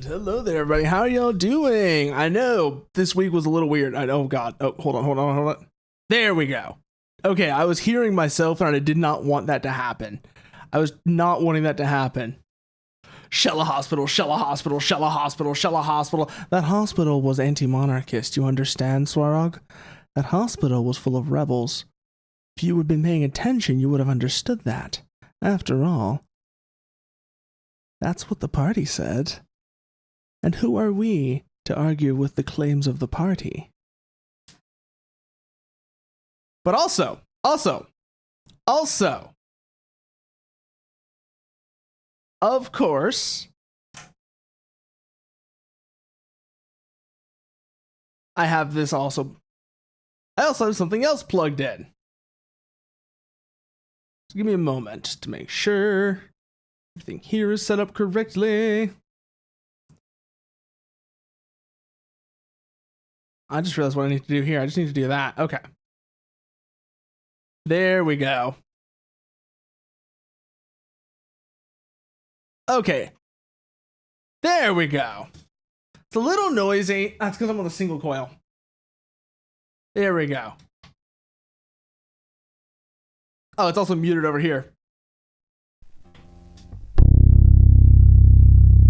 Hello there, everybody. How are y'all doing? I know this week was a little weird. Oh, God. Oh, hold on. There we go. Okay, I was hearing myself, and I did not want that to happen. I was not wanting that to happen. Shella Hospital, Shella Hospital, Shella Hospital, Shella Hospital. That hospital was anti-monarchist, you understand, Swarog? That hospital was full of rebels. If you had been paying attention, you would have understood that. After all, that's what the party said. And who are we to argue with the claims of the party? But also, of course, I have this also. I also have something else plugged in. So give me a moment just to make sure everything here is set up correctly. I just realized what I need to do here. I just need to do that. Okay. There we go. Okay. There we go. It's a little noisy. That's because I'm on a single coil. There we go. Oh, it's also muted over here.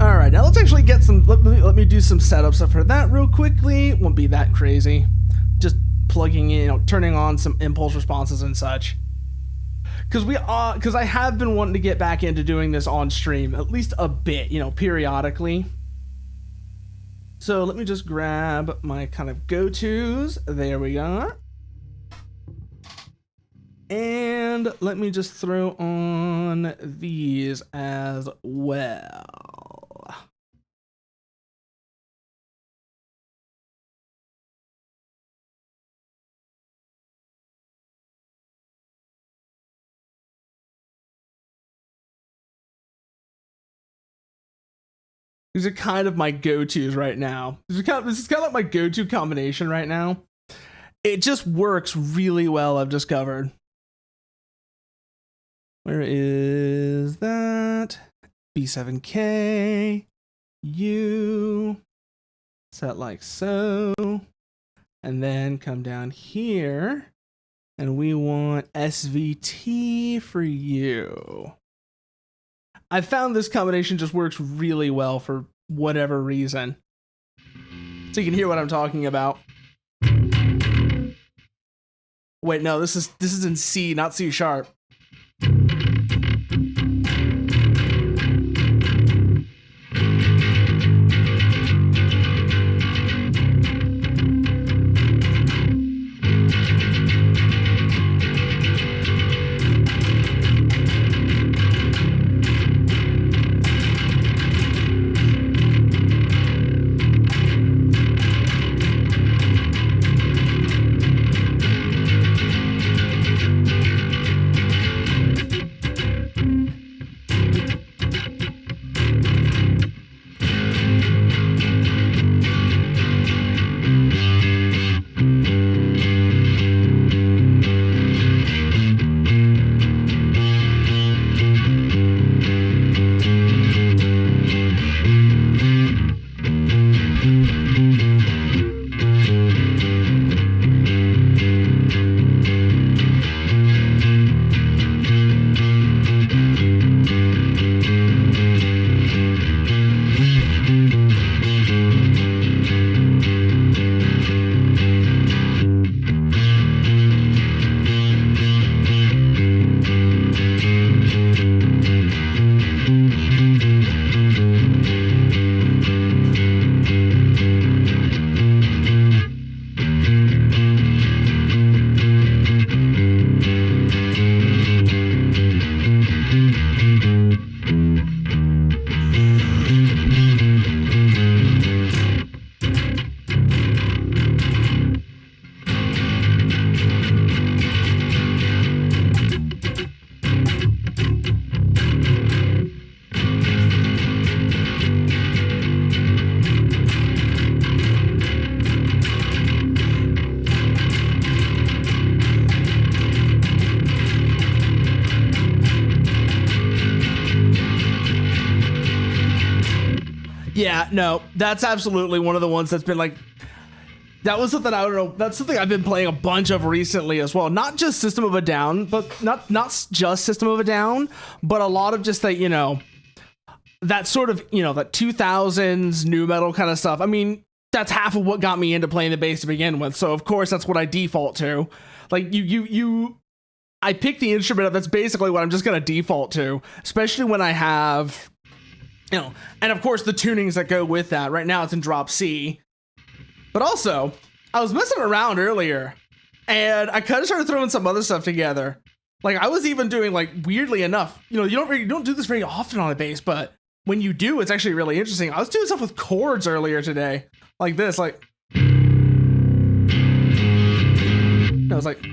All right, now let's actually get some. Let me do some setup stuff for that real quickly. It won't be that crazy. Just plugging in, turning on some impulse responses and such. Because I have been wanting to get back into doing this on stream at least a bit, periodically. So let me just grab my kind of go-tos. There we go. And let me just throw on these as well. These are kind of my go-tos right now. This is kind of like my go-to combination right now. It just works really well, I've discovered. Where is that? B7K. U. Set like so. And then come down here. And we want SVT for you. I found this combination just works really well for whatever reason. So you can hear what I'm talking about. Wait, no, this is in C, not C sharp. Yeah, no, that's absolutely one of the ones that's been like, that was something I don't know. That's something I've been playing a bunch of recently as well. Not just System of a Down, but not just System of a Down, but a lot of just that, you know, that sort of, you know, that 2000s new metal kind of stuff. I mean, that's half of what got me into playing the bass to begin with. So of course that's what I default to. Like I pick the instrument up. That's basically what I'm just gonna default to, especially when I have, you know, and of course the tunings that go with that. Right now it's in drop C. But also, I was messing around earlier, and I kind of started throwing some other stuff together. Like I was even doing, like, weirdly enough, you know, you don't do this very often on a bass, but when you do, it's actually really interesting. I was doing stuff with chords earlier today, like this, like I was like.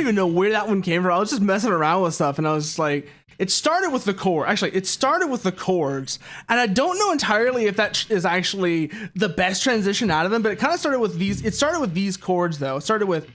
even know where that one came from. I was just messing around with stuff, and I was just like, it started with the chord. Actually, it started with the chords, and I don't know entirely if that is actually the best transition out of them, but it kind of started with these. It started with these chords, though. It started with.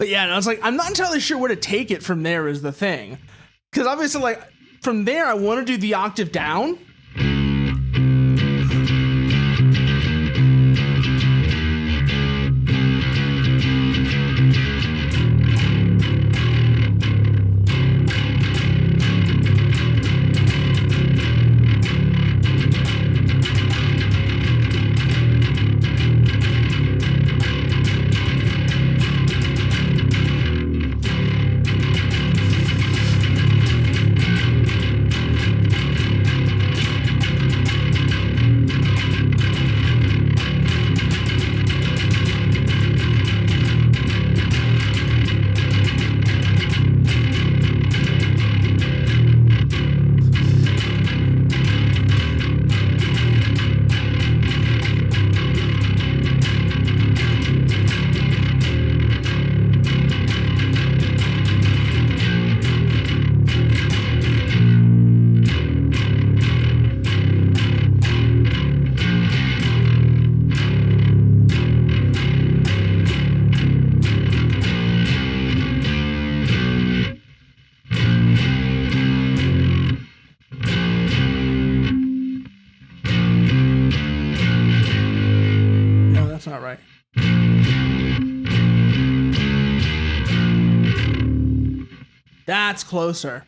But yeah, and I was like, I'm not entirely sure where to take it from there is the thing. Because obviously, like, from there, I want to do the octave down. That's closer.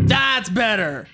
That's better.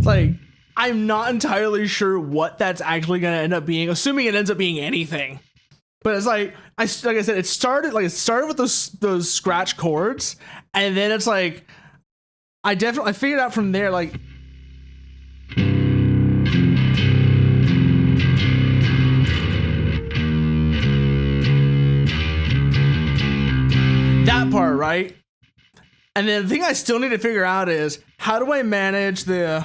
Like, I'm not entirely sure what that's actually going to end up being, assuming it ends up being anything. But it's like I said, it started with those scratch chords, and then it's like I figured out from there, like, that part, right? And then the thing I still need to figure out is, how do I manage the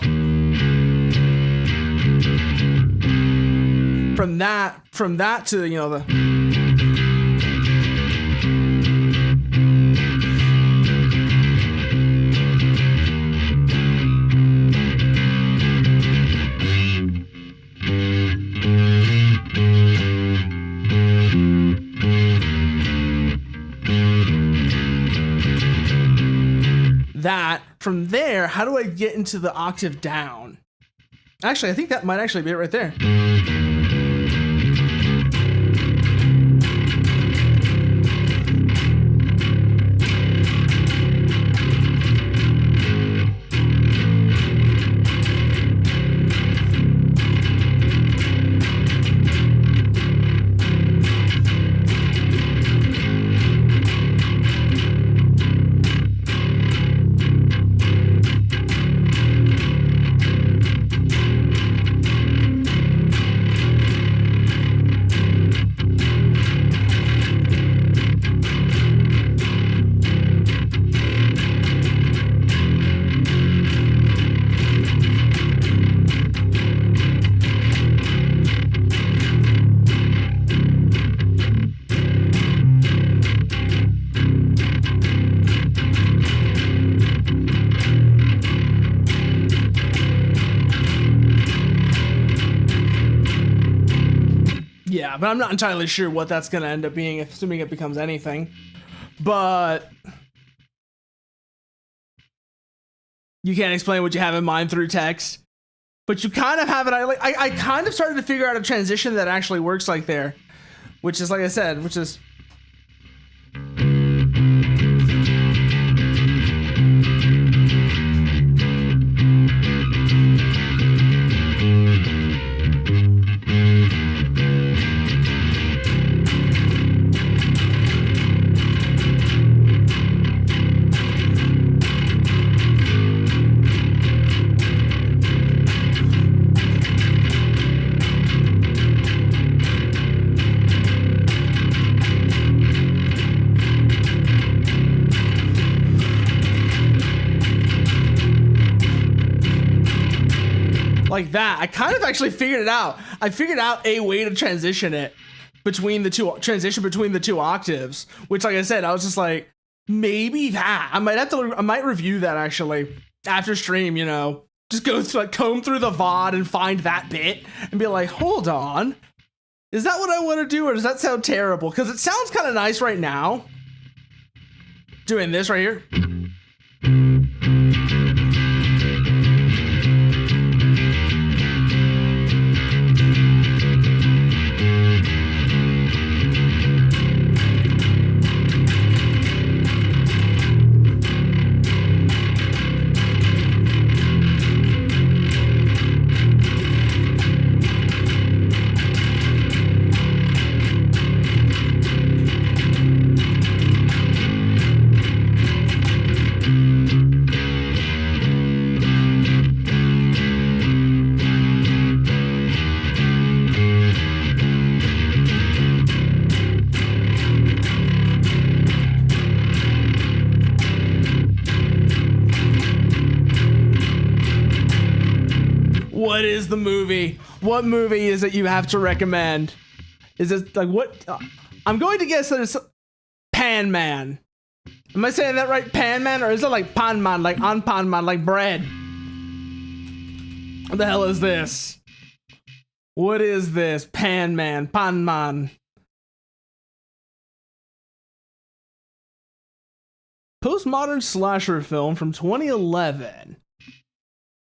from that to, you know, the that from there, how do I get into the octave down? Actually, I think that might actually be it right there. Yeah, but I'm not entirely sure what that's going to end up being, assuming it becomes anything. But you can't explain what you have in mind through text. But you kind of have it. I kind of started to figure out a transition that actually works like there, which is, like I said, which is... like that. I kind of actually figured it out. I figured out a way to transition it between the two octaves, which, like I said, I was just like, maybe that I might review that actually after stream, you know, just go through, like, comb through the VOD and find that bit and be like, hold on, is that what I want to do, or does that sound terrible? Because it sounds kind of nice right now doing this right here. What is the movie? What movie is it you have to recommend? Is it like what? I'm going to guess that it's Pan Man. Am I saying that right? Pan Man, or is it like Pan Man, like on Pan Man, like bread? What the hell is this? What is this? Pan Man, Pan Man. Postmodern slasher film from 2011.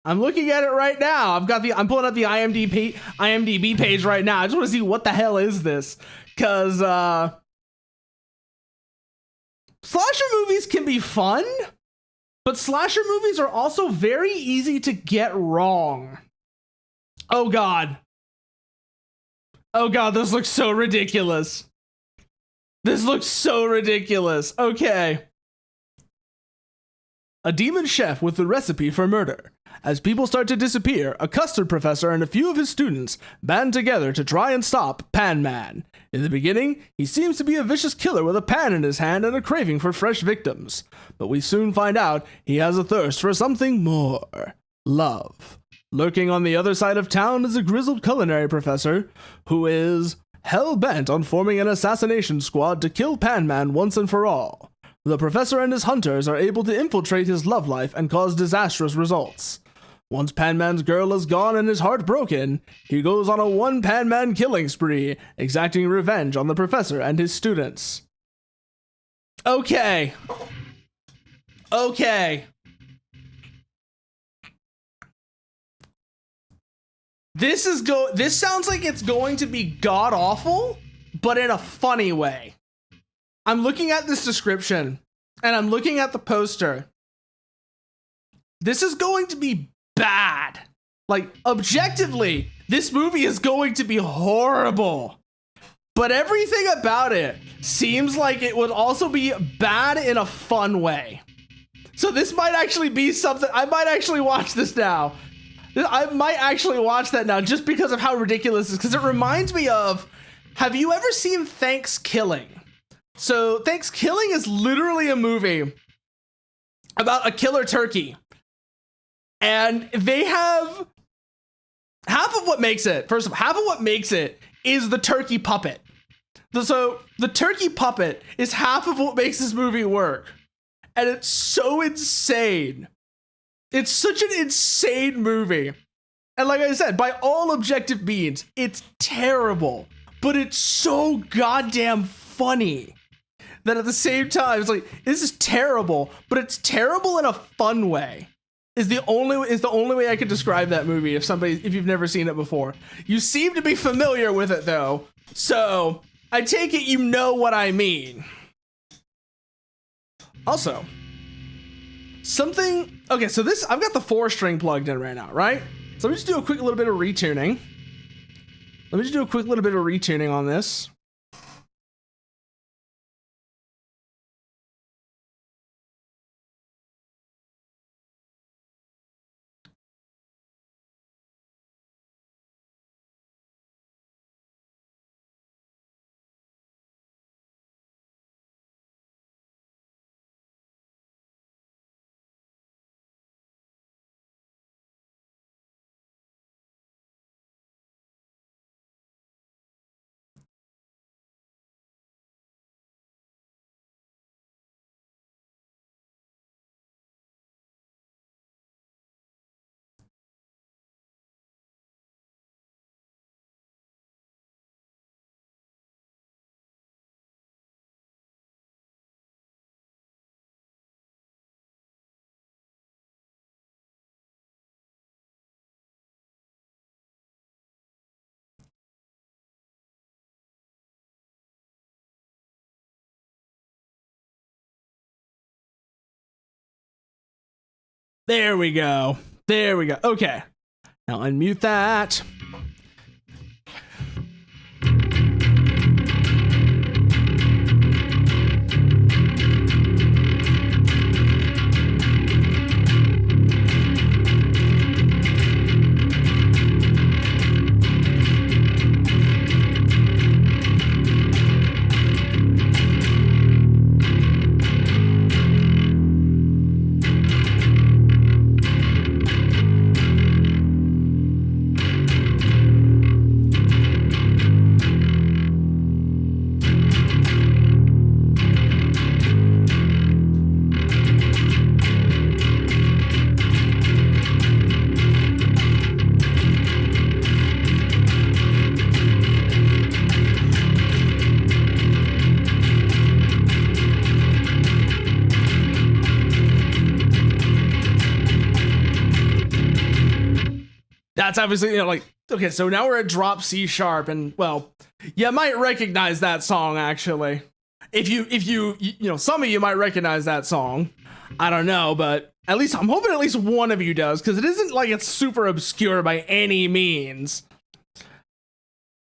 I'm looking at it right now. I'm pulling up the IMDb page right now. I just want to see what the hell is this, because slasher movies can be fun, but slasher movies are also very easy to get wrong. Oh god. Oh god, this looks so ridiculous. This looks so ridiculous. Okay. A demon chef with the recipe for murder. As people start to disappear, a custard professor and a few of his students band together to try and stop Pan Man. In the beginning, he seems to be a vicious killer with a pan in his hand and a craving for fresh victims. But we soon find out he has a thirst for something more. Love. Lurking on the other side of town is a grizzled culinary professor who is hell-bent on forming an assassination squad to kill Pan Man once and for all. The professor and his hunters are able to infiltrate his love life and cause disastrous results. Once Pan Man's girl is gone and his heart broken, he goes on a one Pan Man killing spree, exacting revenge on the professor and his students. Okay. Okay. This sounds like it's going to be god awful, but in a funny way. I'm looking at this description and I'm looking at the poster. This is going to be bad. Like, objectively, this movie is going to be horrible. But everything about it seems like it would also be bad in a fun way. So this might actually be something. I might actually watch this now. I might actually watch that now just because of how ridiculous it is. Because it reminds me of, have you ever seen Thanksgiving? So Thanksgiving is literally a movie about a killer turkey. And they have half of what makes it. First of all, half of what makes it is the turkey puppet. So the turkey puppet is half of what makes this movie work. And it's so insane. It's such an insane movie. And like I said, by all objective means, it's terrible. But it's so goddamn funny that at the same time, it's like, this is terrible, but it's terrible in a fun way. Is the only way I could describe that movie if you've never seen it before. You seem to be familiar with it though, so I take it you know what I mean. Also, okay, so I've got the 4-string plugged in right now, right? So let me just do a quick little bit of retuning. On this. There we go. There we go. Okay. Now unmute that. That's obviously, like, okay, so now we're at drop C sharp, and well, you might recognize that song actually. If you some of you might recognize that song. I don't know, but at least I'm hoping at least one of you does, because it isn't like it's super obscure by any means.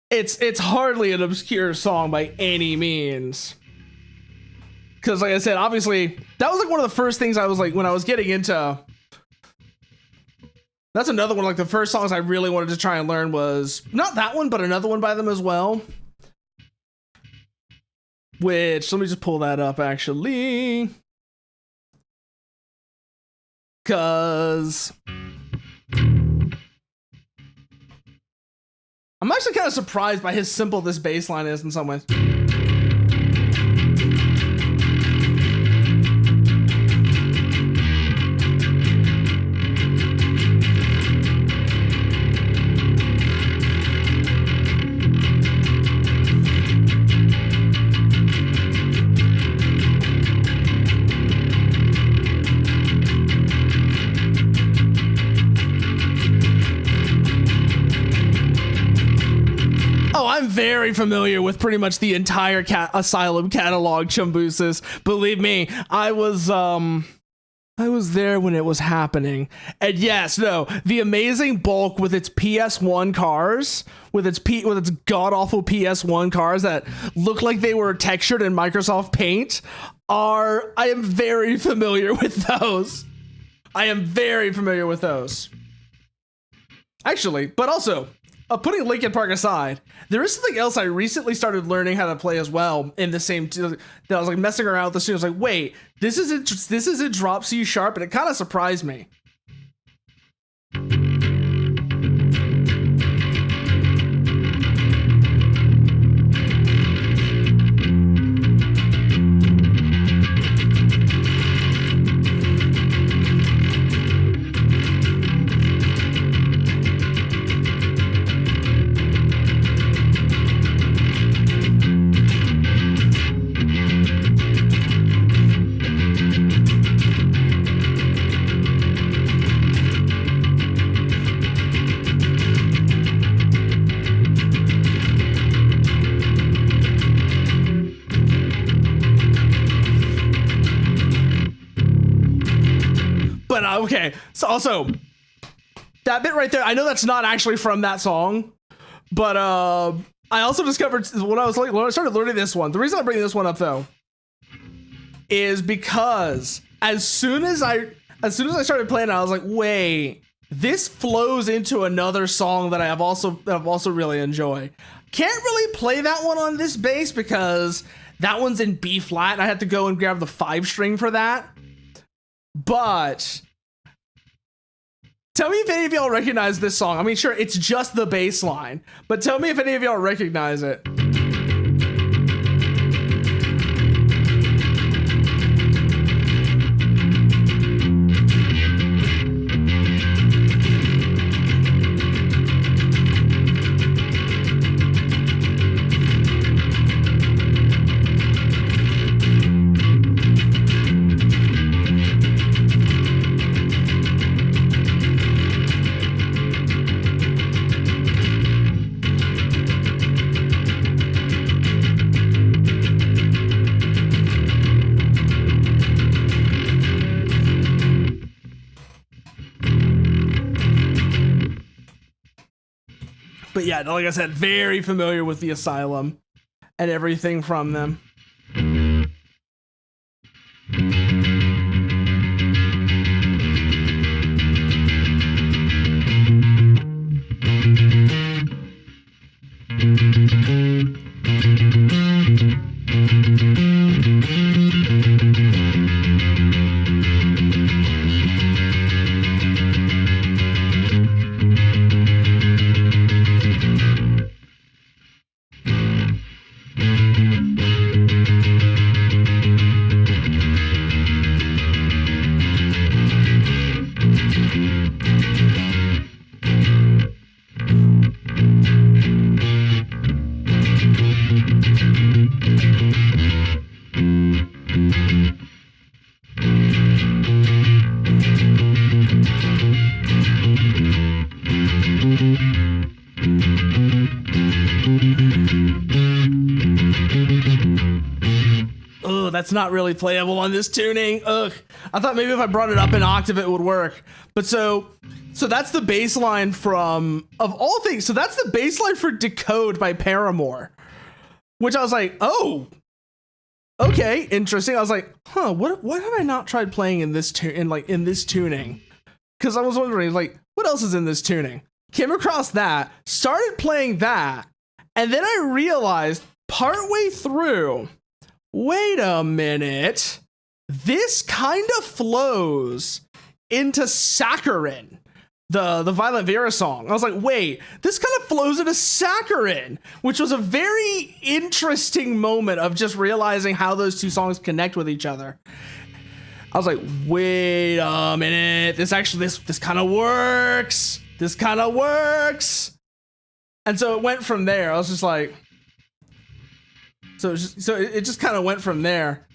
It's hardly an obscure song by any means. Because like I said, obviously that was like one of the first things I was like when I was getting into. That's another one, like the first songs I really wanted to try and learn was not that one, but another one by them as well. Which, let me just pull that up actually. Cause I'm actually kind of surprised by how simple this bass line is in some ways. I'm very familiar with pretty much the entire Asylum catalog, Chumbusis. Believe me, I was there when it was happening. And yes, no, the amazing Bulk with its PS1 cars, with its god-awful PS1 cars that look like they were textured in Microsoft Paint, I am very familiar with those. I am very familiar with those. Actually, but also, putting Linkin Park aside, there is something else I recently started learning how to play as well in the same that I was like messing around with the students. Like, wait, this isn't drop C sharp, and it kind of surprised me. Okay, so also that bit right there, I know that's not actually from that song, but I also discovered when I started learning this one. The reason I'm bringing this one up though is because as soon as I started playing it, I was like, wait, this flows into another song that I've also really enjoy. Can't really play that one on this bass because that one's in B flat, and I had to go and grab the 5-string for that. But tell me if any of y'all recognize this song. I mean, sure, it's just the bass line, but tell me if any of y'all recognize it. But yeah, like I said, very familiar with the Asylum and everything from them. Oh, that's not really playable on this tuning. Ugh. I thought maybe if I brought it up an octave it would work. But so that's the bass line from, of all things, so that's the bass line for Decode by Paramore. Which I was like, oh, okay, interesting. I was like, huh, what have I not tried playing in this tuning? Because I was wondering, like, what else is in this tuning? Came across that, started playing that, and then I realized partway through, wait a minute, this kind of flows into Saccharin, the Violent Vera song. I was like, wait, this kind of flows into Saccharin, which was a very interesting moment of just realizing how those two songs connect with each other. I was like, wait a minute, this kind of works. This kind of works. And so it went from there. I was just like, so it just kind of went from there.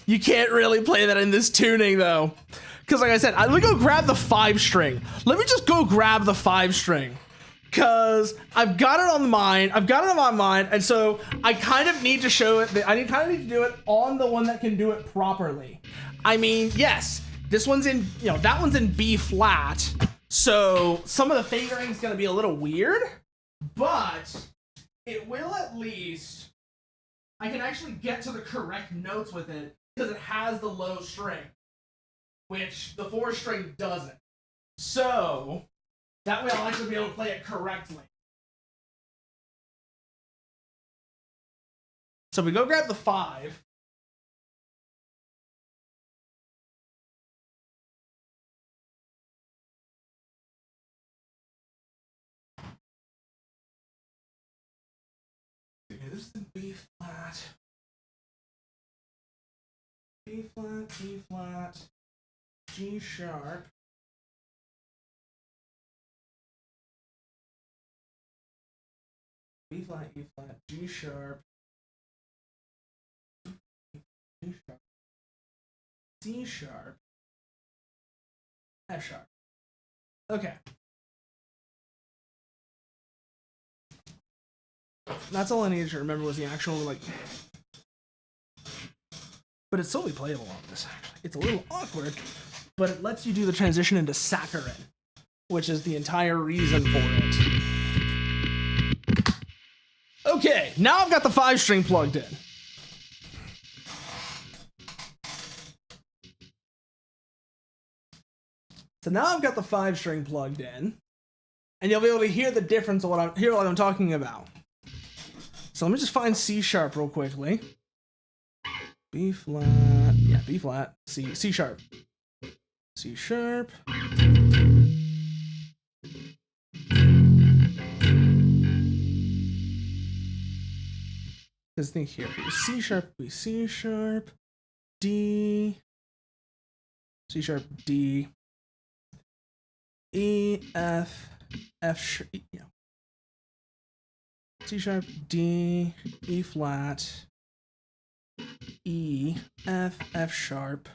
You can't really play that in this tuning though. Because like I said, let me go grab the 5 string. Let me just go grab the 5 string. Because I've got it on mine. I've got it on my mind. And so I kind of need to show it. I kind of need to do it on the one that can do it properly. I mean, yes, this one's in, that one's in B flat. So some of the fingering is going to be a little weird. But it will at least, I can actually get to the correct notes with it. Because it has the low string, which the 4 string doesn't. So that way I'll actually be able to play it correctly. So if we go grab the 5. Okay, this is the B flat. B flat, B flat, G sharp. B flat, E flat, G sharp, G sharp, C sharp, F sharp. Okay. That's all I needed to remember was the actual, but it's solely playable on this, actually. It's a little awkward, but it lets you do the transition into Saccharin, which is the entire reason for it. Okay, now I've got the 5 string plugged in. So now I've got the 5 string plugged in, and you'll be able to hear the difference of what I'm talking about. So let me just find C sharp real quickly. B flat. Yeah, B flat. C sharp. C sharp. Let's think here. C sharp, B, C sharp, D, C sharp, D, E, F, F sharp, yeah. C sharp, D, E flat, E, F, F sharp.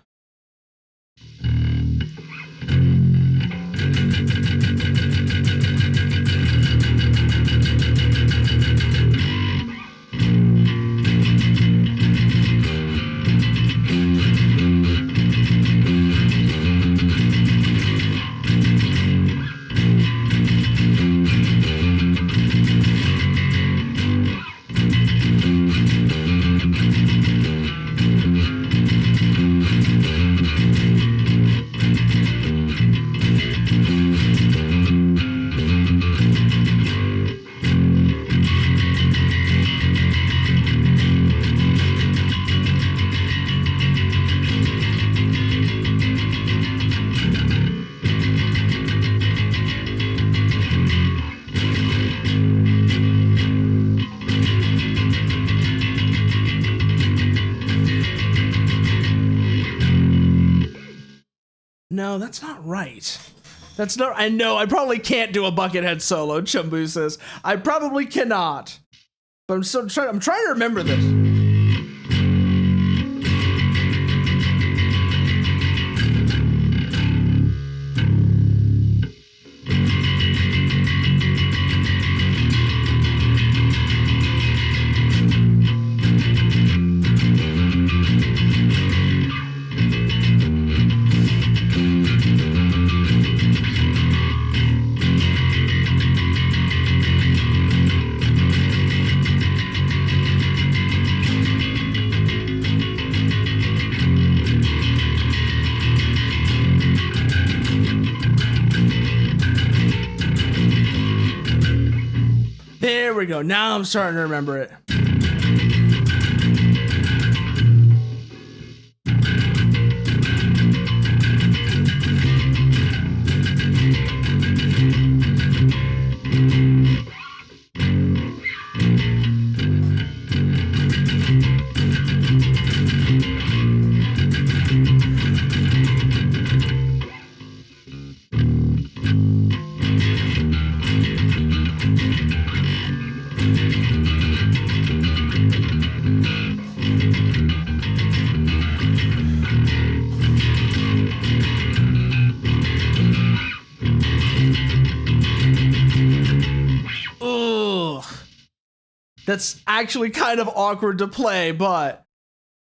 No, that's not right. That's not. I know. I probably can't do a Buckethead solo. Chumbu says I probably cannot. But I'm trying to remember this. There we go. Now I'm starting to remember it. That's actually kind of awkward to play, but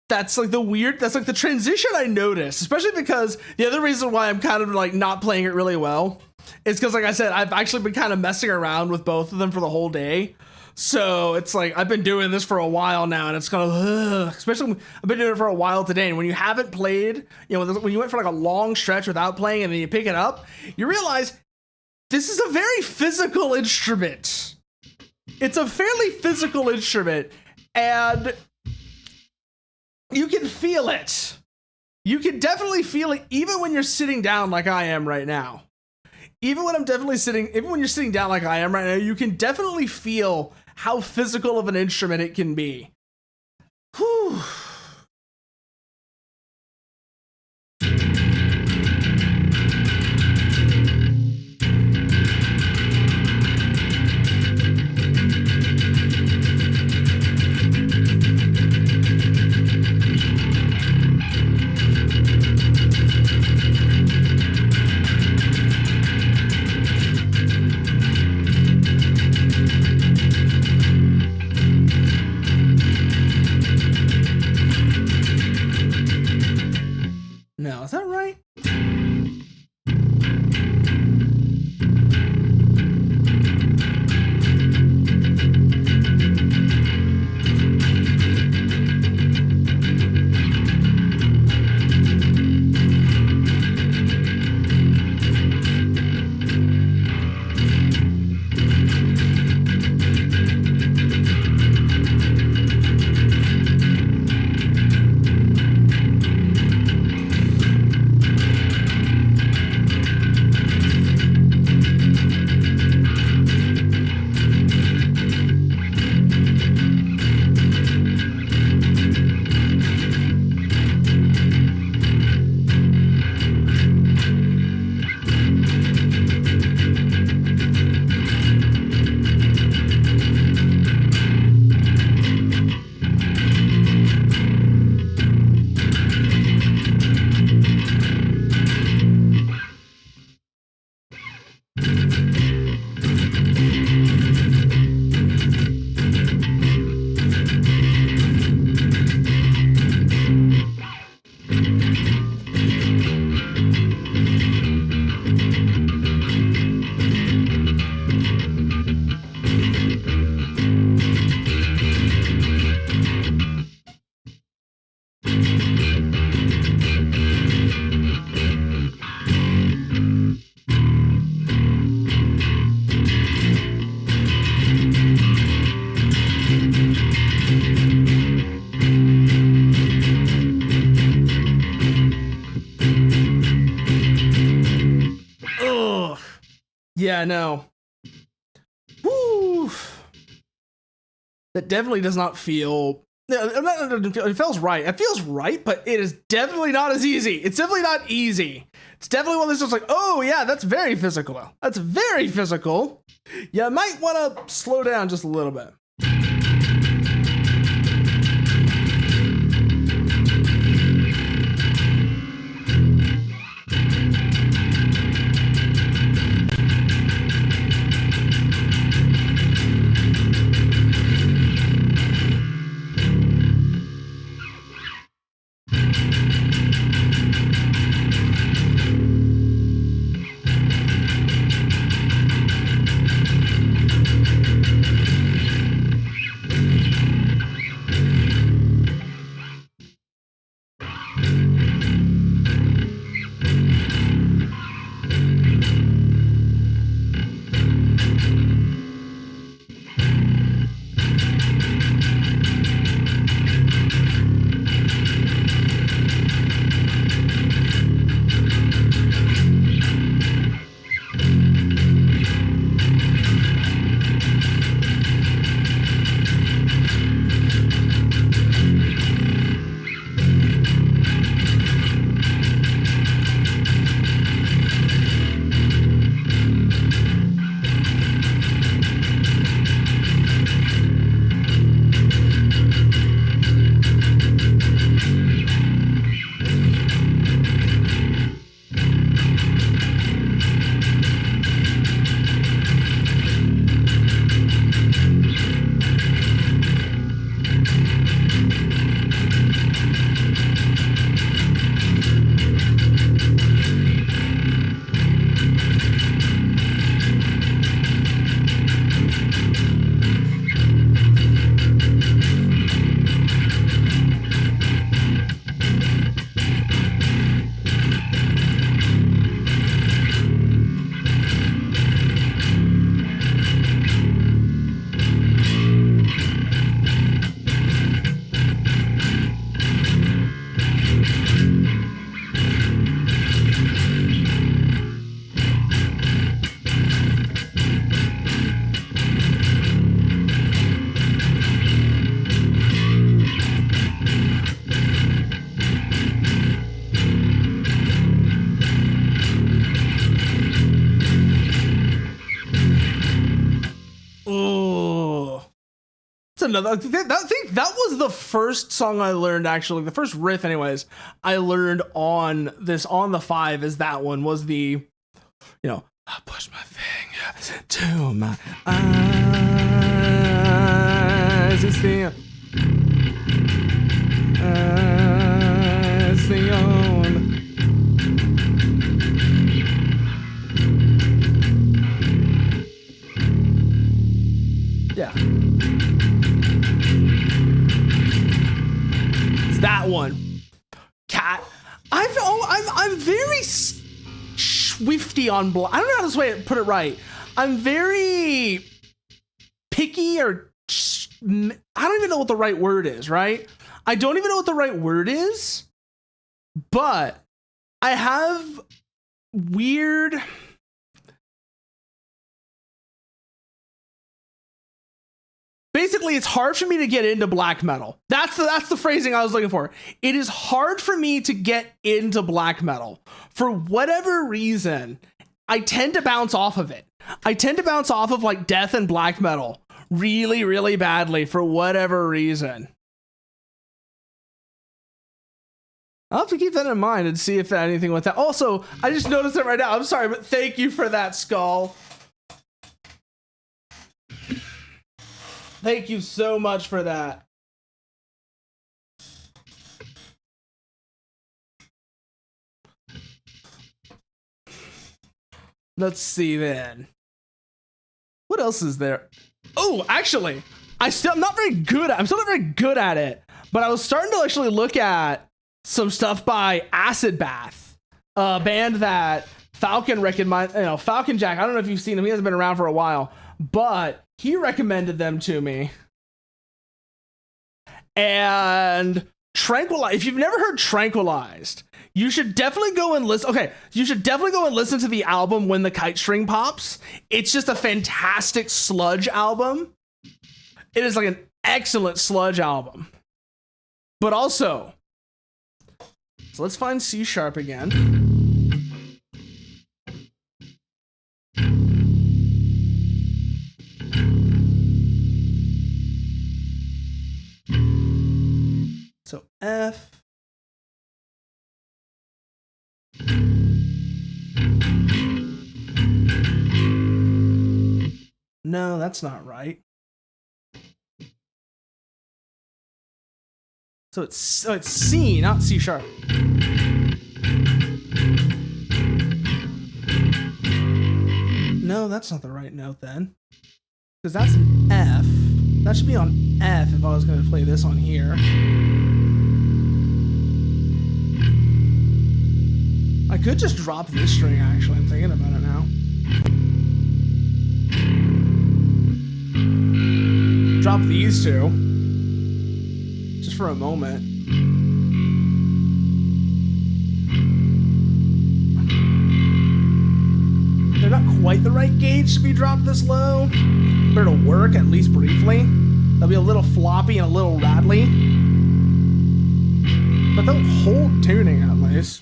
that's like that's like the transition I noticed, especially because the other reason why I'm kind of like not playing it really well is because, like I said, I've actually been kind of messing around with both of them for the whole day. So it's like I've been doing this for a while now, and it's kind of especially I've been doing it for a while today. And when you haven't played, when you went for like a long stretch without playing, and then you pick it up, you realize this is a very physical instrument. It's a fairly physical instrument, and you can feel it. You can definitely feel it even when you're sitting down like I am right now. Even when you're sitting down like I am right now, you can definitely feel how physical of an instrument it can be. Whew. No, is that right? Yeah, no. Woo. That definitely does not feel. It feels right. It feels right, but it is definitely not as easy. It's definitely not easy. It's definitely one that's just like, oh yeah, that's very physical. That's very physical. You might want to slow down just a little bit. Another. I think that was the first song I learned, actually. The first riff, anyways, I learned on the 5 is that one was the, I push my finger to my eyes. It's the own. Yeah. That one, cat. I'm very swifty on I don't know how to put it right. I'm very picky, or I don't even know what the right word is. Right? I don't even know what the right word is, but I have weird. Basically, it's hard for me to get into black metal. That's the phrasing I was looking for. It is hard for me to get into black metal. For whatever reason, I tend to bounce off of it. I tend to bounce off of like death and black metal really, really badly for whatever reason. I'll have to keep that in mind and see if anything with that. Also, I just noticed it right now. I'm sorry, but thank you for that, Skull. Thank you so much for that. Let's see then. What else is there? Oh, actually, I'm not very good at it, but I was starting to actually look at some stuff by Acid Bath, a band that Falcon recommended. Falcon Jack. I don't know if you've seen him. He hasn't been around for a while, but he recommended them to me. And Tranquilize. If you've never heard Tranquilized, you should definitely go and listen. Okay, you should definitely go and listen to the album When the Kite String Pops. It's just a fantastic sludge album. It is like an excellent sludge album. But also, so let's find C sharp again. So F. No, that's not right. So it's C, not C sharp. No, that's not the right note then. Because that's an F. That should be on F if I was going to play this on here. I could just drop this string, actually. I'm thinking about it now. Drop these two. Just for a moment. They're not quite the right gauge to be dropped this low, but it'll work at least briefly. They'll be a little floppy and a little rattly, but they'll hold tuning at least.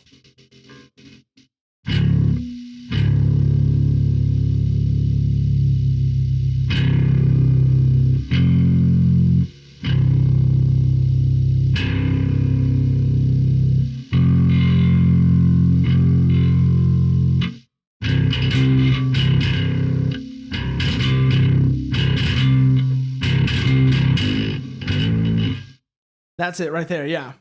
That's it right there, yeah.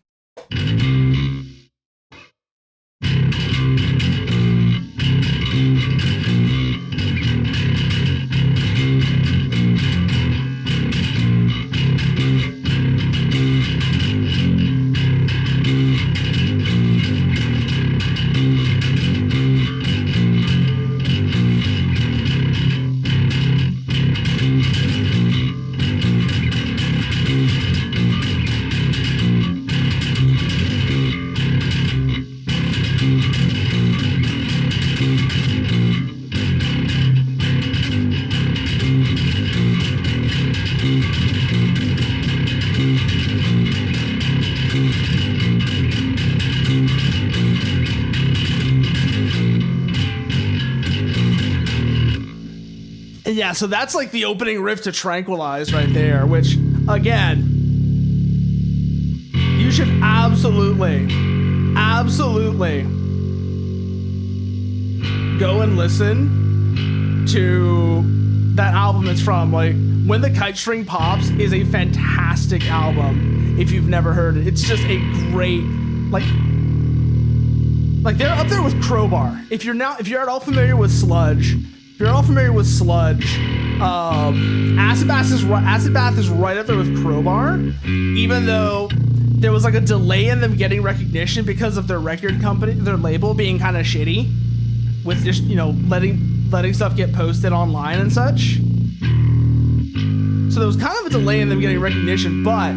Yeah, so that's like the opening riff to Tranquilize right there, which, again, you should absolutely go and listen to that album it's from. Like, When the Kite String Pops is a fantastic album if you've never heard it. It's just a great, like they're up there with Crowbar. If you're at all familiar with sludge, Acid Bath is right up there with Crowbar, even though there was like a delay in them getting recognition because of their record company, their label being kind of shitty with just, you know, letting stuff get posted online and such. So there was kind of a delay in them getting recognition, but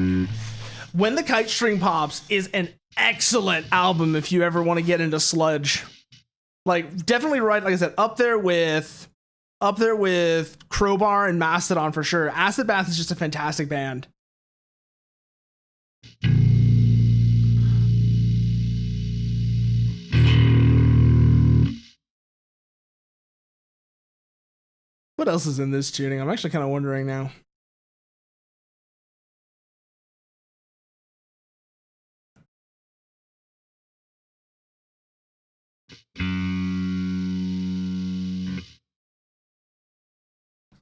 When the Kite String Pops is an excellent album if you ever want to get into sludge. Like, definitely right, like I said, up there with Crowbar and Mastodon for sure. Acid Bath is just a fantastic band. What else is in this tuning? I'm actually kind of wondering now.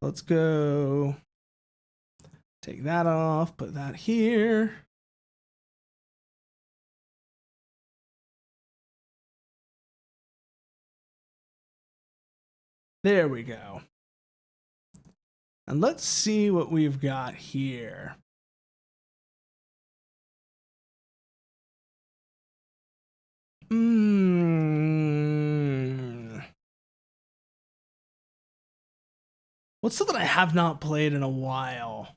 Let's go. Take that off, put that here. There we go. And let's see what we've got here. What's something I have not played in a while?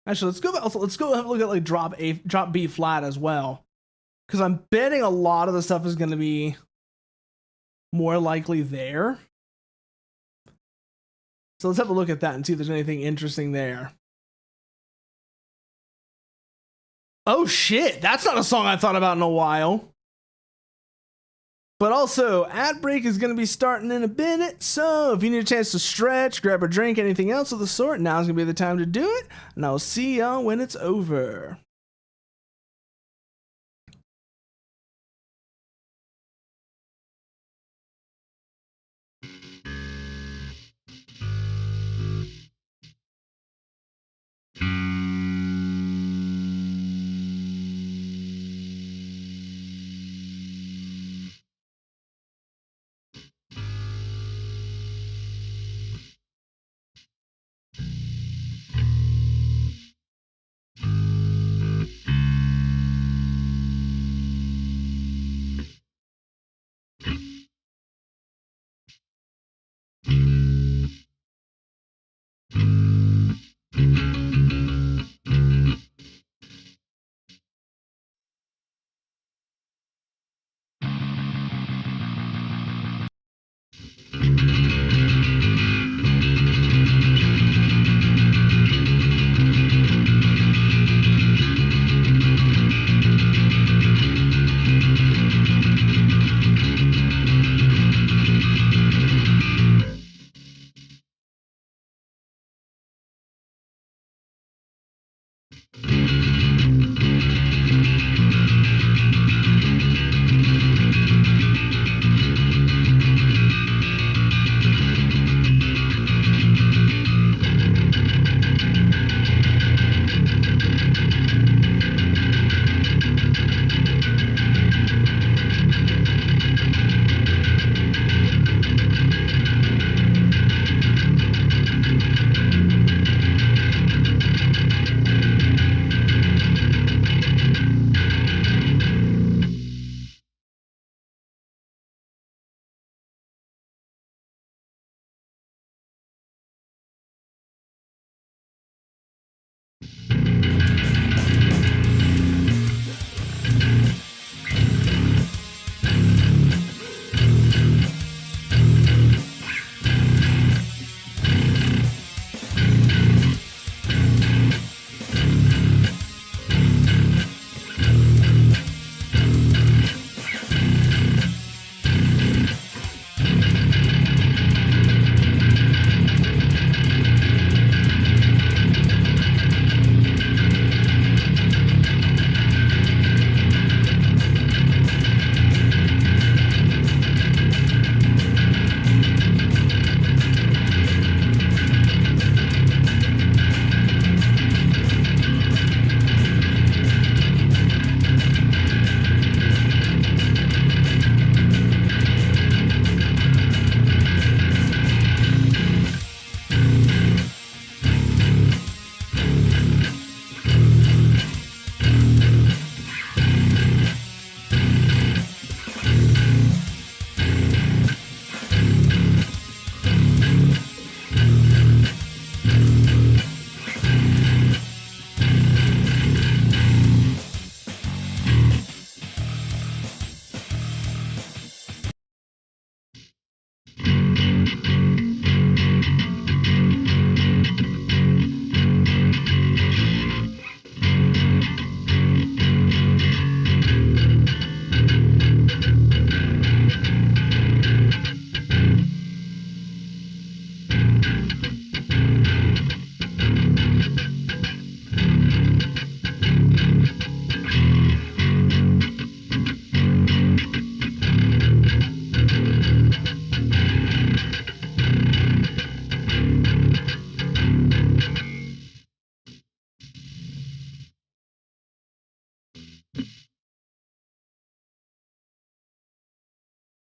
Actually, let's go. Also, let's go have a look at like drop B flat as well, because I'm betting a lot of the stuff is going to be more likely there. So let's have a look at that and see if there's anything interesting there. Oh shit, that's not a song I thought about in a while. But also, ad break is going to be starting in a minute, so if you need a chance to stretch, grab a drink, anything else of the sort, now's going to be the time to do it, and I'll see y'all when it's over.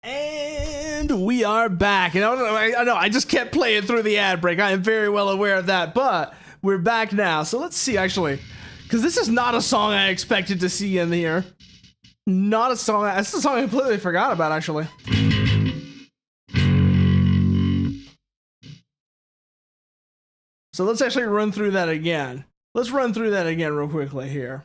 And we are back. And I know I just kept playing through the ad break. I am very well aware of that, but we're back now. So let's see, actually, because this is not a song I expected to see in here. Not a song. That's a song I completely forgot about, actually. So let's actually run through that again. Let's run through that again real quickly here.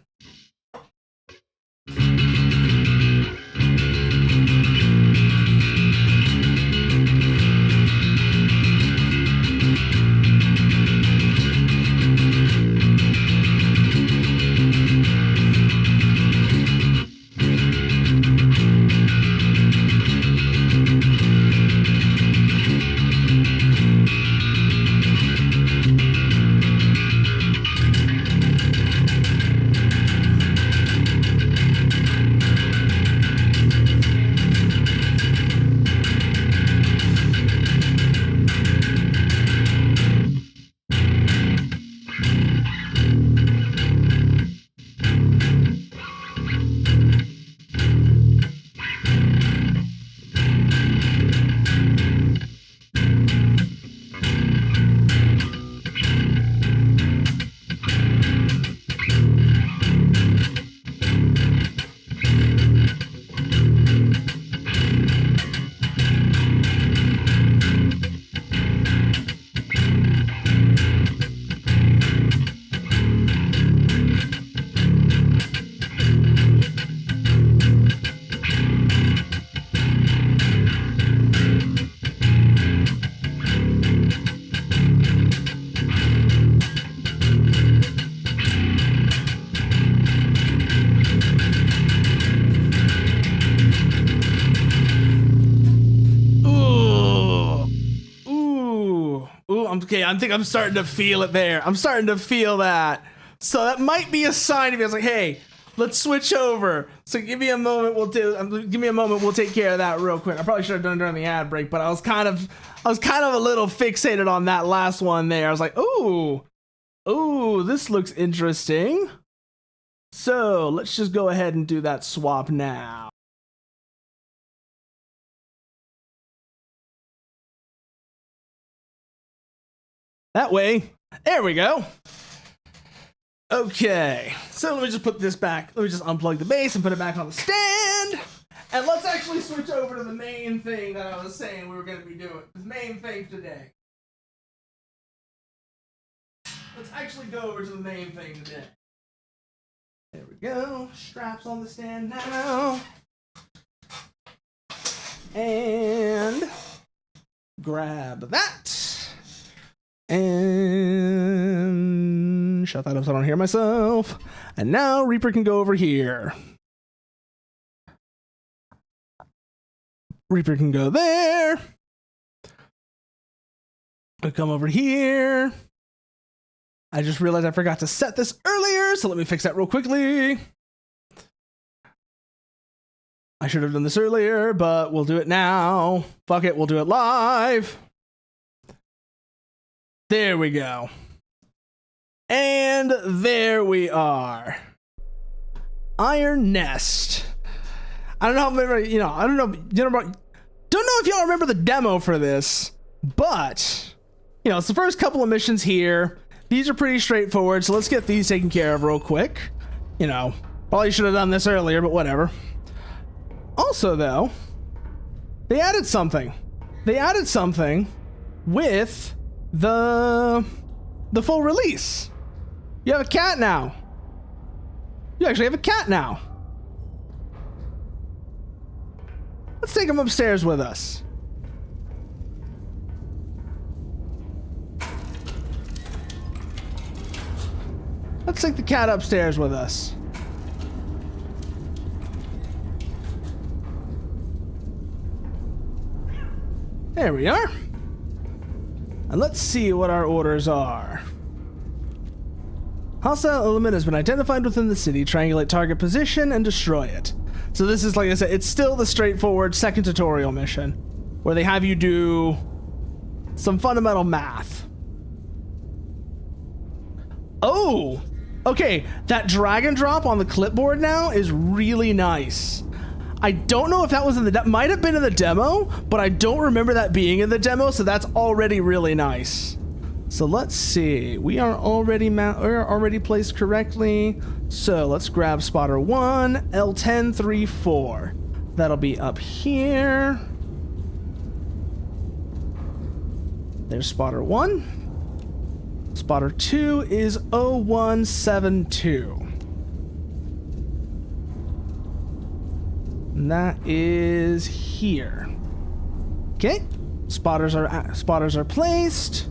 Okay, I think I'm starting to feel it there. I'm starting to feel that. So that might be a sign of it. I was like, hey, let's switch over. So give me a moment. We'll take care of that real quick. I probably should have done it during the ad break, but I was kind of a little fixated on that last one there. I was like, ooh, this looks interesting. So let's just go ahead and do that swap now. That way, there we go. Okay, so let me just put this back. Let me just unplug the base and put it back on the stand. And let's actually switch over to the main thing that I was saying we were going to be doing. The main thing today. Let's actually go over to the main thing today. There we go. Straps on the stand now. And grab that. And shut that up so I don't hear myself. And now Reaper can go over here. Reaper can go there. I'll come over here. I just realized I forgot to set this earlier, so let me fix that real quickly. I should have done this earlier, but we'll do it now. Fuck it, we'll do it live. There we go. And there we are. Iron Nest. I don't know if y'all remember the demo for this, but it's the first couple of missions here. These are pretty straightforward, so let's get these taken care of real quick. Probably should have done this earlier, but whatever. Also, though, they added something. They added something with the full release. You have a cat now. You actually have a cat now. Let's take him upstairs with us. Let's take the cat upstairs with us. There we are. And let's see what our orders are. Hostile element has been identified within the city. Triangulate target position and destroy it. So this is, like I said, it's still the straightforward second tutorial mission where they have you do some fundamental math. Oh, okay. That drag and drop on the clipboard now is really nice. I don't know if that was in the might have been in the demo, but I don't remember that being in the demo, so that's already really nice. So let's see. We are already placed correctly. So let's grab spotter 1, L1034. That'll be up here. There's spotter 1. Spotter 2 is 0172. And that is here. Okay. Spotters are placed.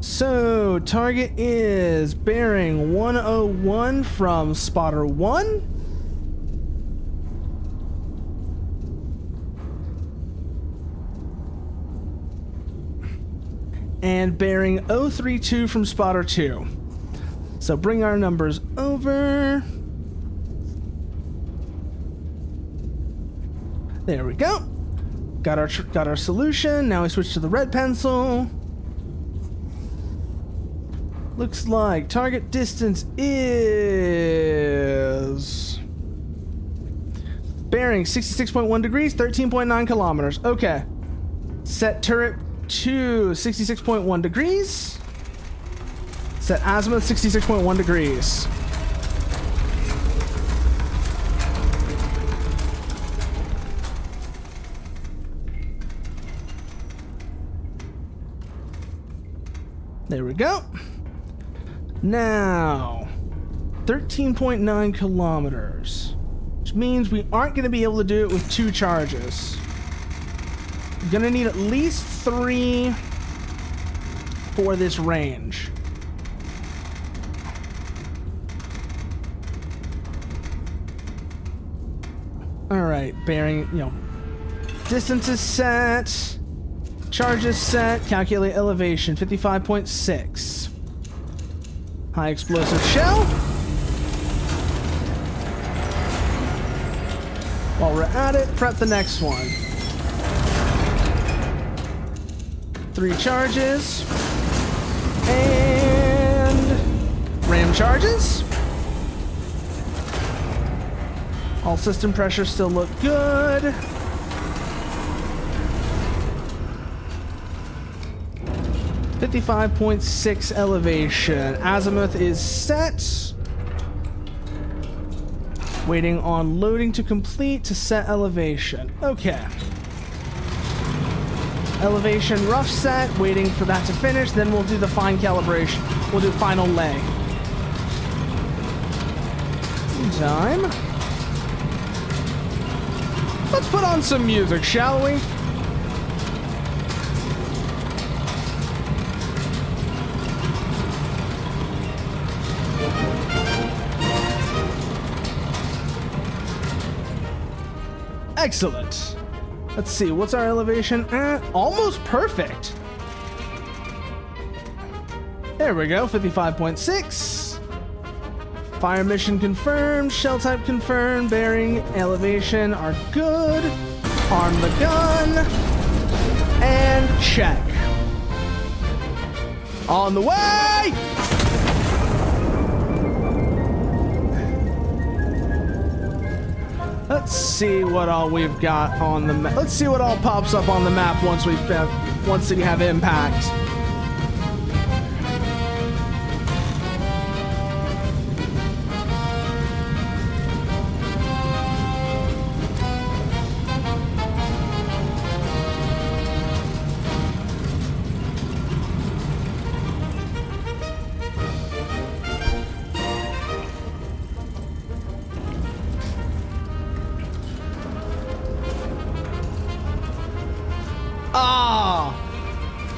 So, target is bearing 101 from spotter 1. And bearing 032 from spotter 2. So bring our numbers over. There we go. Got our solution. Now we switch to the red pencil. Looks like target distance is bearing 66.1 degrees, 13.9 kilometers. Okay. Set turret to 66.1 degrees. Set azimuth 66.1 degrees. There we go. Now, 13.9 kilometers, which means we aren't going to be able to do it with 2 charges. We're going to need at least 3 for this range. All right, bearing, distance is set, charge is set, calculate elevation, 55.6. High explosive shell. While we're at it, prep the next one. 3 charges. And ram charges. All system pressures still look good. .6 elevation. Azimuth is set. Waiting on loading to complete to set elevation. Okay. Elevation rough set. Waiting for that to finish. Then we'll do the fine calibration. We'll do final lay. Time. Let's put on some music, shall we? Excellent. Let's see, what's our elevation at? Almost perfect. There we go, 55.6. Fire mission confirmed, shell type confirmed, bearing, elevation are good. Arm the gun. And check. On the way! Let's see what all we've got on the map. Let's see what all pops up on the map once we have impact.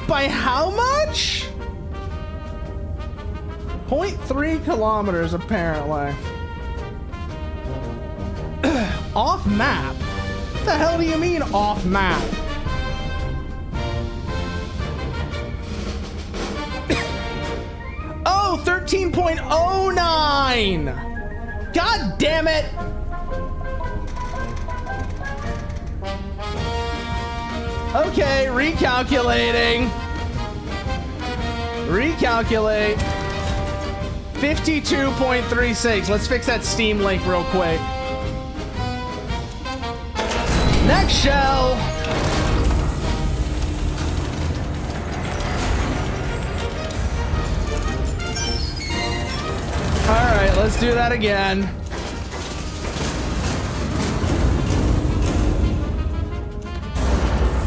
By how much? 0.3 kilometers, apparently. Off map? What the hell do you mean off map? Oh, 13.09! God damn it! Okay, recalculating. Recalculate. 52.36. Let's fix that Steam link real quick. Next shell. All right, let's do that again.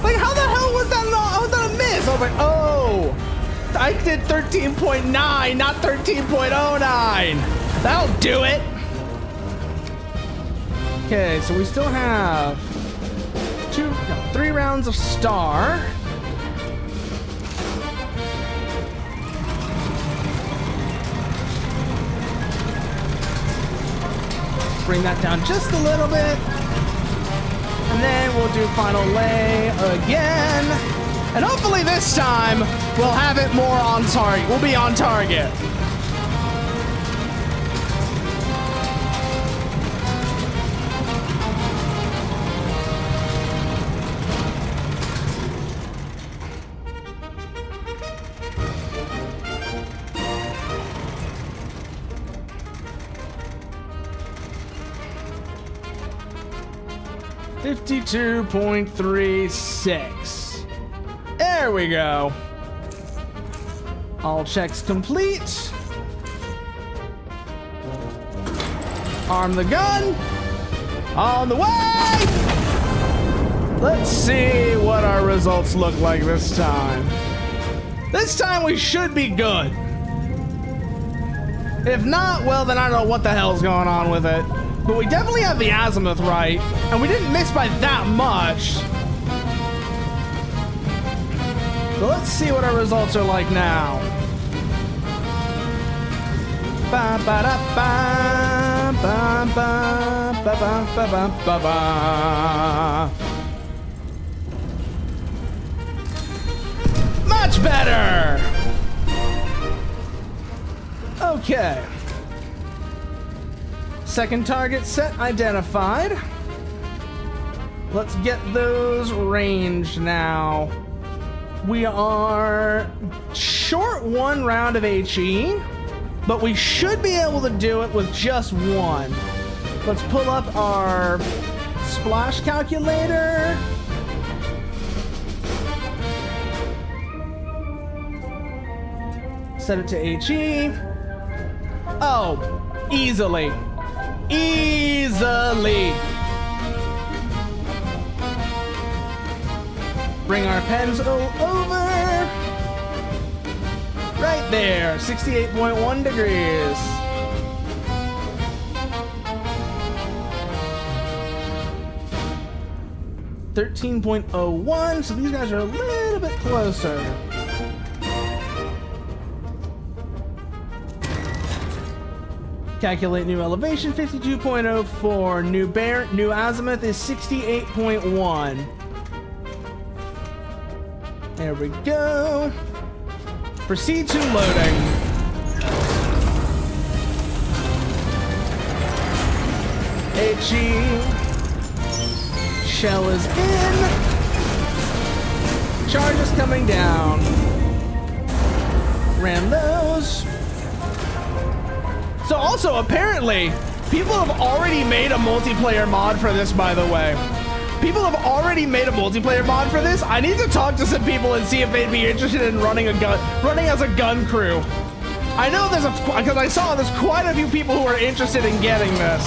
Like, how the hell was that not? How was that a miss? I was like, oh. I did 13.9, not 13.09. That'll do it. Okay, so we still have 3 rounds of star. Bring that down just a little bit. And then we'll do final lay again. And hopefully this time we'll have it more on target. We'll be on target. $52.36. There we go. All checks complete. Arm the gun. On the way! Let's see what our results look like this time. This time we should be good. If not, well, then I don't know what the hell's going on with it. But we definitely have the azimuth right, and we didn't miss by that much. So let's see what our results are like now. Ba ba da ba ba ba ba ba ba ba ba. Much better. Okay. Second target set identified. Let's get those ranged now. We are short 1 round of HE, but we should be able to do it with just 1. Let's pull up our splash calculator. Set it to HE. Oh, easily. Easily. Bring our pens over. Right there, 68.1 degrees. $13.01, so these guys are a little bit closer. Calculate new elevation, 52.04. New azimuth is 68.1. There we go. Proceed to loading. HE. Shell is in. Charge is coming down. Ram those. So also, apparently, people have already made a multiplayer mod for this, by the way. People have already made a multiplayer mod for this. I need to talk to some people and see if they'd be interested in running as a gun crew. I know because I saw there's quite a few people who are interested in getting this.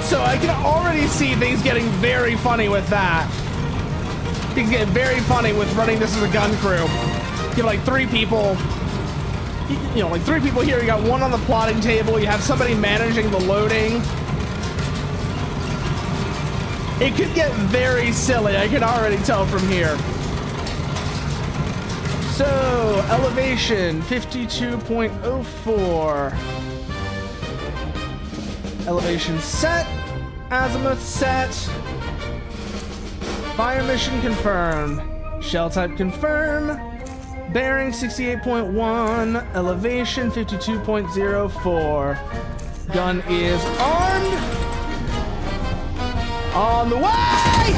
So I can already see things getting very funny with that. Things get very funny with running this as a gun crew. You have like 3 people. You know, like 3 people here. You got 1 on the plotting table. You have somebody managing the loading. It could get very silly. I can already tell from here. So, elevation 52.04. Elevation set. Azimuth set. Fire mission confirmed. Shell type confirm. Bearing 68.1, elevation 52.04. Gun is armed. On the way!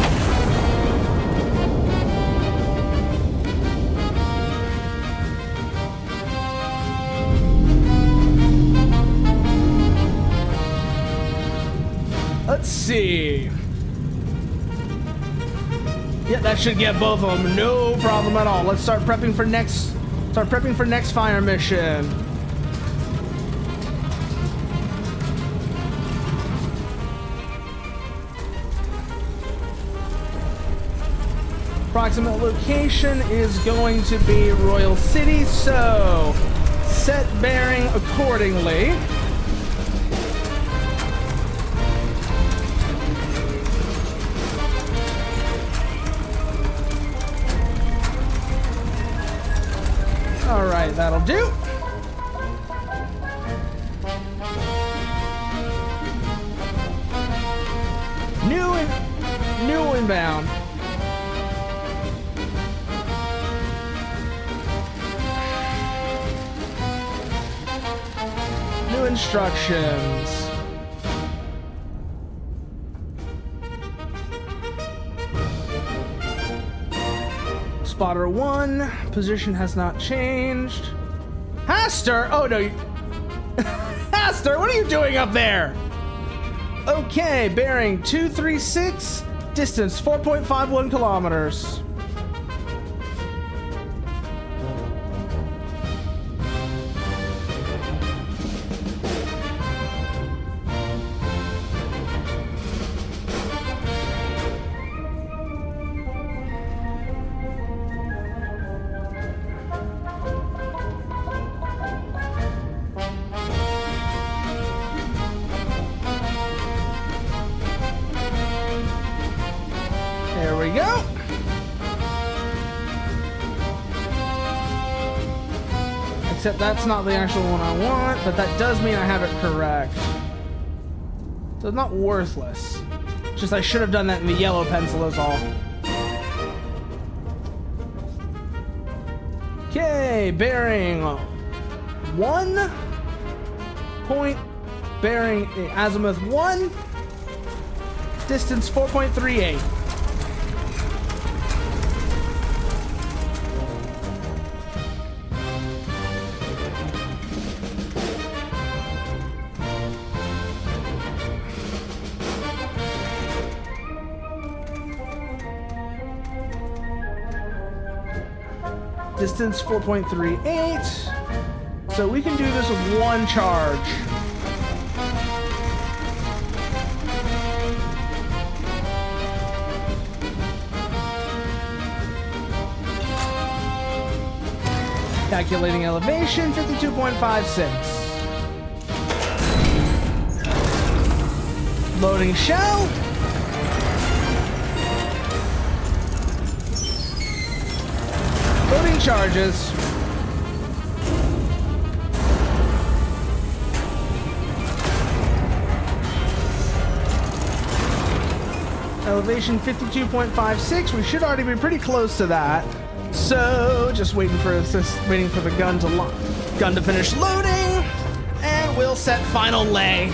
Let's see. Yeah, that should get both of them. No problem at all. Let's start prepping for next fire mission. Approximate location is going to be Royal City, so set bearing accordingly. All right, that'll do. New inbound. New instructions. Spotter 1, position has not changed. Haster! Oh no, Haster, what are you doing up there? Okay, bearing 236, distance 4.51 kilometers. There we go. Except that's not the actual one I want, but that does mean I have it correct. So it's not worthless. Just I should have done that in the yellow pencil is all. Okay, bearing 1 point, bearing azimuth 1, distance 4.38. Distance 4.38. So we can do this with 1 charge. Calculating elevation, 52.56. Loading shell. Loading charges. Elevation 52.56. We should already be pretty close to that. So just waiting for the gun to finish loading, and we'll set final lay.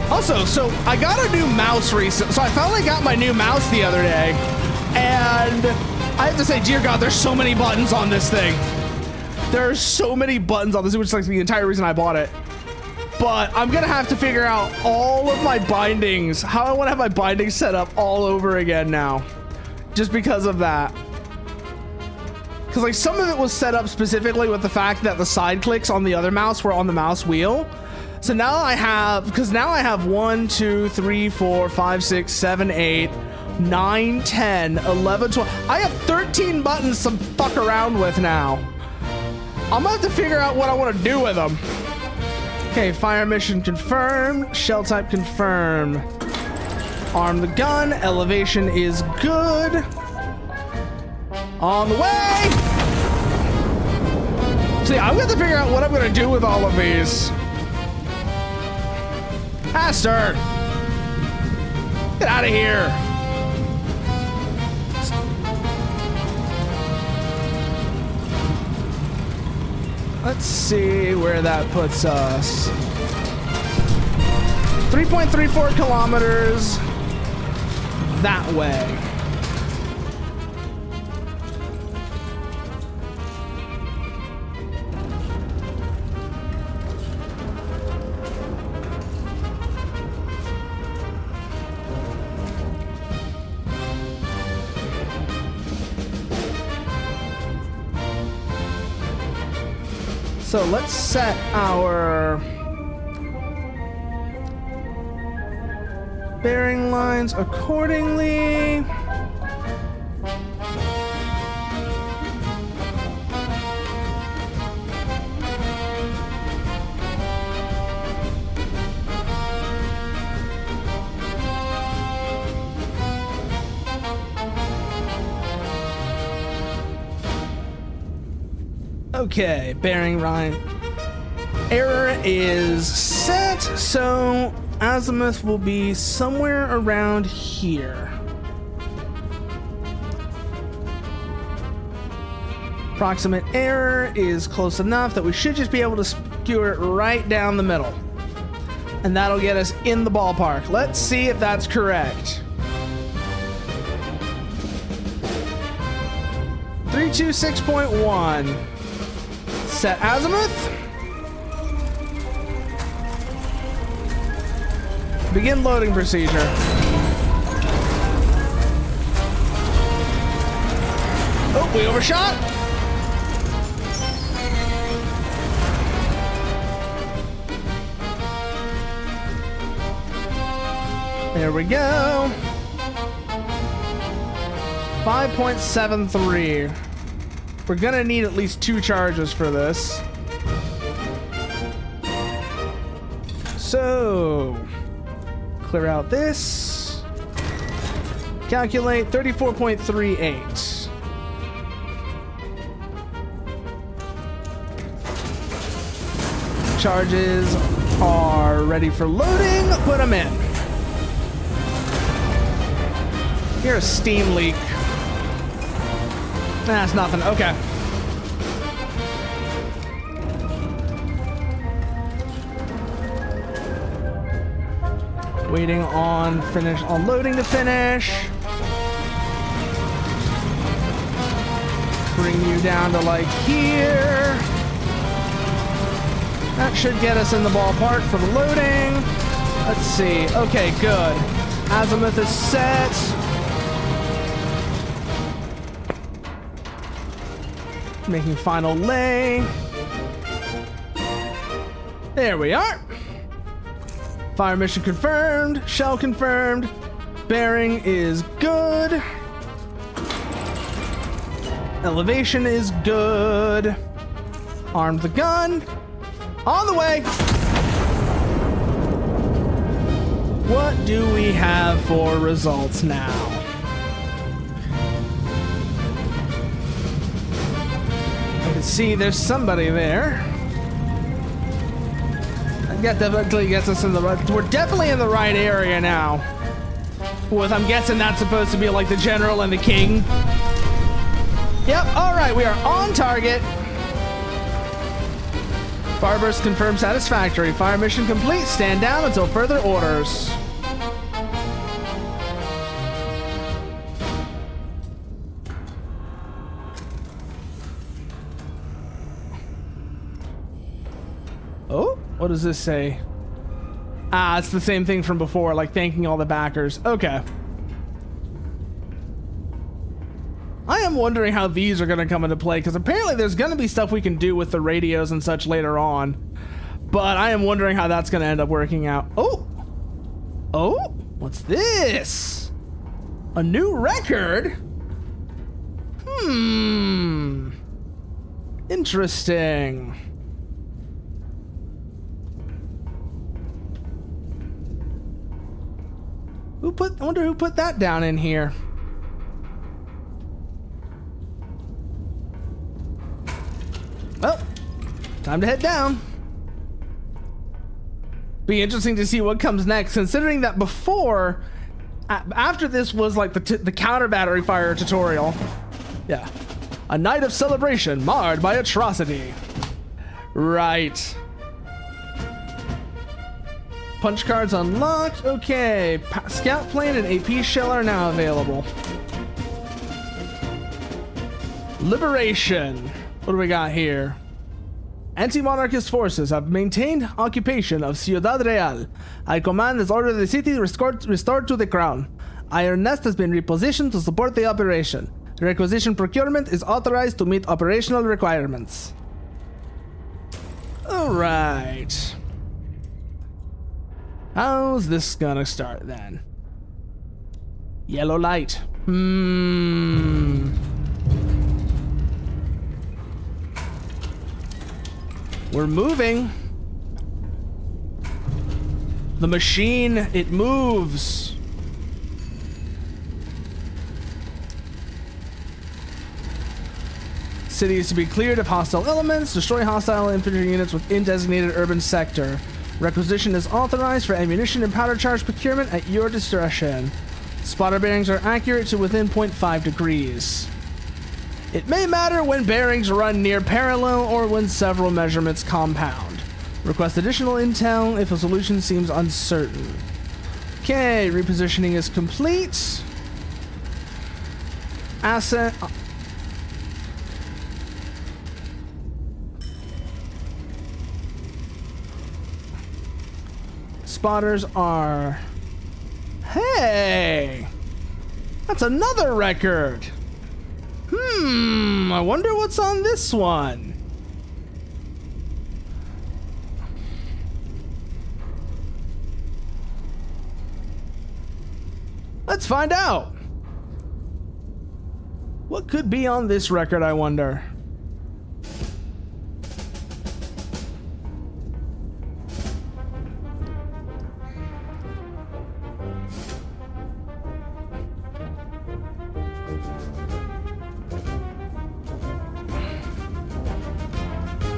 Also, so I got a new mouse recently. So I finally got my new mouse the other day, and I have to say, dear God, there's so many buttons on this thing. There are so many buttons on this, which is like the entire reason I bought it. But I'm gonna have to figure out all of my bindings, how I want to have my bindings set up all over again now, just because of that. Because like some of it was set up specifically with the fact that the side clicks on the other mouse were on the mouse wheel. So now I have, because now I have 1, 2, 3, 4, 5, 6, 7, 8, 9, 10, 11, 12. I have 13 buttons to fuck around with now. I'm gonna have to figure out what I want to do with them. Okay, fire mission confirmed. Shell type confirmed. Arm the gun. Elevation is good. On the way. See, I'm gonna have to figure out what I'm gonna do with all of these. Faster! Get out of here! Let's see where that puts us. 3.34 kilometers that way. So let's set our bearing lines accordingly. Okay, bearing line error is set, so azimuth will be somewhere around here. Approximate error is close enough that we should just be able to skewer it right down the middle. And that'll get us in the ballpark. Let's see if that's correct. 326.1. Set azimuth. Begin loading procedure. Oh, we overshot. There we go. 5.73. We're gonna need at least 2 charges for this. So, clear out this. Calculate 34.38. Charges are ready for loading. Put them in. Here's a steam leak. That's nothing. Okay. Waiting on loading to finish. Bring you down to like here. That should get us in the ballpark for the loading. Let's see. Okay, good. Azimuth is set. Making final lay. There we are. Fire mission confirmed. Shell confirmed. Bearing is good. Elevation is good. Armed the gun. On the way. What do we have for results now? I can see there's somebody there. That definitely gets us in the right. We're definitely in the right area now. With, I'm guessing that's supposed to be like the general and the king. Yep, alright, we are on target. Fire burst confirmed satisfactory. Fire mission complete. Stand down until further orders. Oh, what does this say? Ah, it's the same thing from before, like thanking all the backers. Okay. I am wondering how these are going to come into play, because apparently there's going to be stuff we can do with the radios and such later on. But I am wondering how that's going to end up working out. Oh! Oh? What's this? A new record? Interesting. I wonder who put that down in here. Well, time to head down. Be interesting to see what comes next, considering that before, after this was like the counter battery fire tutorial. Yeah. A night of celebration marred by atrocity. Right. Punch cards unlocked. Okay. Scout plane and AP shell are now available. Liberation. What do we got here? Anti-monarchist forces have maintained occupation of Ciudad Real. High Command has ordered the city restored to the crown. Iron Nest has been repositioned to support the operation. Requisition procurement is authorized to meet operational requirements. All right. How's this gonna start then? Yellow light. We're moving. The machine, it moves. City is to be cleared of hostile elements. Destroy hostile infantry units within designated urban sector. Requisition is authorized for ammunition and powder charge procurement at your discretion. Spotter bearings are accurate to within 0.5 degrees. It may matter when bearings run near parallel or when several measurements compound. Request additional intel if a solution seems uncertain. Okay, repositioning is complete. Asset... Spotters are... Hey! That's another record! I wonder what's on this one. Let's find out. What could be on this record, I wonder?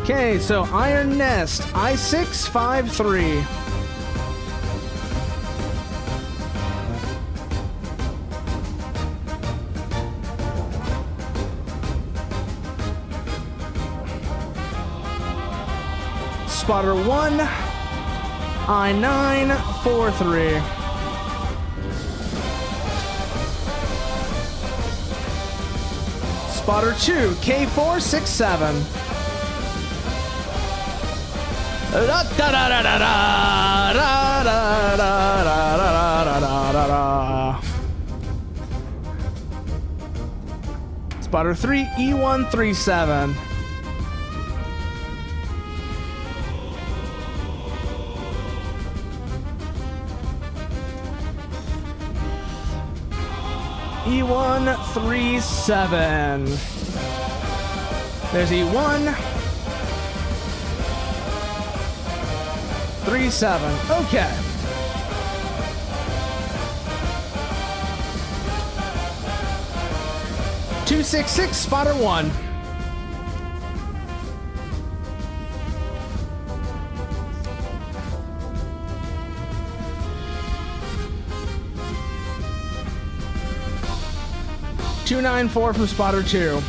Okay, so Iron Nest, I-653. Spotter 1, I-943. Spotter 2, K467. Spotter 3, E137. E137. There's E1. 37. Okay. (266) Spotter 1. (294) from Spotter 2.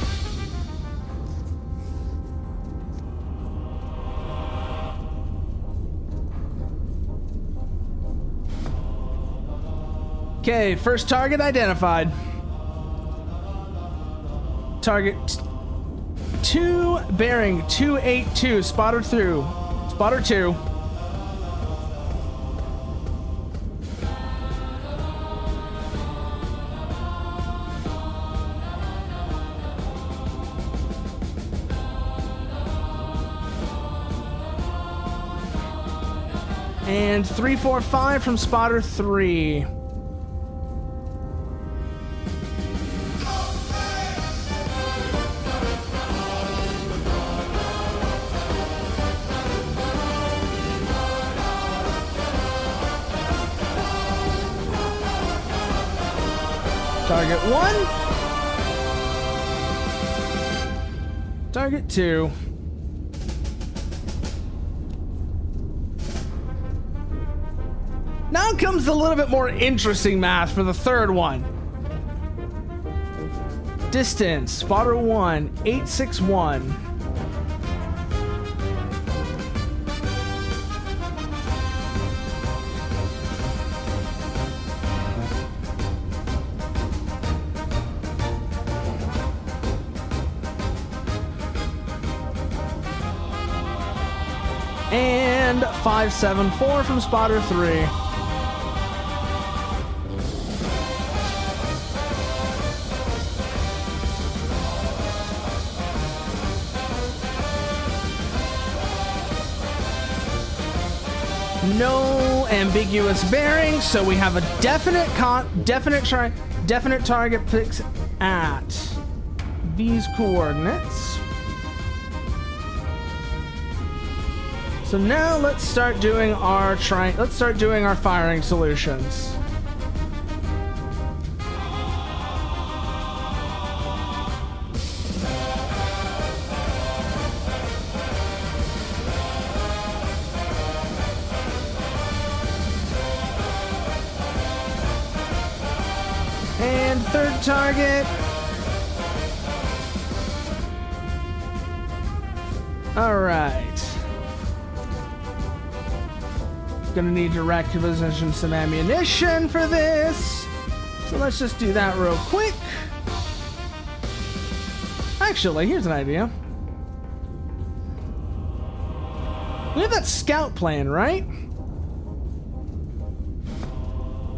Okay, first target identified. Target 2, bearing 282, spotter through. Spotter 2. And 345 from Spotter 3. Target 1. Target 2. Now comes a little bit more interesting math for the third one. Distance, Spotter 1, 861. And 574 from Spotter 3. No ambiguous bearing, so we have a definite target fix at these coordinates. So now let's start doing our firing solutions. And third target. All right. Gonna need to requisition some ammunition for this. So let's just do that real quick. Actually, here's an idea. We have that scout plane, right?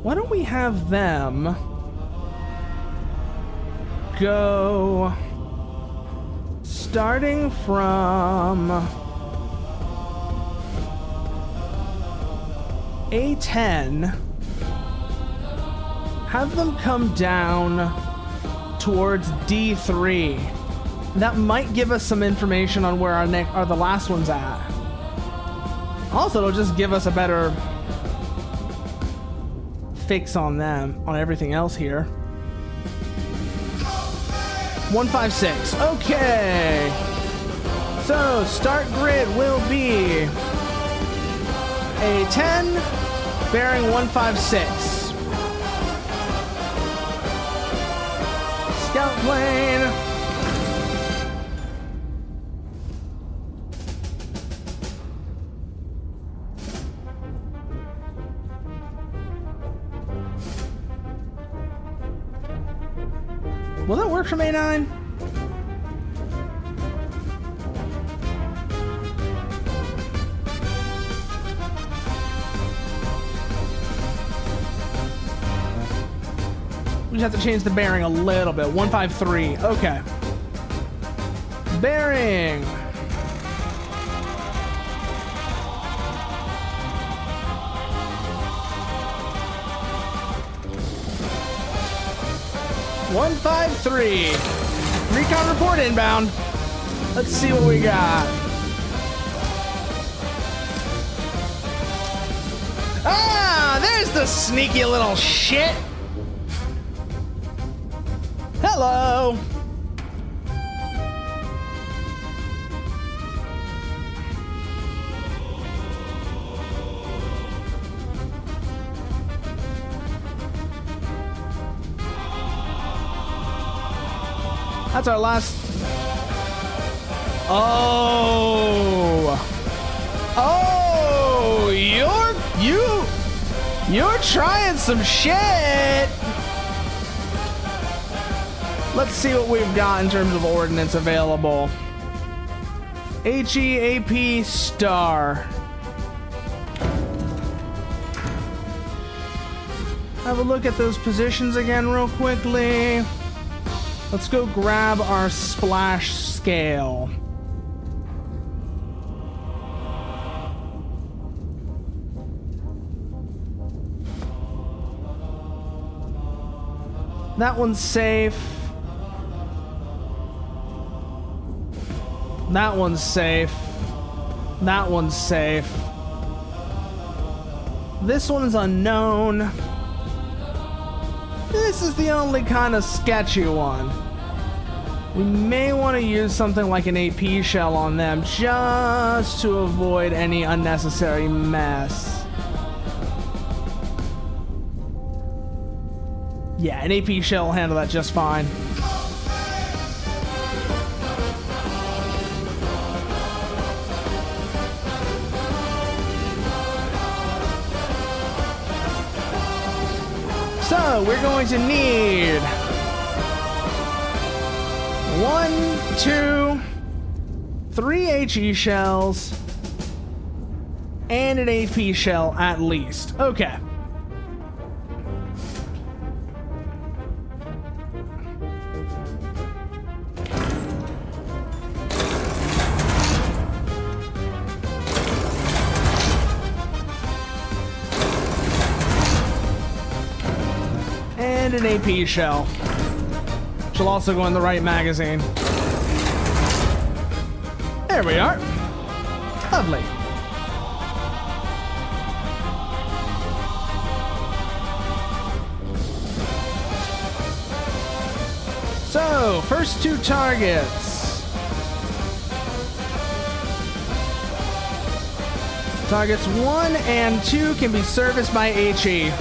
Why don't we have them go starting from A10, have them come down towards D3. That might give us some information on where the last one's at. Also, it'll just give us a better fix on them, on everything else here. 156. Okay. So, start grid will be A10, bearing 156. Scout plane. Will that work from A9? We just have to change the bearing a little bit. 153. Okay. Bearing. One, 153. Recon report inbound. Let's see what we got. Ah, there's the sneaky little shit. Hello. That's our last. Oh. Oh, you're trying some shit. Let's see what we've got in terms of ordnance available. HEAP star. Have a look at those positions again real quickly. Let's go grab our splash scale. That one's safe. That one's safe. That one's safe. This one's unknown. This is the only kind of sketchy one. We may want to use something like an AP shell on them just to avoid any unnecessary mess. Yeah, an AP shell will handle that just fine. So, we're going to need 1, 2, 3 HE shells and an AP shell at least. Okay. and an AP shell. She'll also go in the right magazine. There we are. Lovely. So, first two targets. Targets 1 and 2 can be serviced by HE.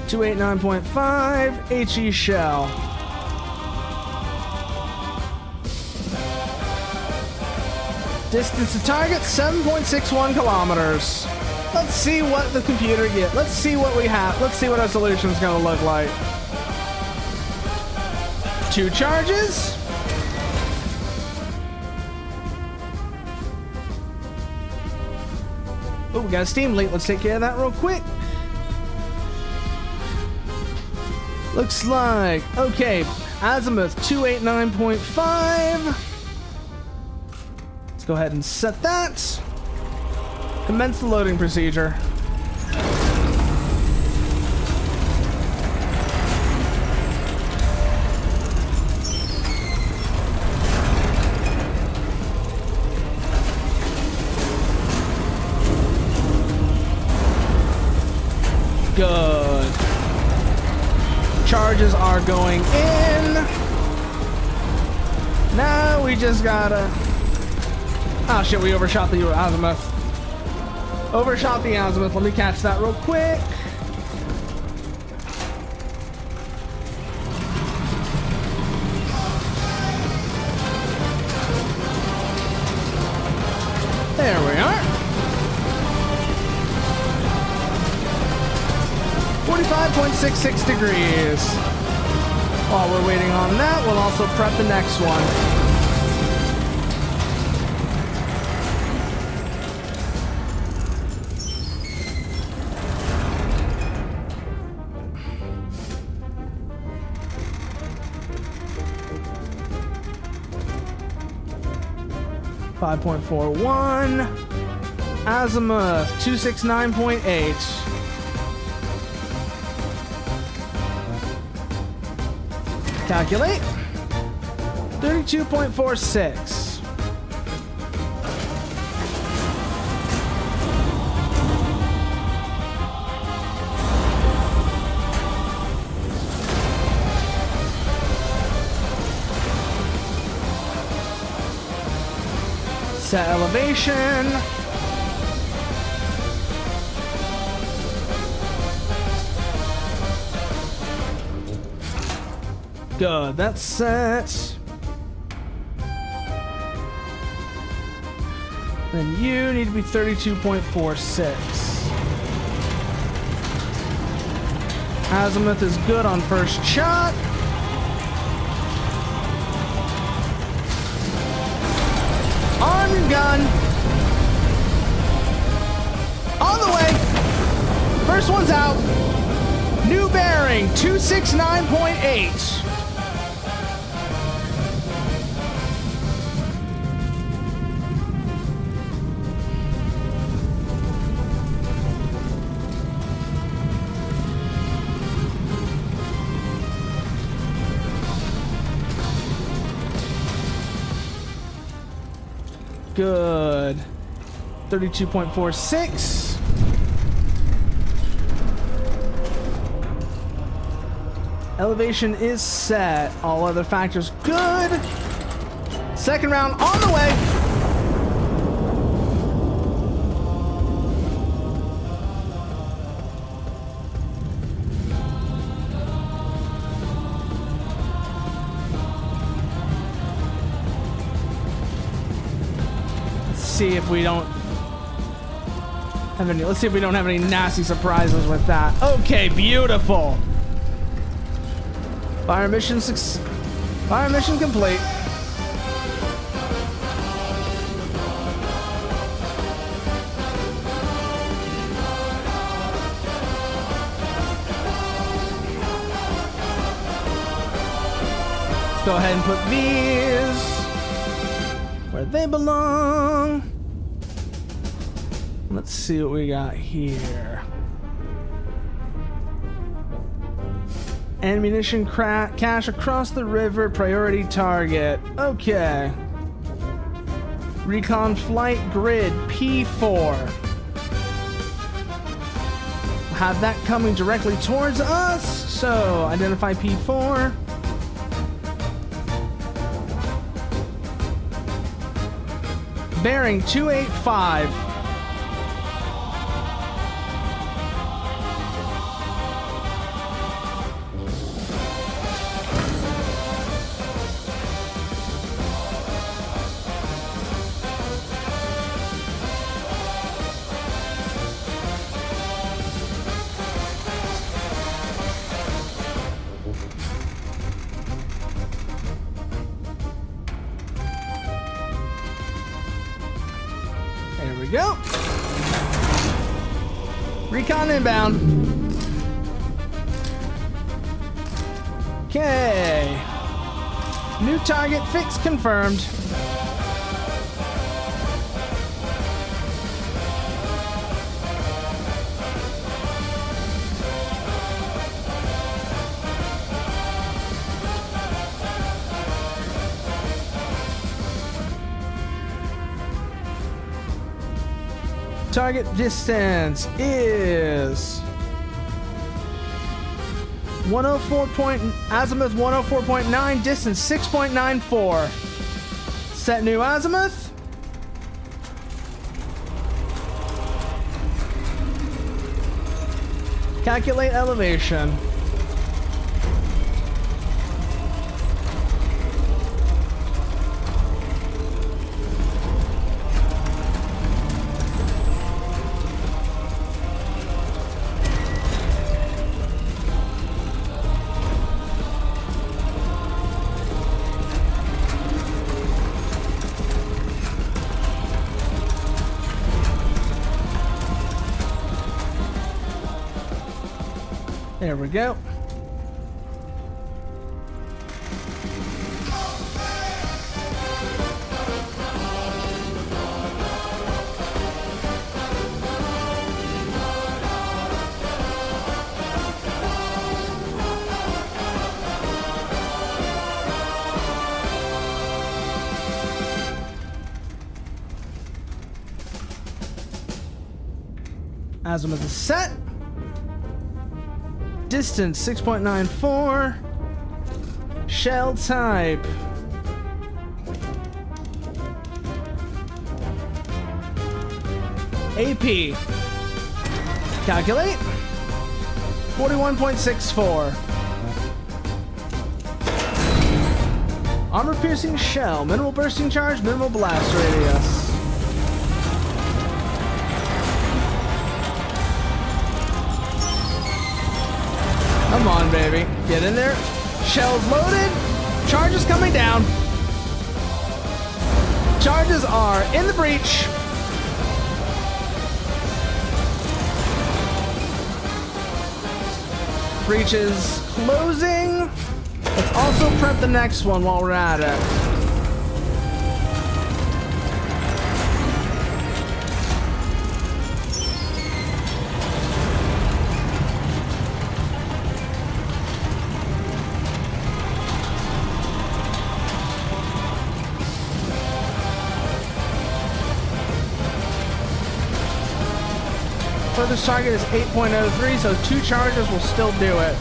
.289.5 HE shell. Distance to target 7.61 kilometers. Let's see what the computer gets. Let's see what we have. Let's see what our solution is going to look like. 2 charges. Oh, we got a steam leak. Let's take care of that real quick. Looks like, okay, azimuth 289.5. Let's go ahead and set that. Commence the loading procedure. Good. Charges are going in. Now we just gotta... Oh shit, we overshot the azimuth. Overshot the azimuth. Let me catch that real quick. There we are. 45.66 degrees. While we're waiting on that, we'll also prep the next one. .41 azimuth 269.8. Calculate. 32.46. Set elevation. Good, that's set. Then you need to be 32.46. Azimuth is good on first shot. Arm your gun. On the way. First one's out. New bearing, 269.8. Good. 32.46. Elevation is set. All other factors good. Second round on the way. See if we don't have any. Let's see if we don't have any nasty surprises with that. Okay, beautiful. Fire mission complete. go ahead and put these where they belong. Let's see what we got here. Ammunition cache across the river, priority target. Okay. Recon flight grid, P4. Have that coming directly towards us. So, identify P4. Bearing 285. There we go. Recon inbound. Okay. New target fix confirmed. Target distance is 104. Azimuth 104.9, distance 6.94. Set new azimuth. Calculate elevation. There we go. Azimuth is set. Distance 6.94. Shell type. AP. Calculate. 41.64. Armor piercing shell. Minimal bursting charge, minimal blast radius. Come on, baby. Get in there. Shells loaded. Charges coming down. Charges are in the breach. Breach is closing. Let's also prep the next one while we're at it. Furthest target is 8.03, so 2 charges will still do it.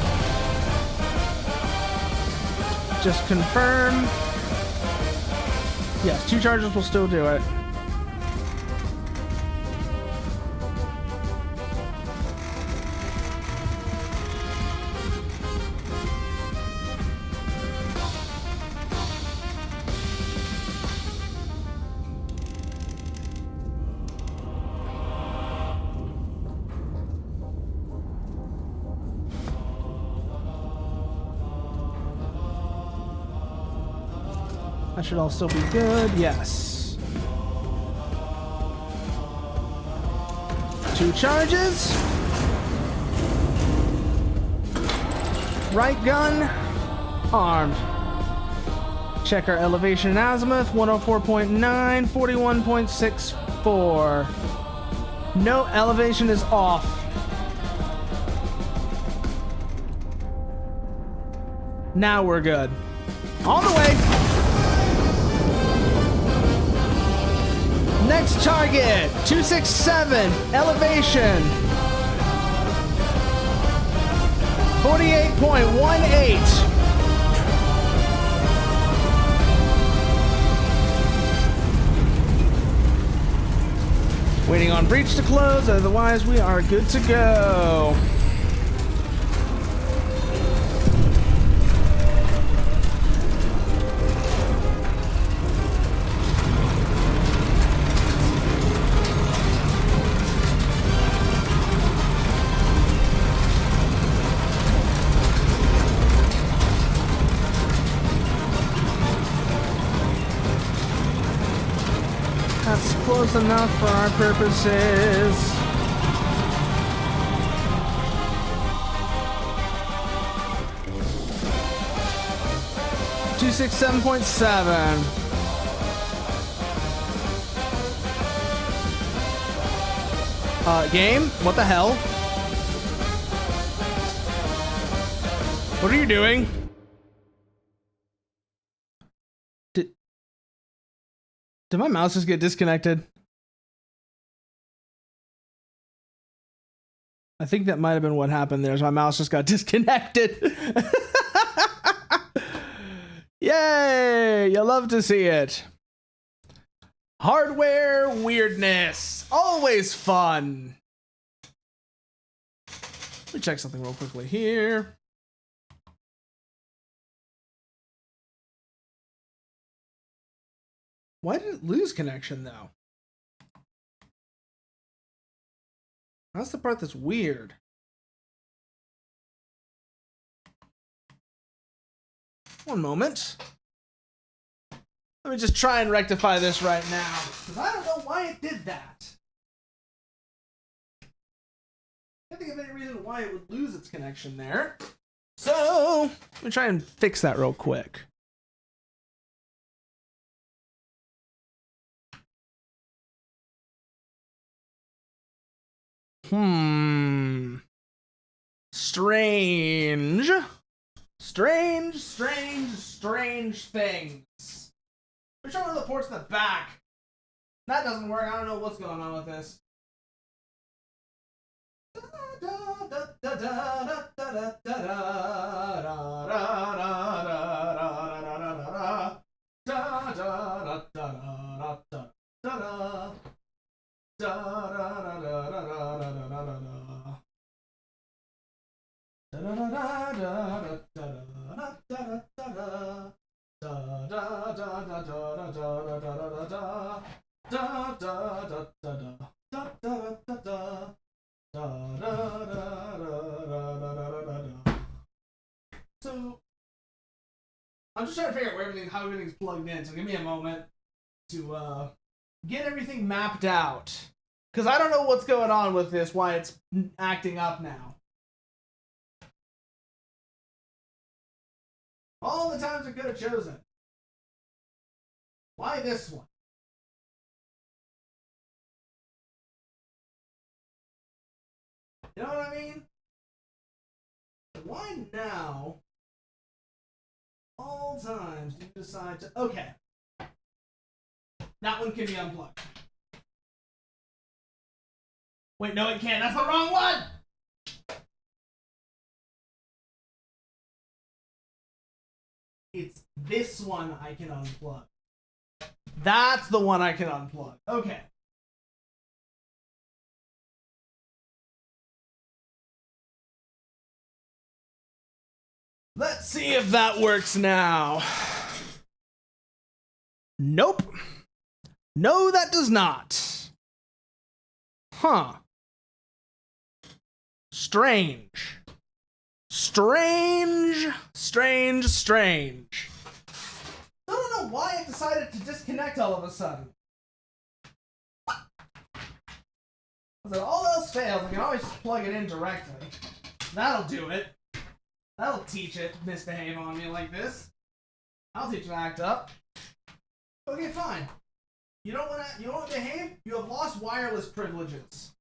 Just confirm. Yes, 2 charges will still do it. That should all still be good. Yes. 2 charges. Right gun armed. Check our elevation and azimuth, 104.9, 41.64. No, elevation is off. Now we're good. On the way. Next target, 267, elevation. 48.18. Waiting on breach to close, otherwise we are good to go. That's close enough for our purposes. $267.7. Game? What the hell? What are you doing? Did my mouse just get disconnected? I think that might have been what happened there. So my mouse just got disconnected. Yay! You love to see it. Hardware weirdness. Always fun. Let me check something real quickly here. Why did it lose connection, though? That's the part that's weird. One moment. Let me just try and rectify this right now, because I don't know why it did that. I can't think of any reason why it would lose its connection there. So, let me try and fix that real quick. Strange. Strange things. We're showing the ports in the back. That doesn't work. I don't know what's going on with this. So I'm just trying to figure out how everything's plugged in. So give me a moment to get everything mapped out, because I don't know what's going on with this, why it's acting up now. All the times I could have chosen. Why this one? You know what I mean? Why now, all times, do you decide to... Okay. That one can be unplugged. Wait, no it can't. That's the wrong one! It's this one I can unplug. That's the one I can unplug. Okay. Let's see if that works now. Nope. No, that does not. Huh. Strange. Strange. I don't know why it decided to disconnect all of a sudden. If all else fails, I can always just plug it in directly. That'll do it. That'll teach it to misbehave on me like this. I'll teach you to act up. Okay, fine. You don't want to behave? You have lost wireless privileges.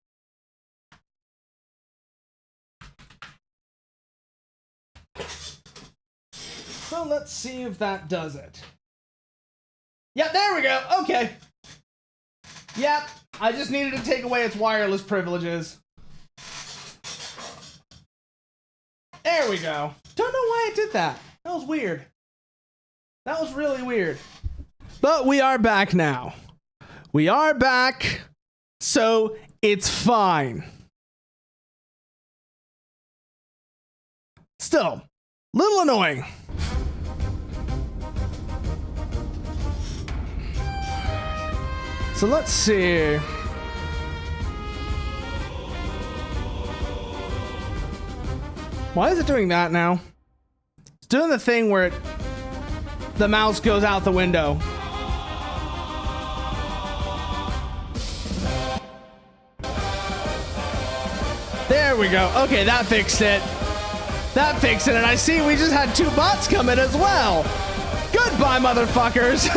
So let's see if that does it. Yeah, there we go. Okay. Yep, I just needed to take away its wireless privileges. There we go. Don't know why I did that. That was weird. That was really weird. But we are back now. We are back. So it's fine. Still, little annoying. So let's see. Why is it doing that now? It's doing the thing where the mouse goes out the window. There we go. Okay, that fixed it. That fixed it. And I see we just had 2 bots come in as well. Goodbye, motherfuckers.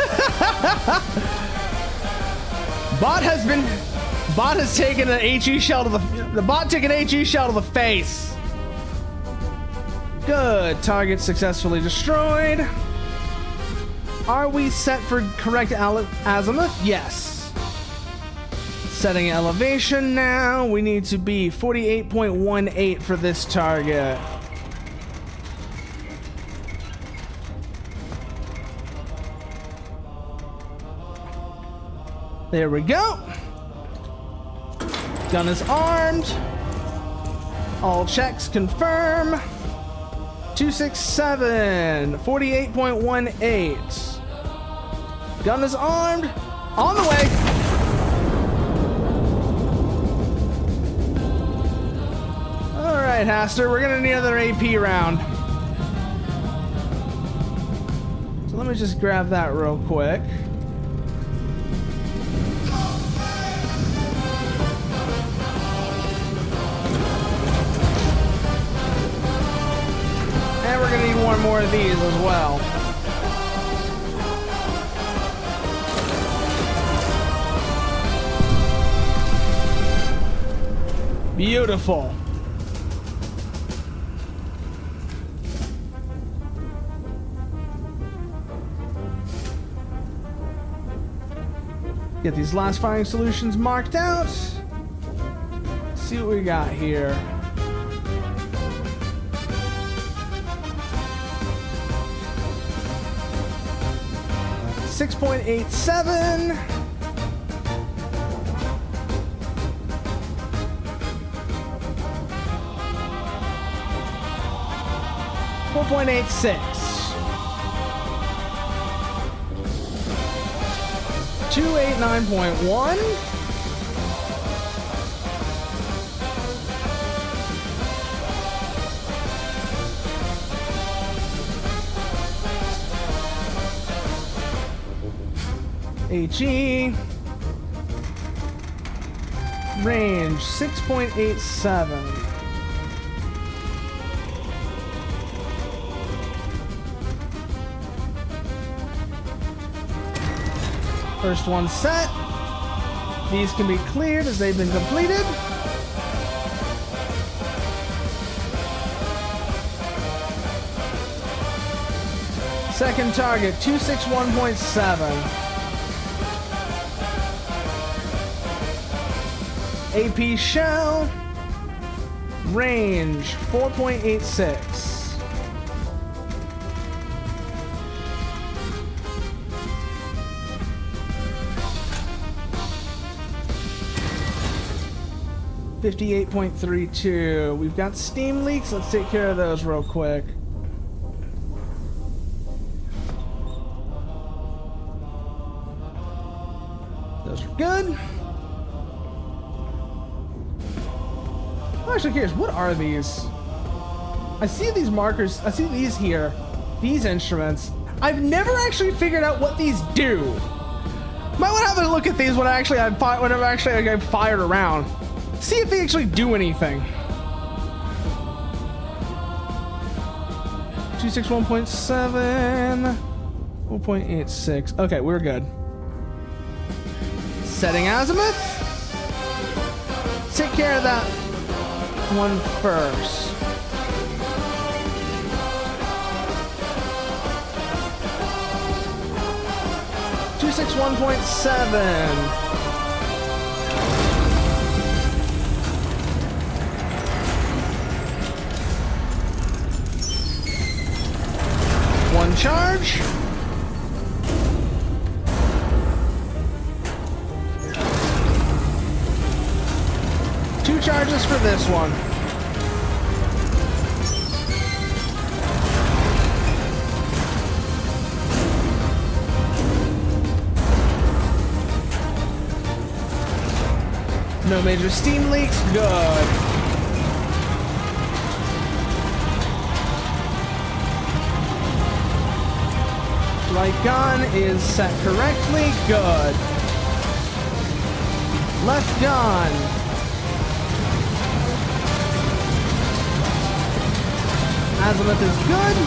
Bot has taken an HE shell to the bot took an HE shell to the face. Good. Target successfully destroyed. Are we set for correct azimuth? Yes. Setting elevation now. We need to be 48.18 for this target. There we go. Gun is armed. All checks confirm. 267. 48.18. Gun is armed. On the way. Alright, Haster. We're gonna need another AP round. So let me just grab that real quick. And we're gonna need one more of these as well. Beautiful. Get these last firing solutions marked out. See what we got here. 6.87. $4.86. 289.1. HE. Range 6.87. First one set. These can be cleared as they've been completed. Second target, 261.7. AP shell. Range 4.86. $58.32. We've got steam leaks. Let's take care of those real quick. Those are good. I'm actually curious, what are these? I see these markers. I see these here. These instruments. I've never actually figured out what these do. Might want to have a look at these when I actually get fired around. See if they actually do anything. 261.7. 4.86. Okay, we're good. Setting azimuth. Take care of that one first. 261.7. One charge. Two charges for this one. No major steam leaks. Good. Right gun is set correctly. Good. Left gun. Azimuth is good.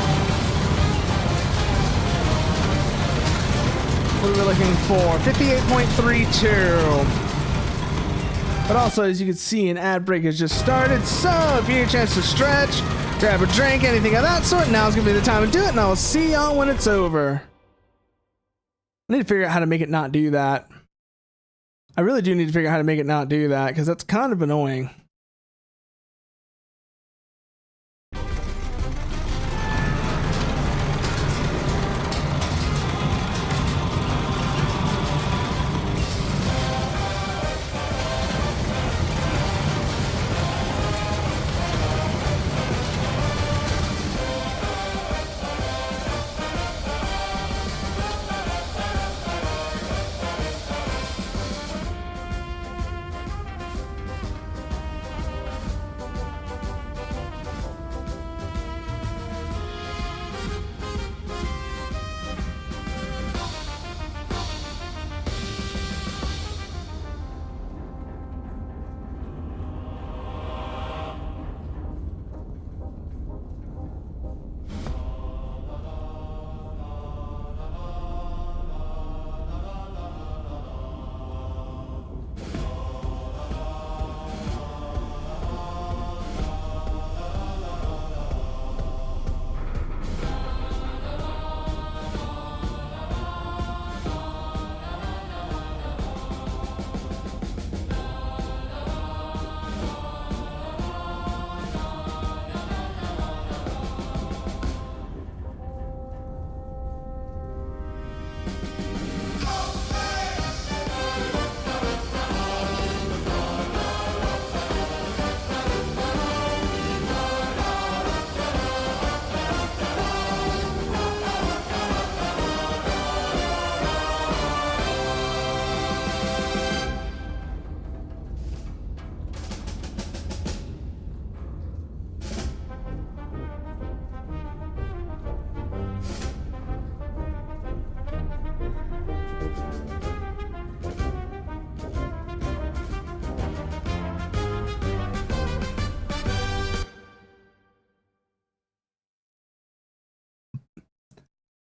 What are we looking for? 58.32. But also, as you can see, an ad break has just started. So if you need a chance to stretch, grab a drink, anything of that sort, now's going to be the time to do it, and I'll see y'all when it's over. I need to figure out how to make it not do that. I really do need to figure out how to make it not do that, because that's kind of annoying.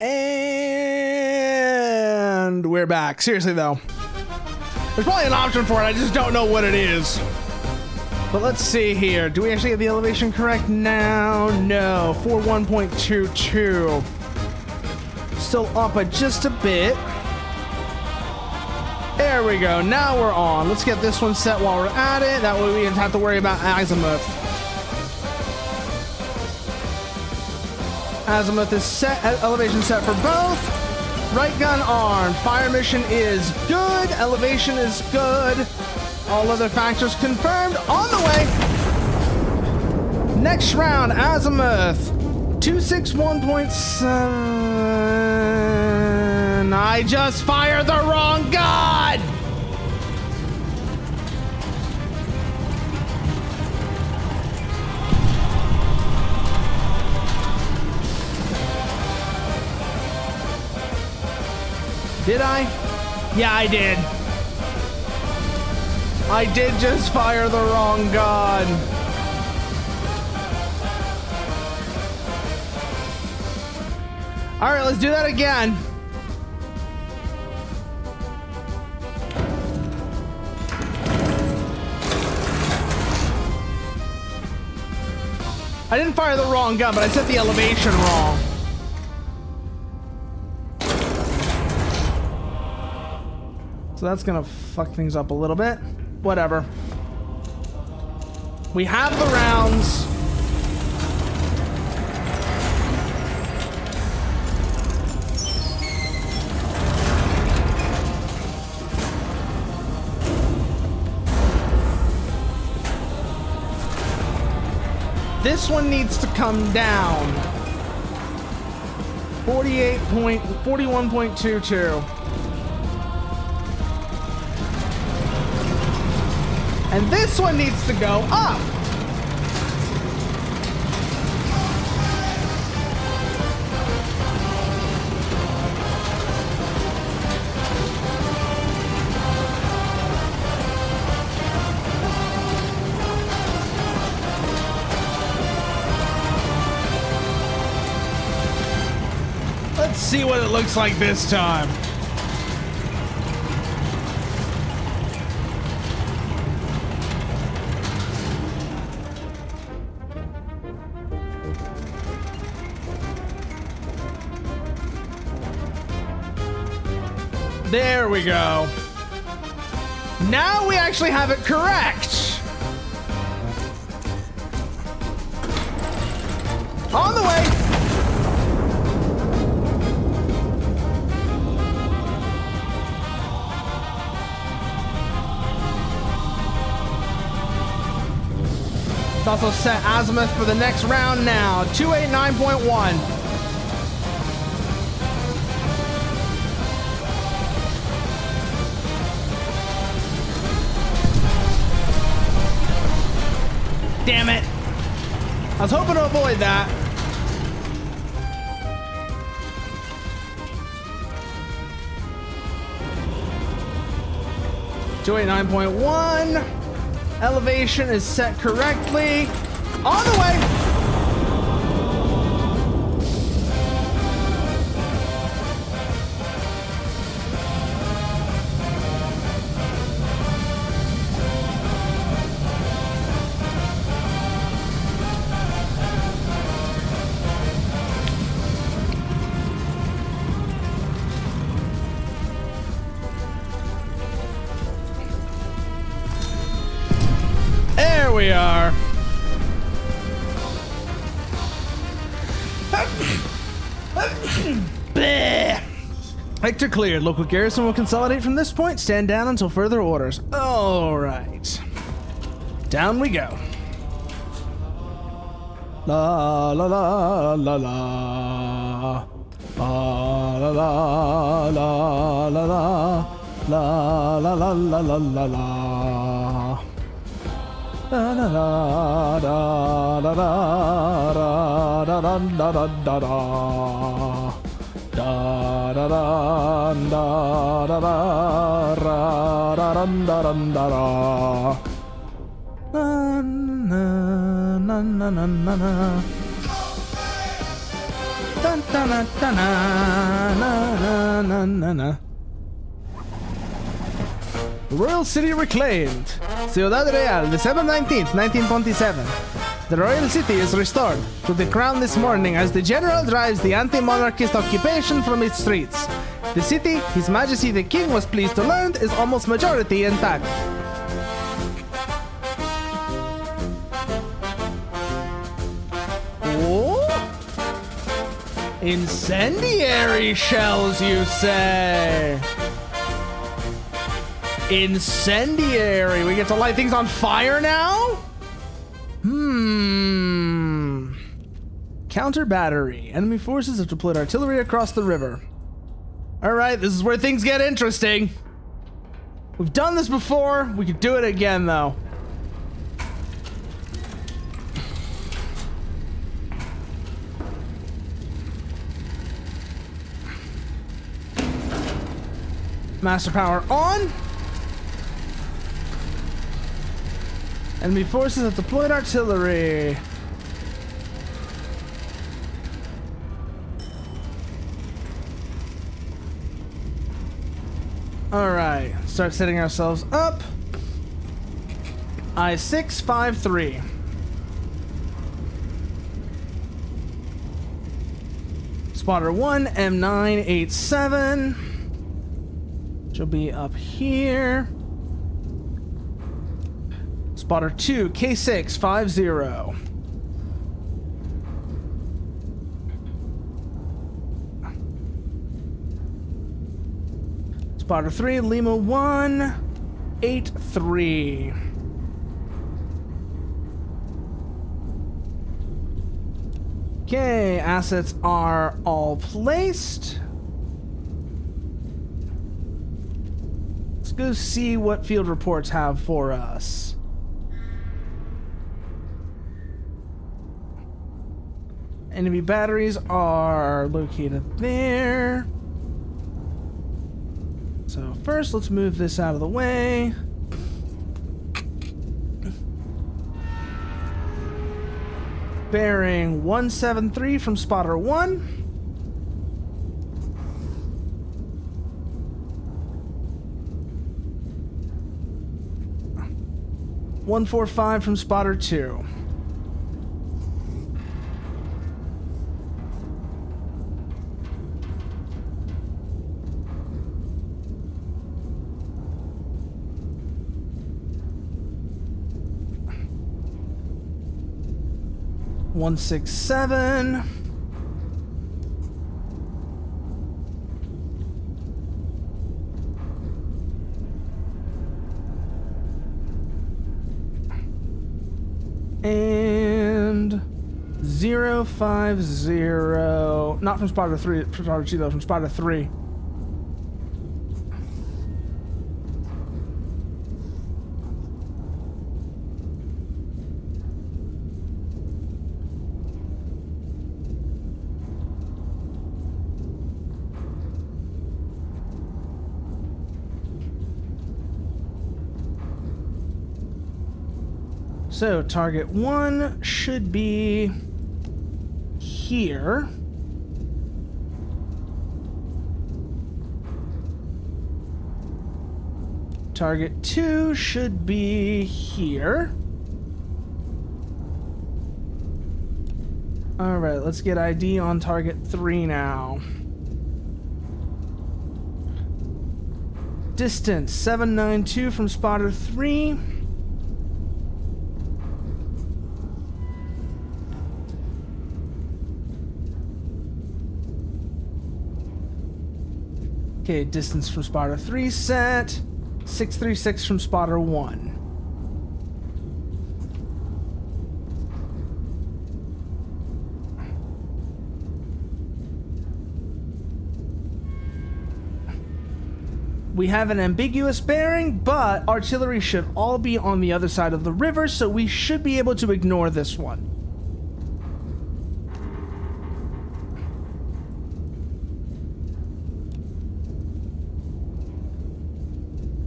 And we're back. Seriously, though. There's probably an option for it. I just don't know what it is. But let's see here. Do we actually get the elevation correct now? No. 41.22. Still up by just a bit. There we go. Now we're on. Let's get this one set while we're at it. That way we don't have to worry about azimuth. Azimuth is set, elevation set for both. Right gun armed. Fire mission is good. Elevation is good. All other factors confirmed. On the way. Next round, azimuth. 261.7. I just fired the wrong gun. Did I? Yeah, I did. I did just fire the wrong gun. All right, let's do that again. I didn't fire the wrong gun, but I set the elevation wrong. So that's gonna fuck things up a little bit. Whatever. We have the rounds. This one needs to come down. 41.22. And this one needs to go up. Let's see what it looks like this time. There we go. Now we actually have it correct. On the way. It's also set azimuth for the next round now. 289.1. Damn it. I was hoping to avoid that. .1. Elevation is set correctly. On the way. There we are. Hector cleared. Local garrison will consolidate from this point. Stand down until further orders. All right. Down we go. La la la la la. La la la la la la. La la la la la la la. Da da da da da da da da da da da da. Da da da da da da da da da da. Na na na na na na na. Da da da da na na na na. Royal City reclaimed. Ciudad Real, December 19th, 1927. The Royal City is restored to the crown this morning as the general drives the anti-monarchist occupation from its streets. The city, His Majesty the King was pleased to learn, is almost majority intact. Oh? Incendiary shells, you say? Incendiary. We get to light things on fire now? Counter battery. Enemy forces have deployed artillery across the river. Alright, this is where things get interesting. We've done this before. We could do it again, though. Master power on. Enemy forces have deployed artillery. Alright, start setting ourselves up. I-653. Spotter 1, M987. She'll be up here. Spotter 2, K650. Spotter 3, Lima 183. Okay, assets are all placed. Let's go see what field reports have for us. Enemy batteries are located there. So first, let's move this out of the way. Bearing 173 from Spotter 1. .145 from Spotter 2. .167. And 050. Not from Spotter 3, from Spotter 2 though, from Spotter 3. So, target 1 should be here. Target 2 should be here. Alright, let's get ID on target 3 now. Distance 792 from Spotter 3. Okay, distance from Spotter 3 set. 636 from Spotter 1. We have an ambiguous bearing, but artillery should all be on the other side of the river, so we should be able to ignore this one.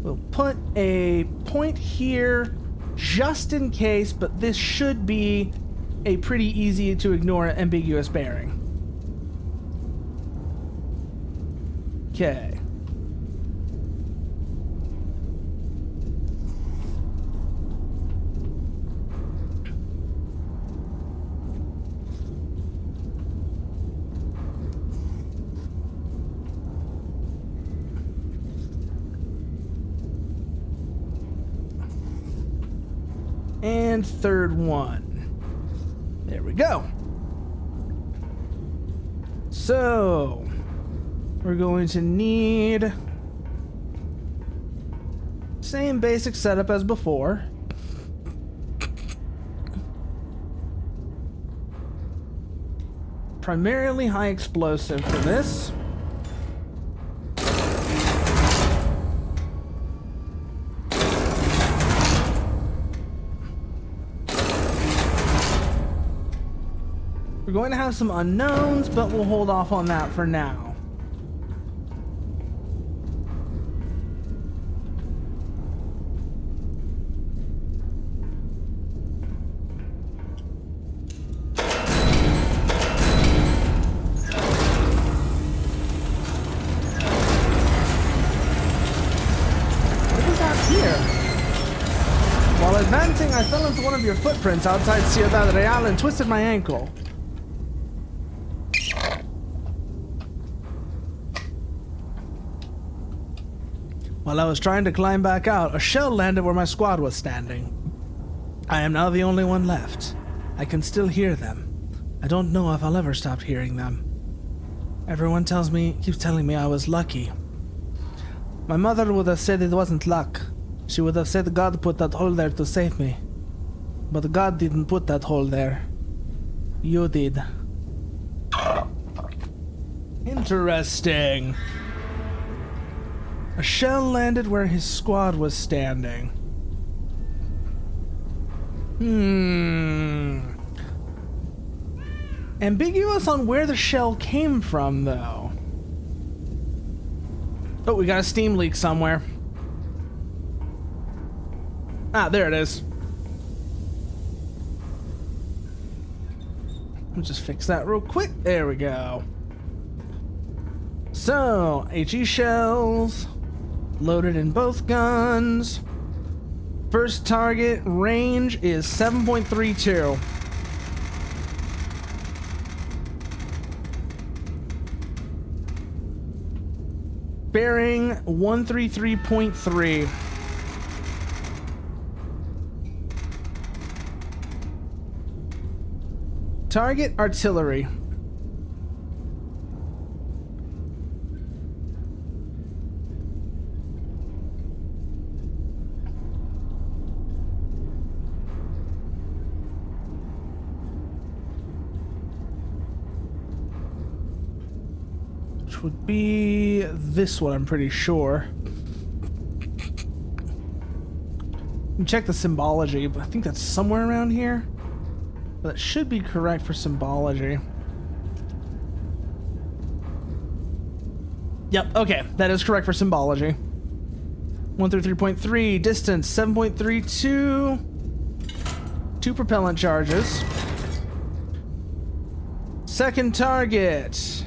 We'll put a point here just in case, but this should be a pretty easy to ignore ambiguous bearing. Okay. And third one. There we go. So, we're going to need same basic setup as before. Primarily high explosive for this. We're going to have some unknowns, but we'll hold off on that for now. What is that here? While advancing, I fell into one of your footprints outside Ciudad Real and twisted my ankle. While I was trying to climb back out, a shell landed where my squad was standing. I am now the only one left. I can still hear them. I don't know if I'll ever stop hearing them. Everyone keeps telling me I was lucky. My mother would have said it wasn't luck. She would have said God put that hole there to save me. But God didn't put that hole there. You did. Interesting. A shell landed where his squad was standing. Ambiguous on where the shell came from, though. Oh, we got a steam leak somewhere. Ah, there it is. Let's just fix that real quick. There we go. So, HE shells. Loaded in both guns. First target range is 7.32. Bearing 133.3. Target artillery. Which would be this one, I'm pretty sure. Check the symbology, but I think that's somewhere around here. That should be correct for symbology. Yep, okay, that is correct for symbology. 133.3, distance 7.32. 2 propellant charges. Second target.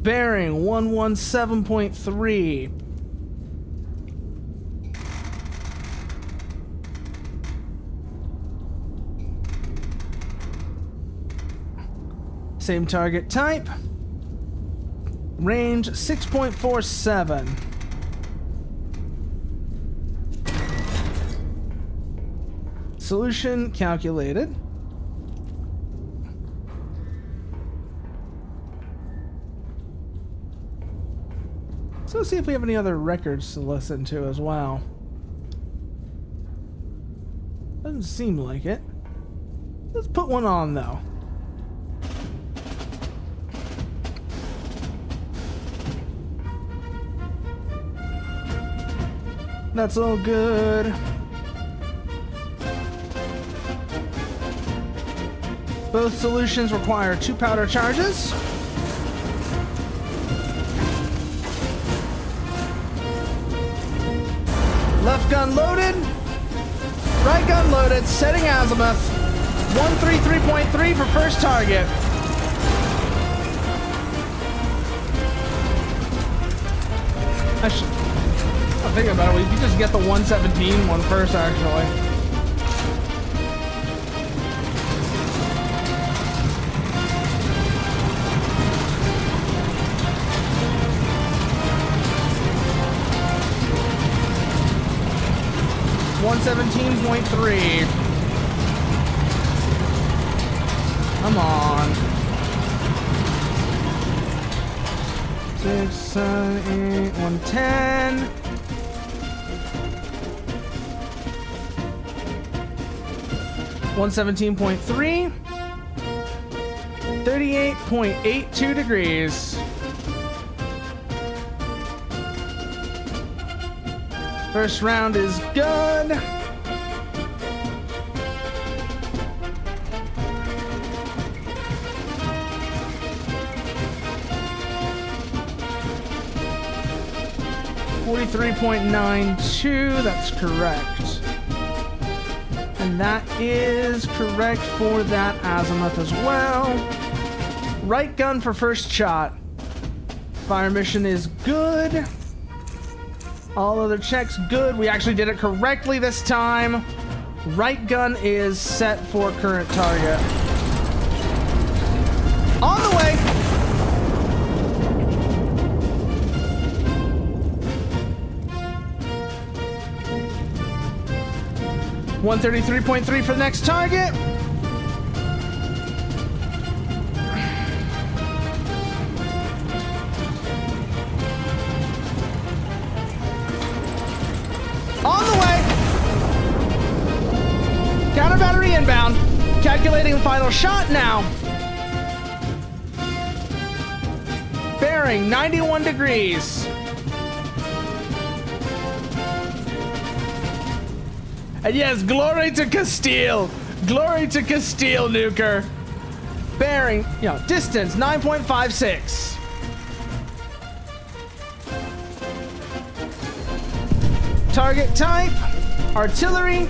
Bearing 117.3. Same target type. Range 6.47. Solution calculated. So let's see if we have any other records to listen to as well. Doesn't seem like it. Let's put one on though. That's all good. Both solutions require 2 powder charges. Left gun loaded. Right gun loaded. Setting azimuth. 133.3 for first target. I'm thinking about it. We could just get the 117 one first, actually. $117.3. Come on. 6, 7, 8, 110. $117.3. 38.82 degrees. First round is good. $43.92, that's correct. And that is correct for that azimuth as well. Right gun for first shot. Fire mission is good. All other checks good. We actually did it correctly this time. Right gun is set for current target. On the way. 133.3 for the next target. On the way. Counter battery inbound. Calculating the final shot now. Bearing 91 degrees. And yes, glory to Castille. Glory to Castille, nuker. Bearing, distance 9.56. Target type, artillery.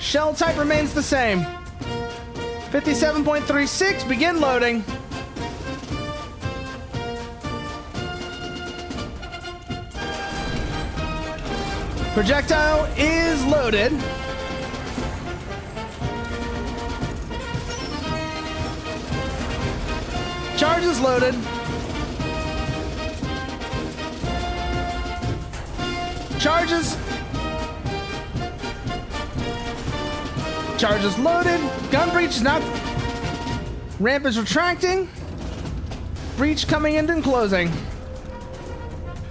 Shell type remains the same. 57.36, begin loading. Projectile is loaded. Charge is loaded. Charges. Charge is loaded. Gun breach is not. Ramp is retracting. Breach coming in and closing.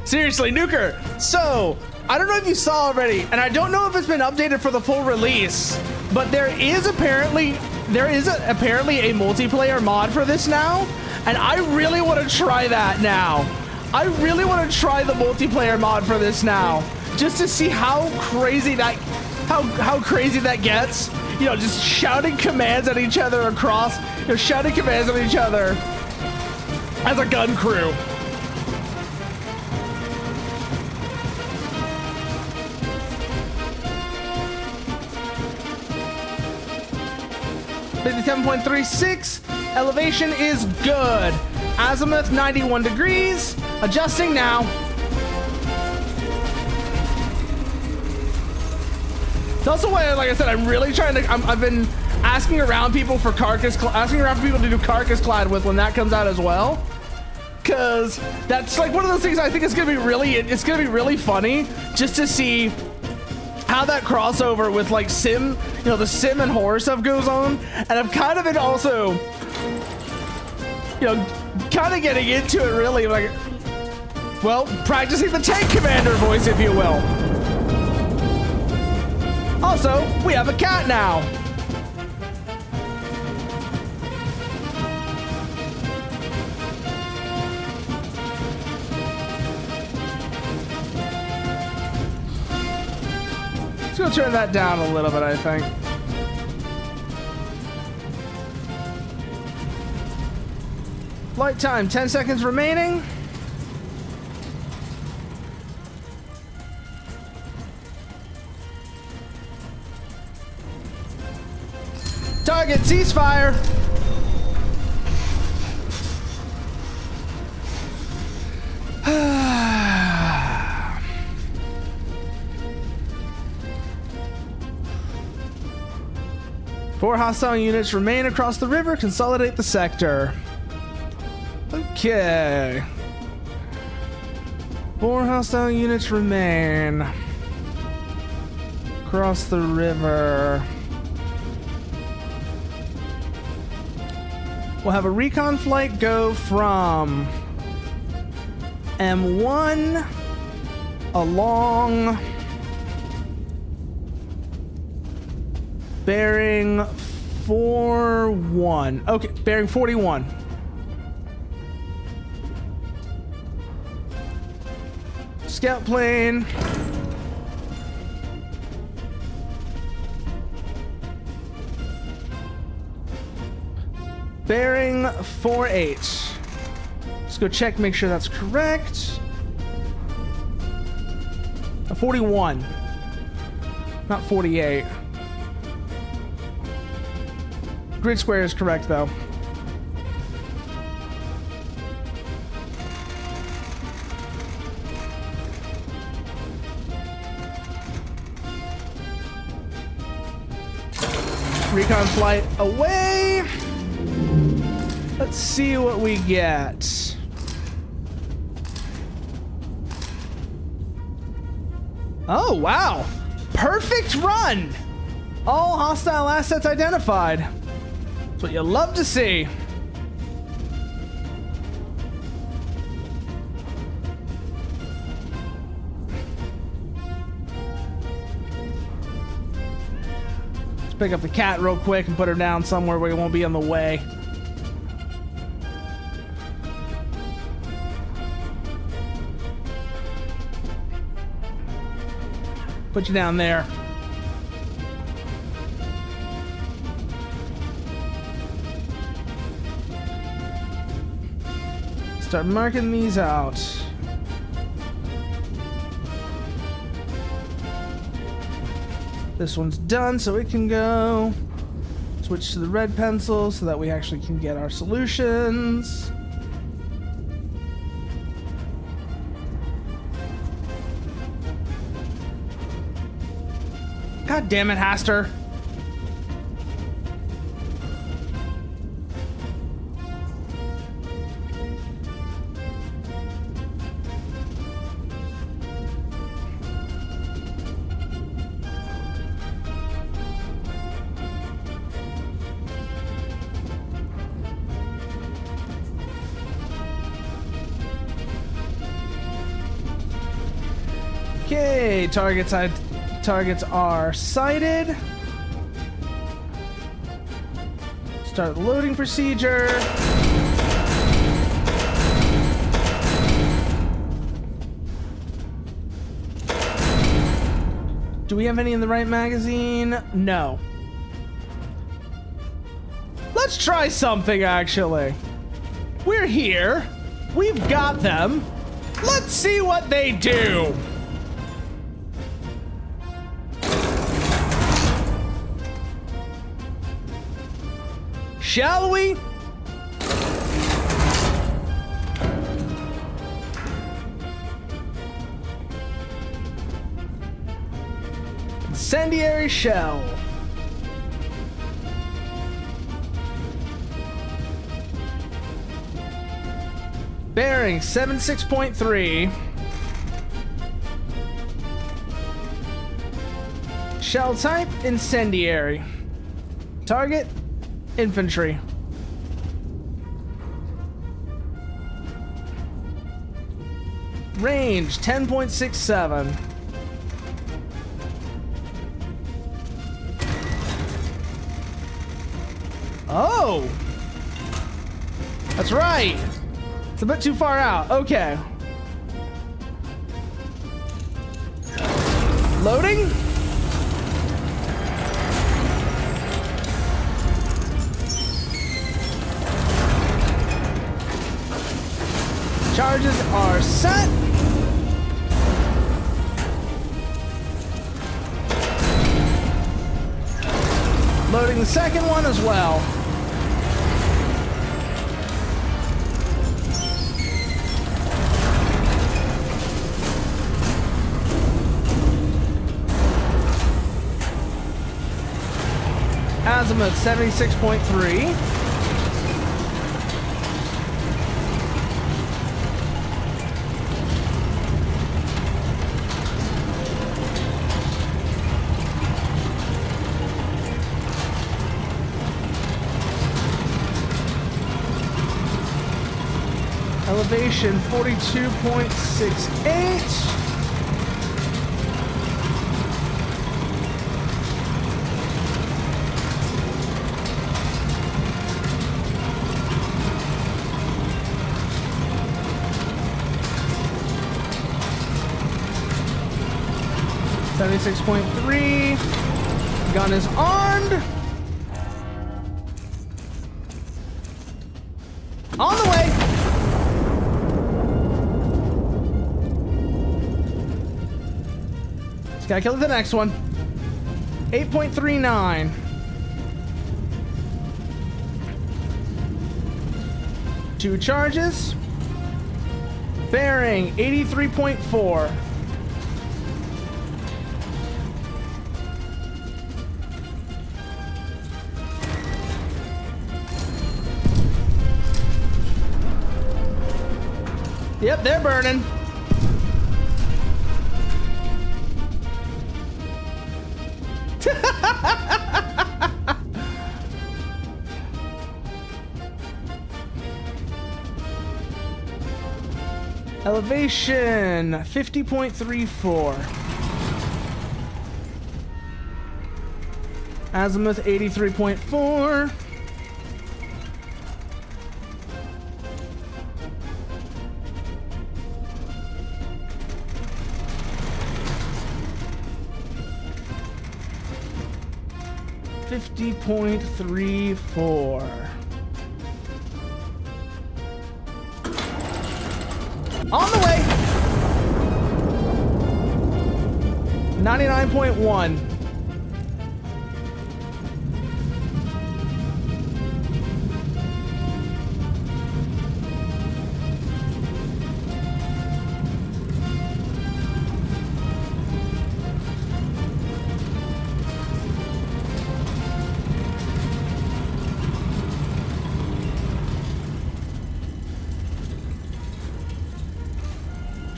Seriously, nuker. So, I don't know if you saw already, and I don't know if it's been updated for the full release, but there is apparently a multiplayer mod for this now, and I really want to try that now. I really want to try the multiplayer mod for this now, just to see how crazy that gets. Just shouting commands at each other across, shouting commands at each other as a gun crew. .36, elevation is good. Azimuth 91 degrees, adjusting now. It's also why, like I said, I'm really trying to. I've been asking around people for asking around for people to do carcass clad with when that comes out as well, because that's like one of those things I think is gonna be really funny just to see how that crossover with like sim, the sim and horror stuff goes on. And I've kind of been also, kind of getting into it really, like, well, practicing the tank commander voice, if you will. Also, we have a cat now. Let's go turn that down a little bit, I think. Flight time, 10 seconds remaining. Target ceasefire. Four hostile units remain across the river. Consolidate the sector. Okay. 4 hostile units remain across the river. We'll have a recon flight go from M1 along bearing 41. Okay, bearing 41. Scout plane. Bearing 48. Let's go check, make sure that's correct. 41. Not 48. Grid square is correct, though. Recon flight away. Let's see what we get. Oh, wow. Perfect run. All hostile assets identified. That's what you love to see. Let's pick up the cat real quick and put her down somewhere where it won't be in the way. Put you down there. Start marking these out. This one's done, so it can go. Switch to the red pencil so that we actually can get our solutions. God damn it, Haster. Okay, targets are sighted. Start the loading procedure. Do we have any in the right magazine? No. Let's try something, actually. We're here. We've got them. Let's see what they do. Shall we? Incendiary shell. Bearing 76.3. Shell type incendiary. Target infantry. Range 10.67. Oh! That's right! It's a bit too far out. Okay. Loading? Charges are set. Loading the second one as well. Azimuth 76.3. Elevation 42.68. .3. Gun is armed. On the way. Just gotta kill the next one. 8.39. Two charges. Bearing 83.4. Yep, they're burning. Elevation 50.34. Azimuth 83.4. .34. On the way. 99.1.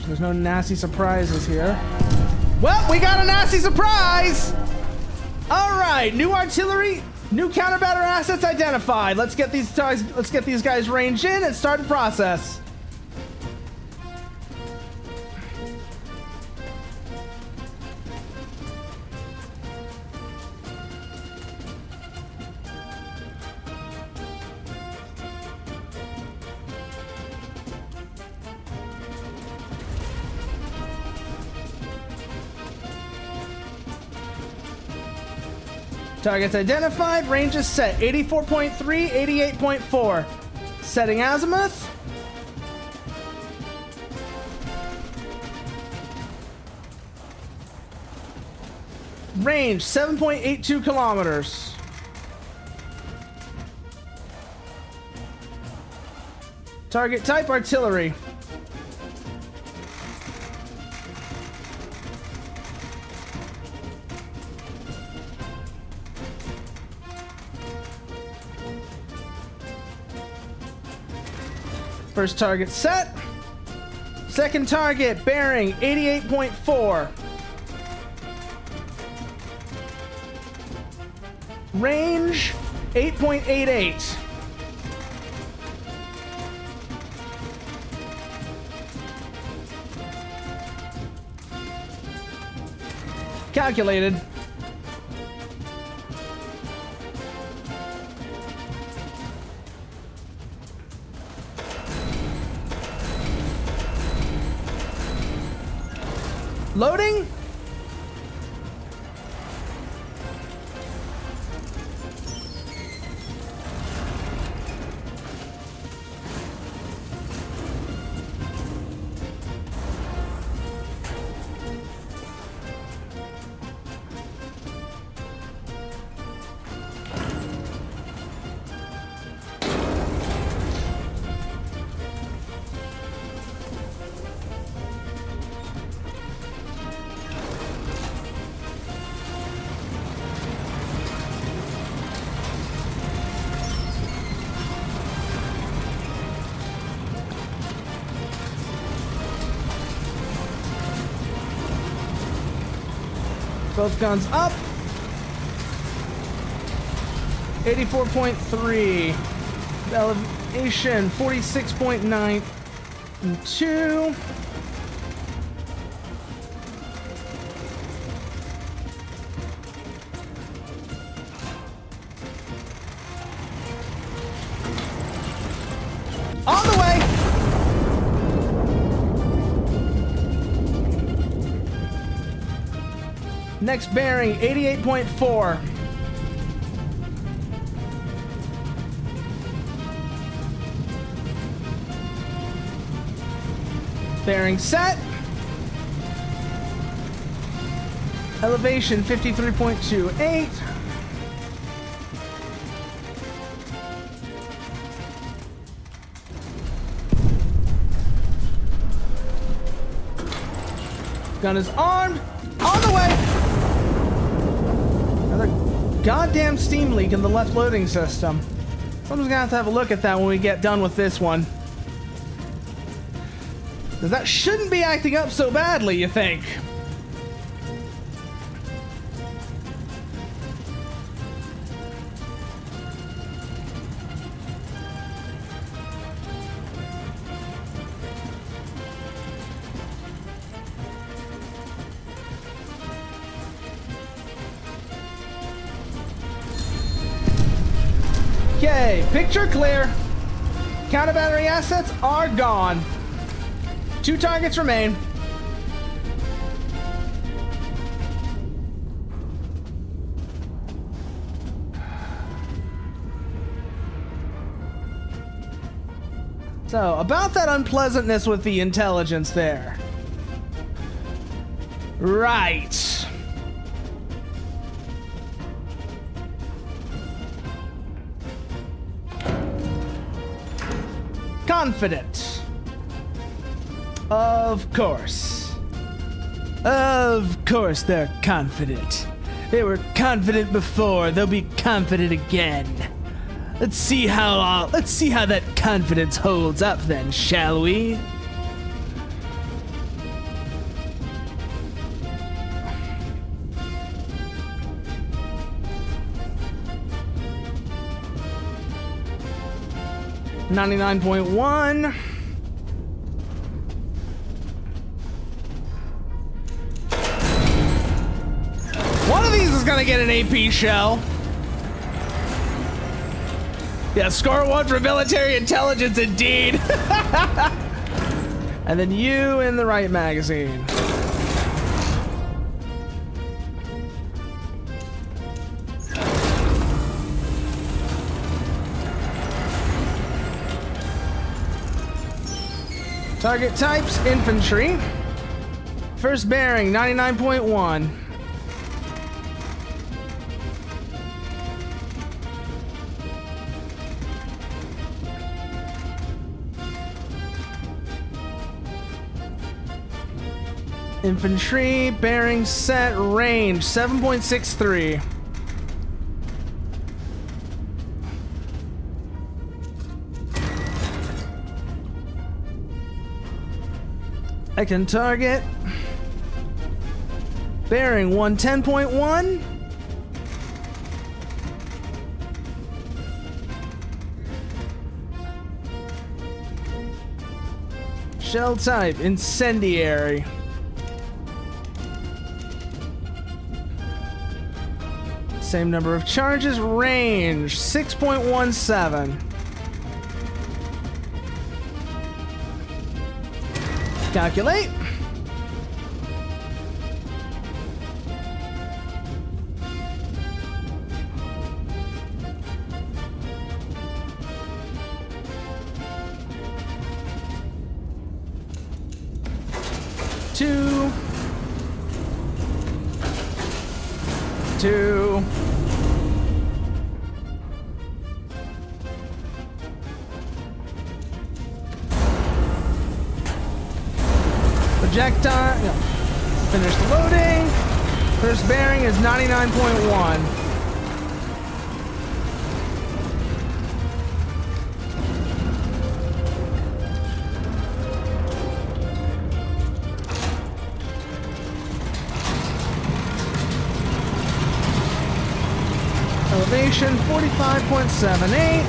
There's no nasty surprises here. Well, we got a nasty surprise! All right, new artillery, new counter-battery assets identified. Let's get these guys ranged in and start the process. Targets identified, ranges set, 84.3, 88.4. Setting azimuth. Range, 7.82 kilometers. Target type, artillery. First target set. Second target, bearing 88.4. Range 8.88. Calculated. Loading. Both guns up. 84.3. Elevation 46.92. On the way. Next bearing, 88.4. Bearing set. Elevation, 53.28. Gun is armed. On the way. Goddamn steam leak in the left loading system. Someone's gonna have to have a look at that when we get done with this one. Because that shouldn't be acting up so badly, you think? Okay, picture clear. Counter battery assets are gone. 2 targets remain. So, about that unpleasantness with the intelligence there. Right. Confident. Of course. Of course they're confident. They were confident before, they'll be confident again. Let's see how that confidence holds up then, shall we? $99.1. One of these is gonna get an AP shell. Yeah, score 1 for military intelligence indeed. And then you in the right magazine. Target types, infantry. First bearing, 99.1. Infantry, bearing set, range, 7.63. I can target. Bearing 110.1. Shell type, incendiary. Same number of charges, range 6.17. Calculate. Two. Projectile. No. Finish the loading. First bearing is 99.1. Elevation 45.78,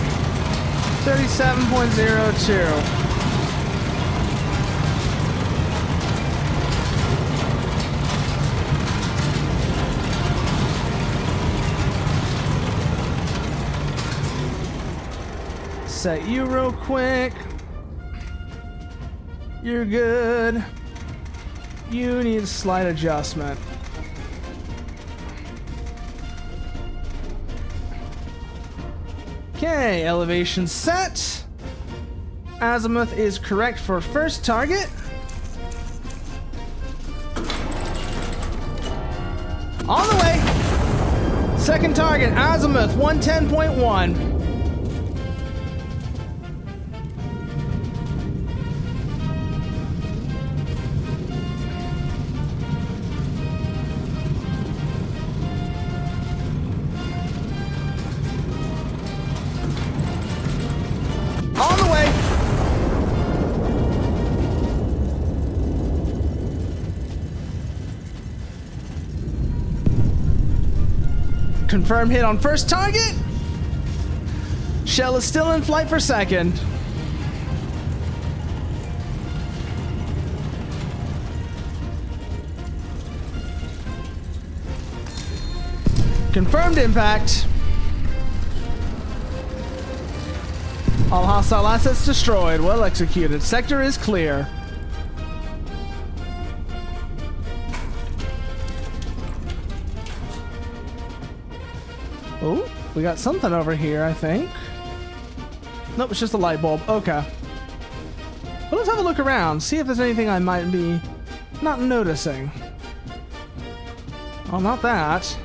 37.02. Set you real quick. You're good. You need a slight adjustment. Okay, elevation set. Azimuth is correct for first target. On the way. Second target, azimuth 110.1. Confirm hit on first target. Shell is still in flight for second. Confirmed impact. All hostile assets destroyed. Well executed. Sector is clear. Oh, we got something over here, I think. Nope, it's just a light bulb. Okay. Well, let's have a look around. See if there's anything I might be not noticing. Oh, not that.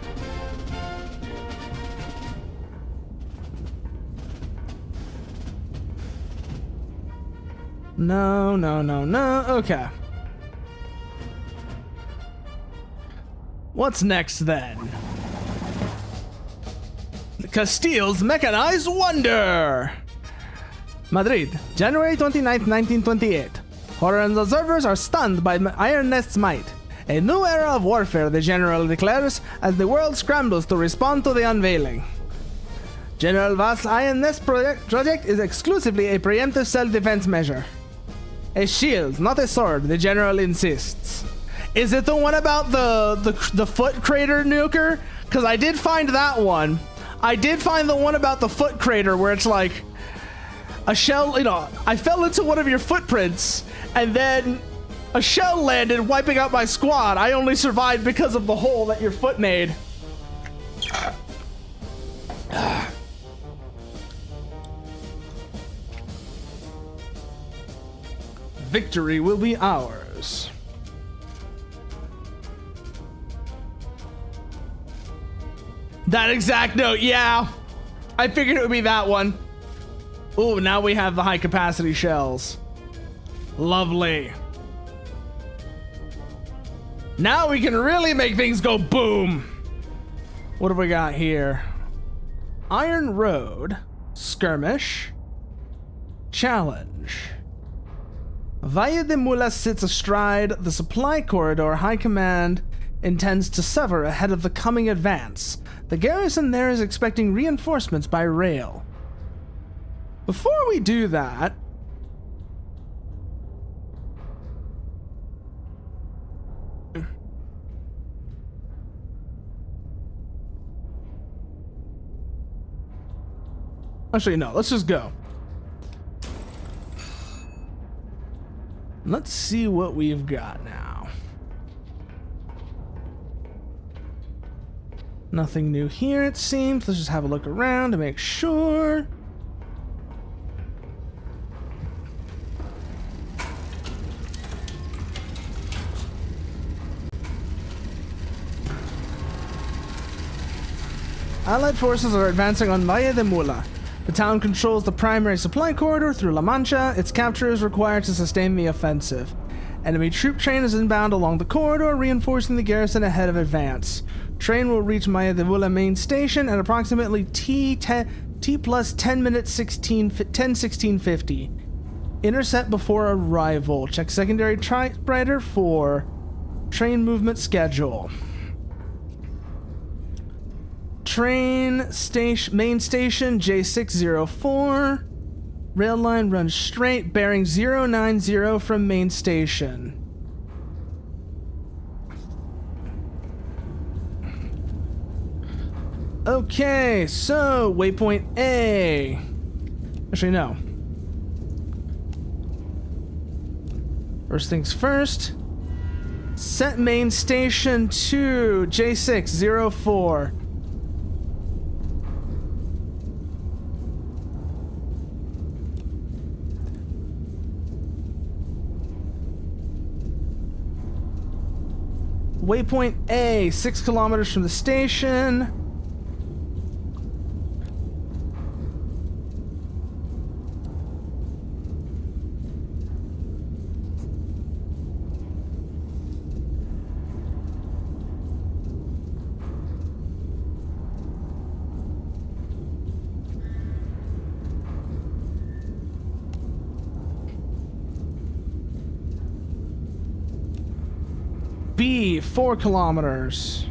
No, no, no, no. Okay. What's next then? Castille's Mechanized Wonder! Madrid, January 29th, 1928. Horror and observers are stunned by Iron Nest's might. A new era of warfare, the General declares, as the world scrambles to respond to the unveiling. General Vast's Iron Nest project is exclusively a preemptive self-defense measure. A shield, not a sword, the General insists. Is it the one about the foot crater nuker? Because I did find that one. I did find the one about the foot crater where it's like a shell, you know, I fell into one of your footprints and then a shell landed, wiping out my squad. I only survived because of the hole that your foot made. Victory will be ours. That exact note, yeah. I figured it would be that one. Ooh, now we have the high capacity shells. Lovely. Now we can really make things go boom. What have we got here? Iron Road, Skirmish, Challenge. Valle de Mulas sits astride the supply corridor High Command intends to sever ahead of the coming advance. The garrison there is expecting reinforcements by rail. Before we do that, actually, no, let's just go. Let's see what we've got now. Nothing new here, it seems. Let's just have a look around to make sure. Allied forces are advancing on Valle de Mula. The town controls the primary supply corridor through La Mancha. Its capture is required to sustain the offensive. Enemy troop train is inbound along the corridor, reinforcing the garrison ahead of advance. Train will reach Valle de Mula main station at approximately T plus 10 minutes 10:16:50. Intercept before arrival. Check secondary typewriter for train movement schedule. Train station, main station J604. Rail line runs straight, bearing 090 from main station. Okay, so waypoint A. Actually, no. First things first. Set main station to J604. Waypoint A, 6 kilometers from the station. B, 4 kilometers.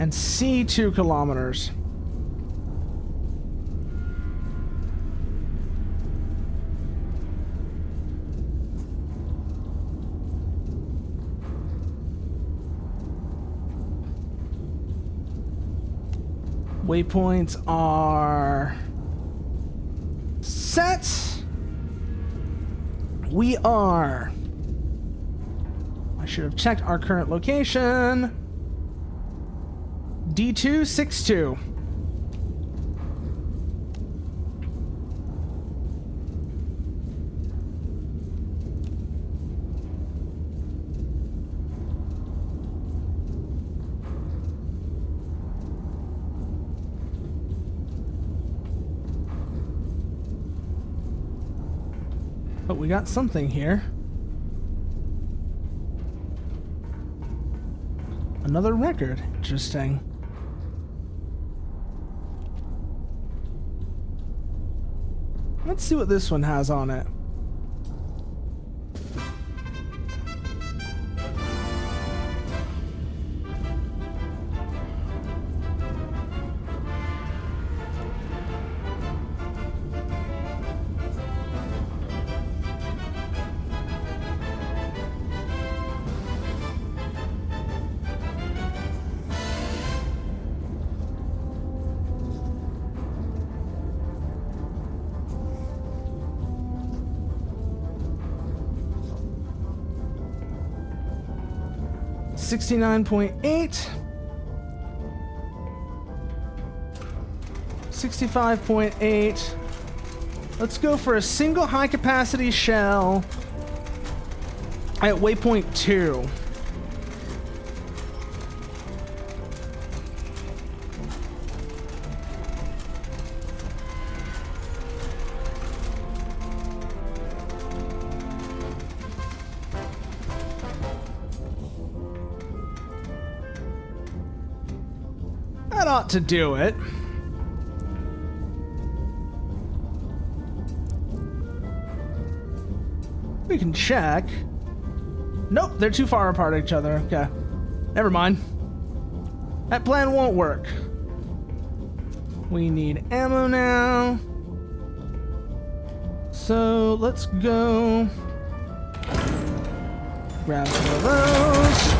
And C 2 kilometers. Waypoints are set. We are. I should have checked our current location. D262. But we got something here. Another record. Interesting. Let's see what this one has on it. $69.8, 65.8. Let's go for a single high capacity shell at waypoint 2. That ought to do it. We can check. Nope, they're too far apart from each other. Okay. Never mind. That plan won't work. We need ammo now. So let's go grab some of those.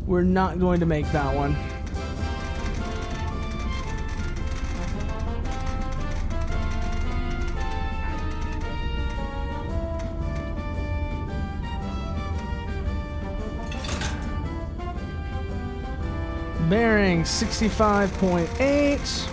We're not going to make that one. Bearing 65.8.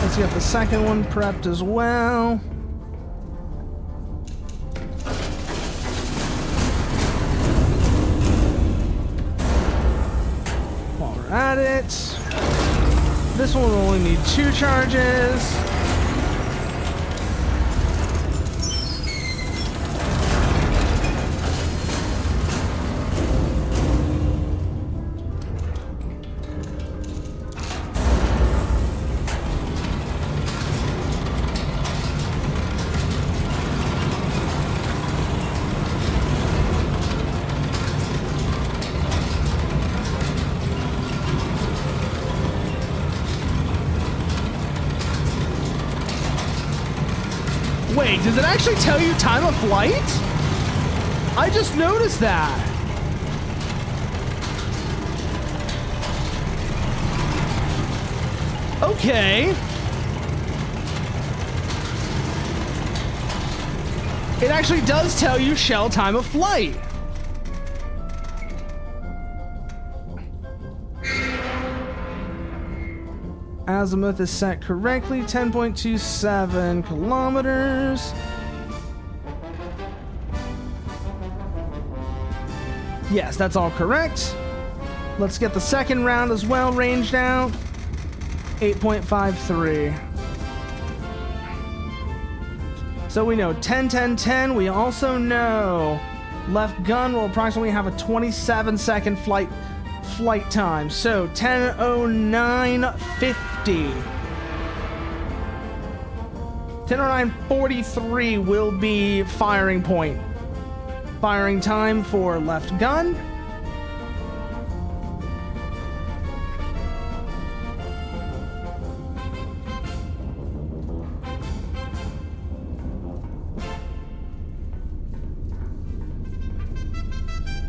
Let's get the second one prepped as well. While we're at it, this one will only need 2 charges. Wait, does it actually tell you time of flight? I just noticed that. Okay. It actually does tell you shell time of flight. Azimuth is set correctly, 10.27 kilometers. Yes, that's all correct. Let's get the second round as well ranged out. 8.53. So we know 10, 10, 10. We also know left gun will approximately have a 27-second flight time. So 10:09:50. 10:09:43 will be firing point. Firing time for left gun.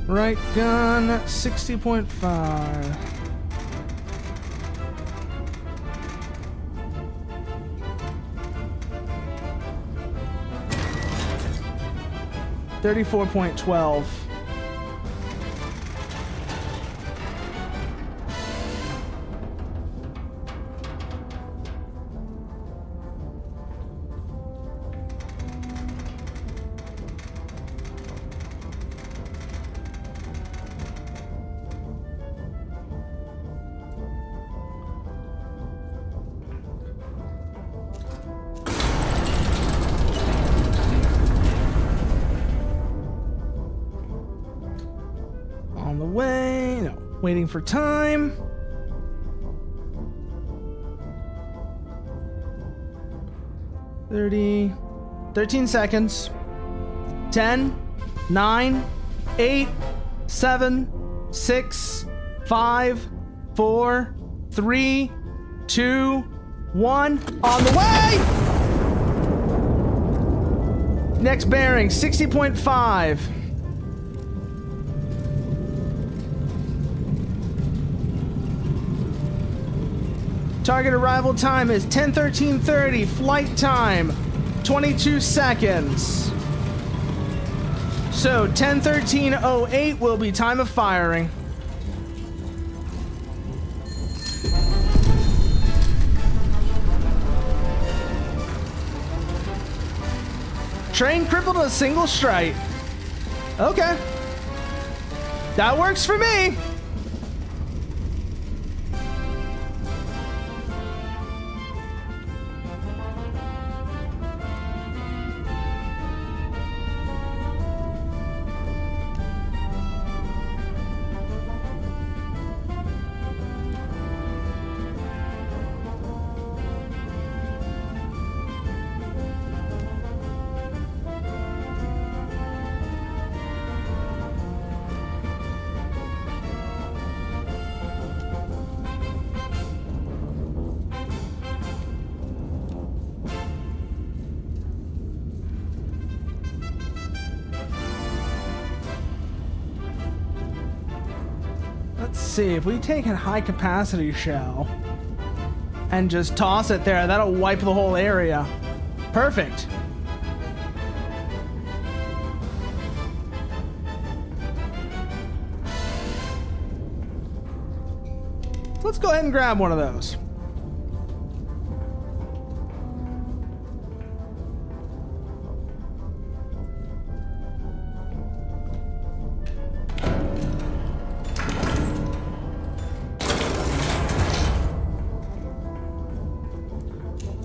Right gun, 60.5. $34.12. On the way, no, waiting for time. $13 seconds. 10, 9, 8, 7, 6, 5, 4, 3, 2, 1. On the way! Next bearing, 60.5. Target arrival time is 10:13:30. Flight time, 22 seconds. So 10:13:08 will be time of firing. Train crippled a single strike. Okay. That works for me. Let's see, if we take a high capacity shell and just toss it there, that'll wipe the whole area. Perfect. Let's go ahead and grab one of those.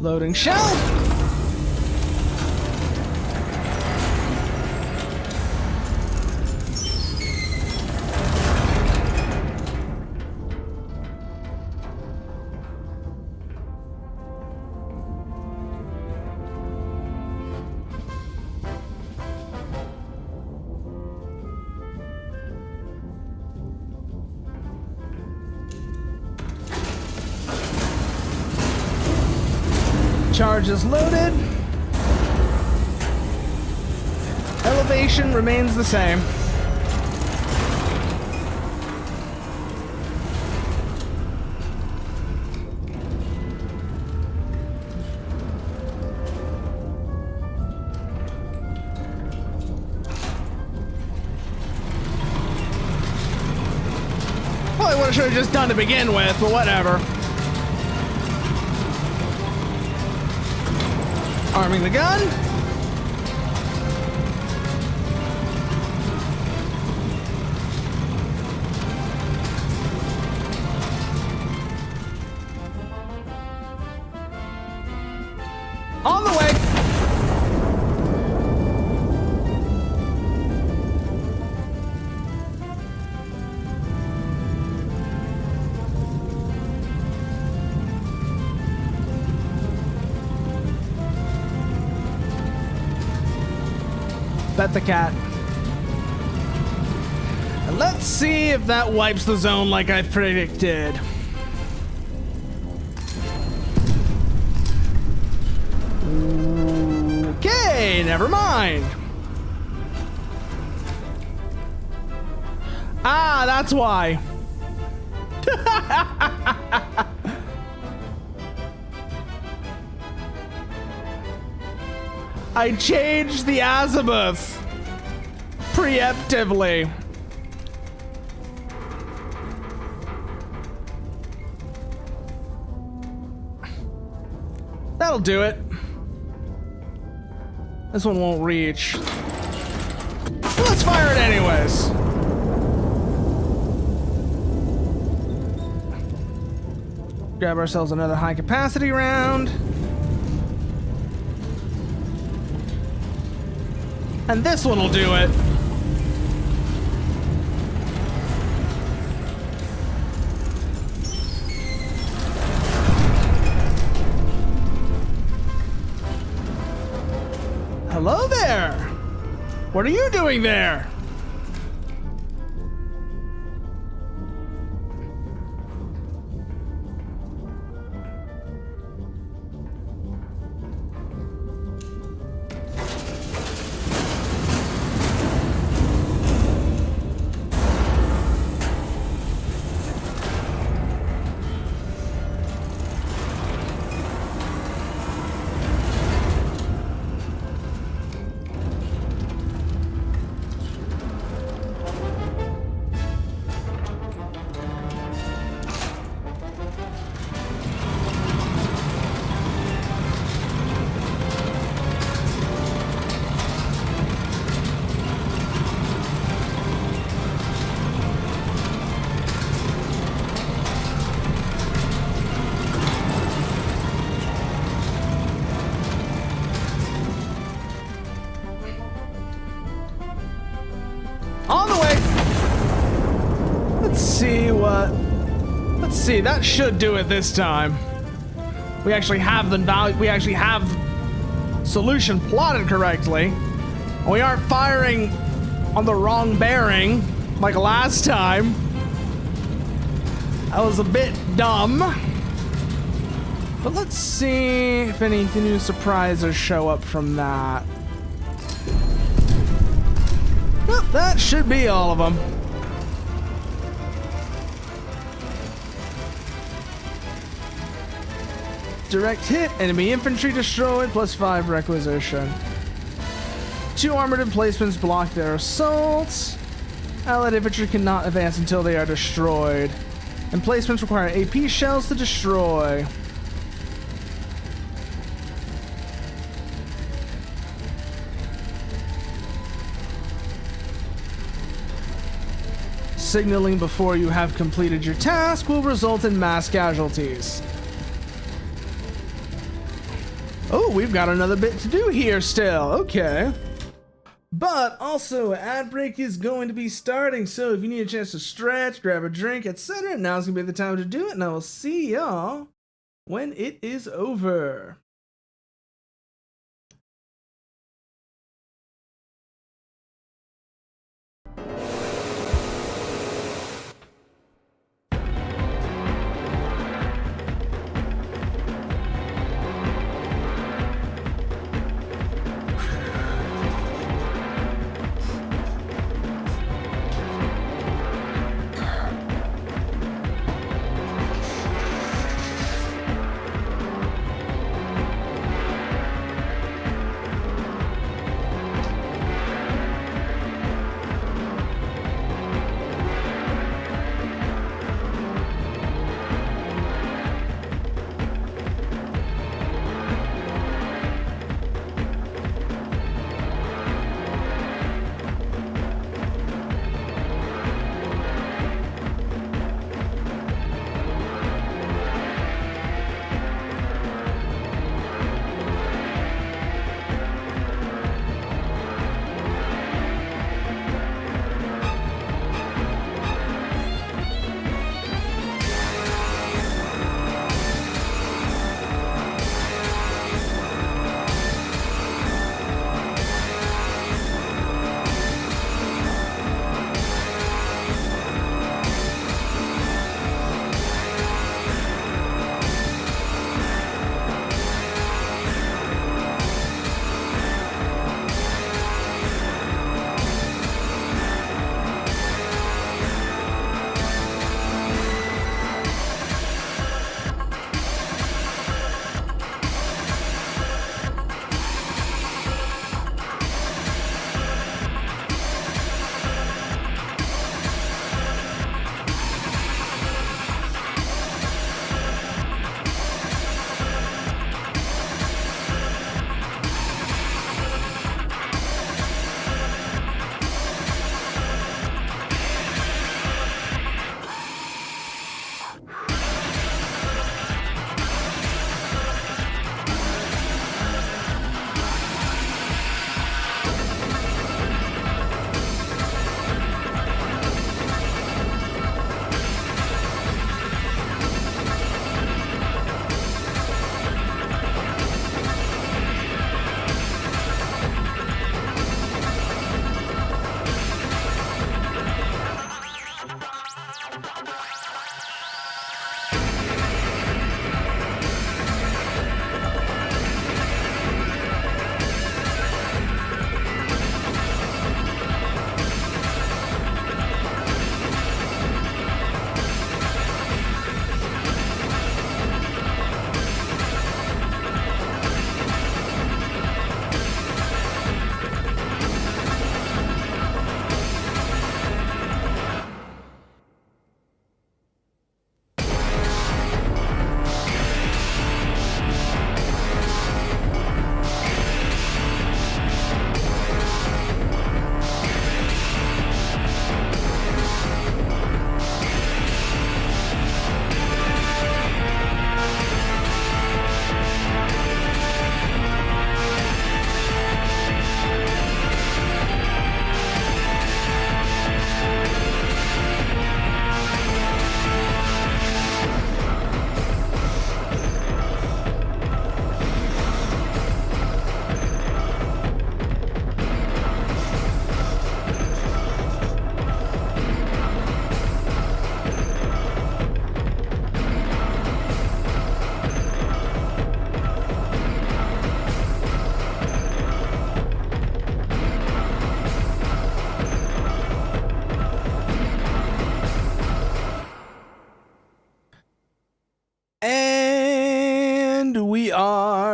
Loading shell. Charge is loaded. Elevation remains the same. Probably what I should have just done to begin with, but whatever. Arming the gun. On the way. Bet the cat. And let's see if that wipes the zone like I predicted. Okay, never mind. Ah, that's why. I changed the azimuth preemptively. That'll do it. This one won't reach. Let's fire it anyways. Grab ourselves another high capacity round. And this one will do it. Hello there. What are you doing there? On the way. Let's see, that should do it this time. We actually have the value, we actually have solution plotted correctly. And we aren't firing on the wrong bearing like last time. That was a bit dumb. But let's see if any new surprises show up from that. Well, that should be all of them. Direct hit, enemy infantry destroyed, +5 requisition. 2 armored emplacements block their assaults. Allied infantry cannot advance until they are destroyed. Emplacements require AP shells to destroy. Signaling before you have completed your task will result in mass casualties. Oh, we've got another bit to do here still. Okay. But also, ad break is going to be starting, so if you need a chance to stretch, grab a drink, etc., now's going to be the time to do it, and I will see y'all when it is over.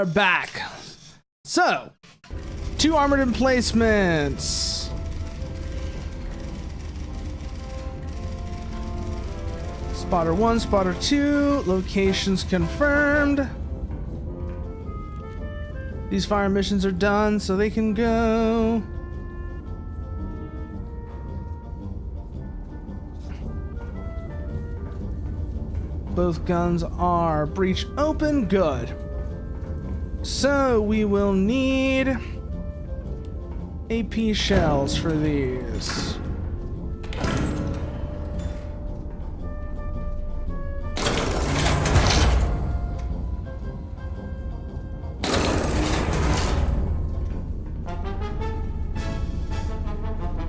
are back. So, 2 armored emplacements. Spotter 1, spotter 2, locations confirmed. These fire missions are done, so they can go. Both guns are breech open, good. So we will need AP shells for these.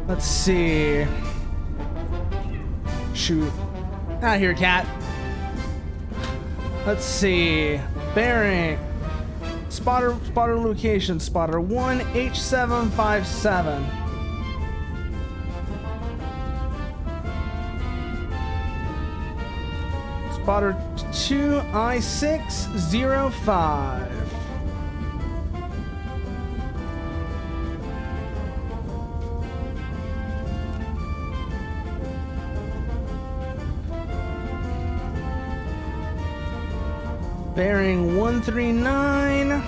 Let's see. Shoot. Out here, cat. Let's see. Bearing. Spotter location. Spotter 1, H757. Spotter 2, I605. Bearing 139.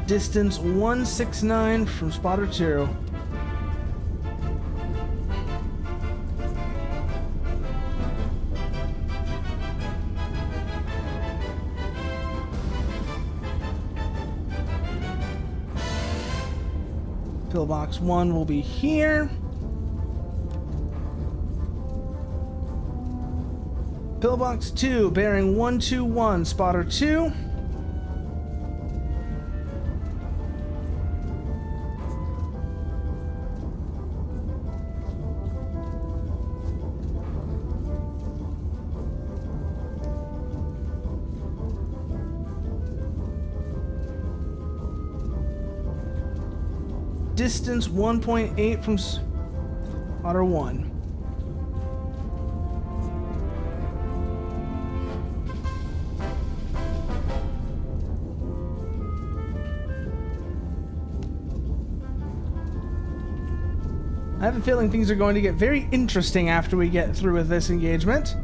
Distance 169 from spotter 2. Pillbox 1 will be here. Pillbox 2, bearing 121, spotter 2. Distance 1.8 from spotter 1. I have a feeling things are going to get very interesting after we get through with this engagement.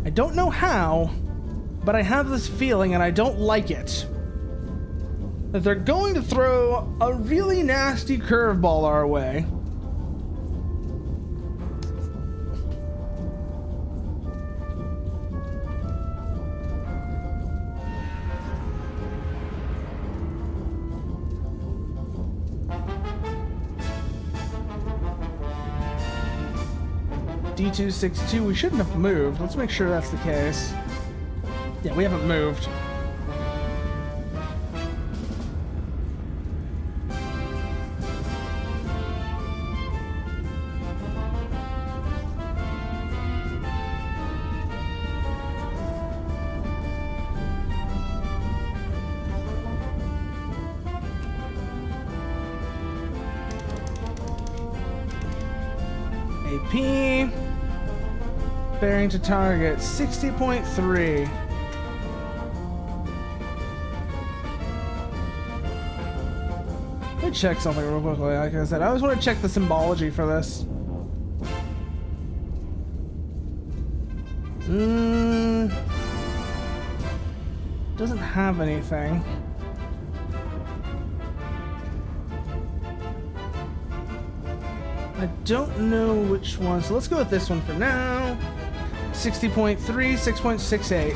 I don't know how, but I have this feeling and I don't like it. That they're going to throw a really nasty curveball our way. D262, we shouldn't have moved. Let's make sure that's the case. Yeah, we haven't moved. AP. Bearing to target 60.3. Let me check something real quickly. Like I said, I always want to check the symbology for this. Doesn't have anything. I don't know which one, so let's go with this one for now. 60.3, 6.68.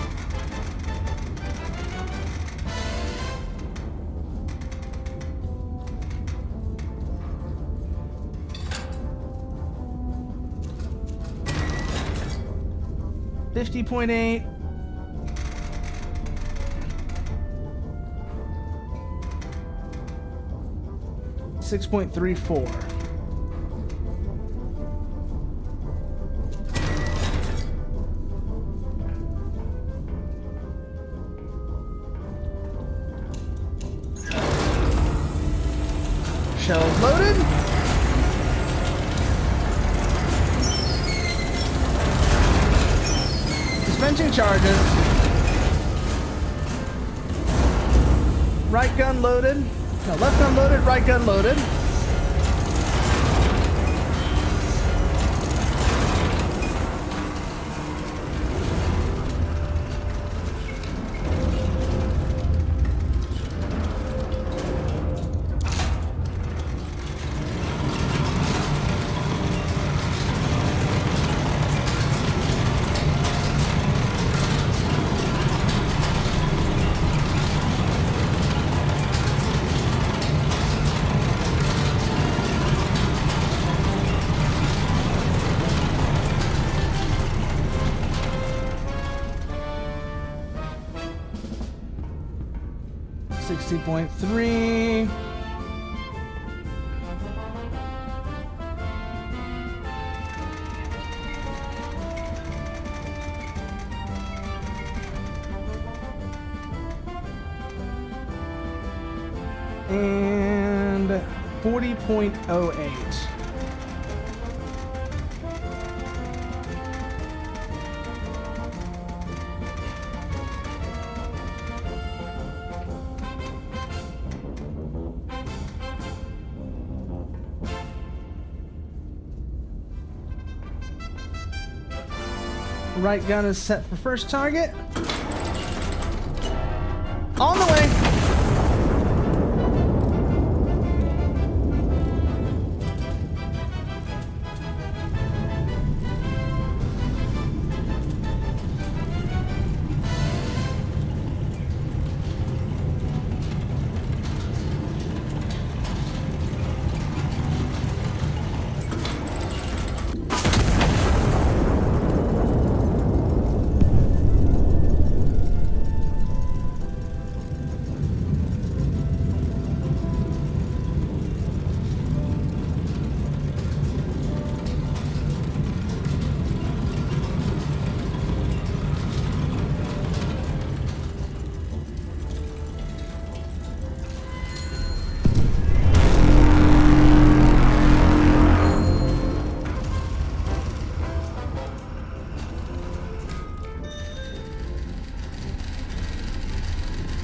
$50.8. $6.34. Shells loaded. Dispensing charges. Right gun loaded. No, left gun loaded, right gun loaded. .3. And 40.08. Right gun is set for first target. On the way.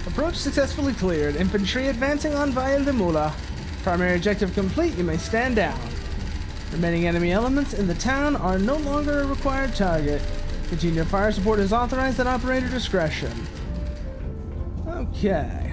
Approach successfully cleared. Infantry advancing on Valle de Mula. Primary objective complete. You may stand down. Remaining enemy elements in the town are no longer a required target. Continued fire support is authorized at operator discretion. Okay.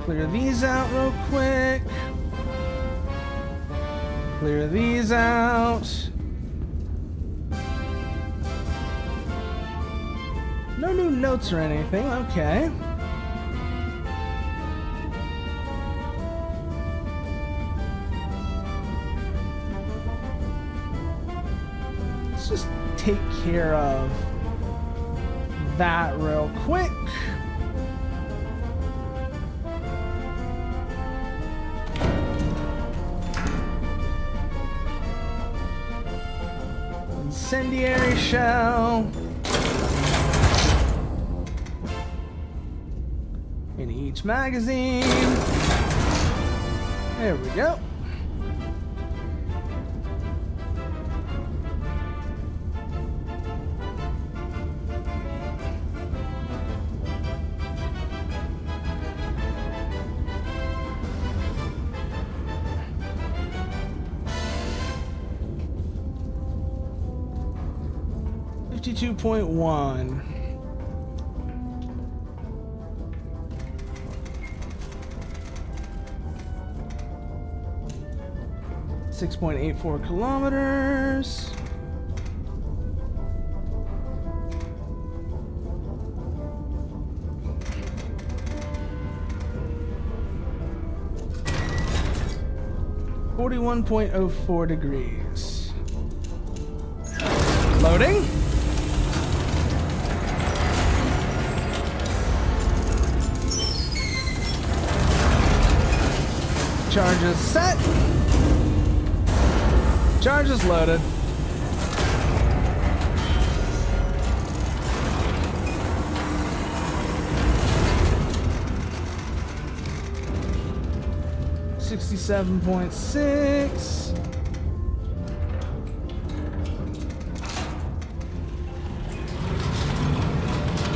Clear these out real quick. Clear these out. No new notes or anything. Okay. Let's just take care of that real quick. Incendiary shell in each magazine. There we go. .1. .84 kilometers. .04 degrees. Loading. Charges set. Charges loaded. $67.6.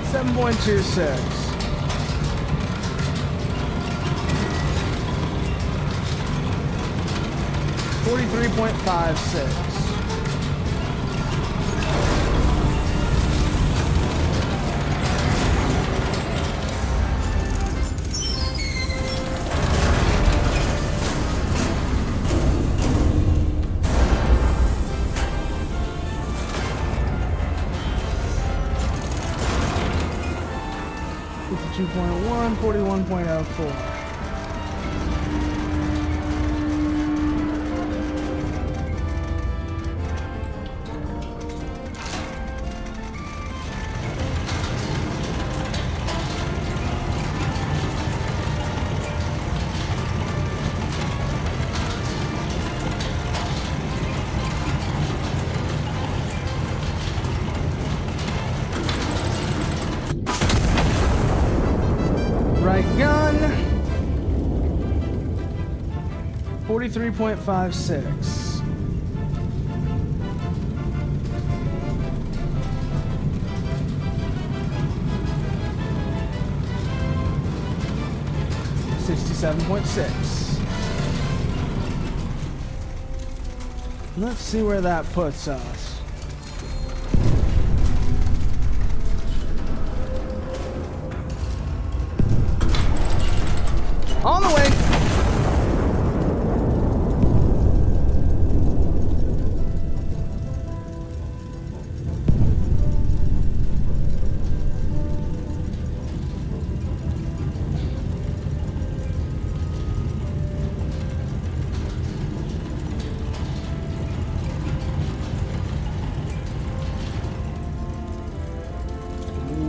7.26. 43.56. $52.1, 41.04. Right gun. 43.56. $67.6. Let's see where that puts us. On the way.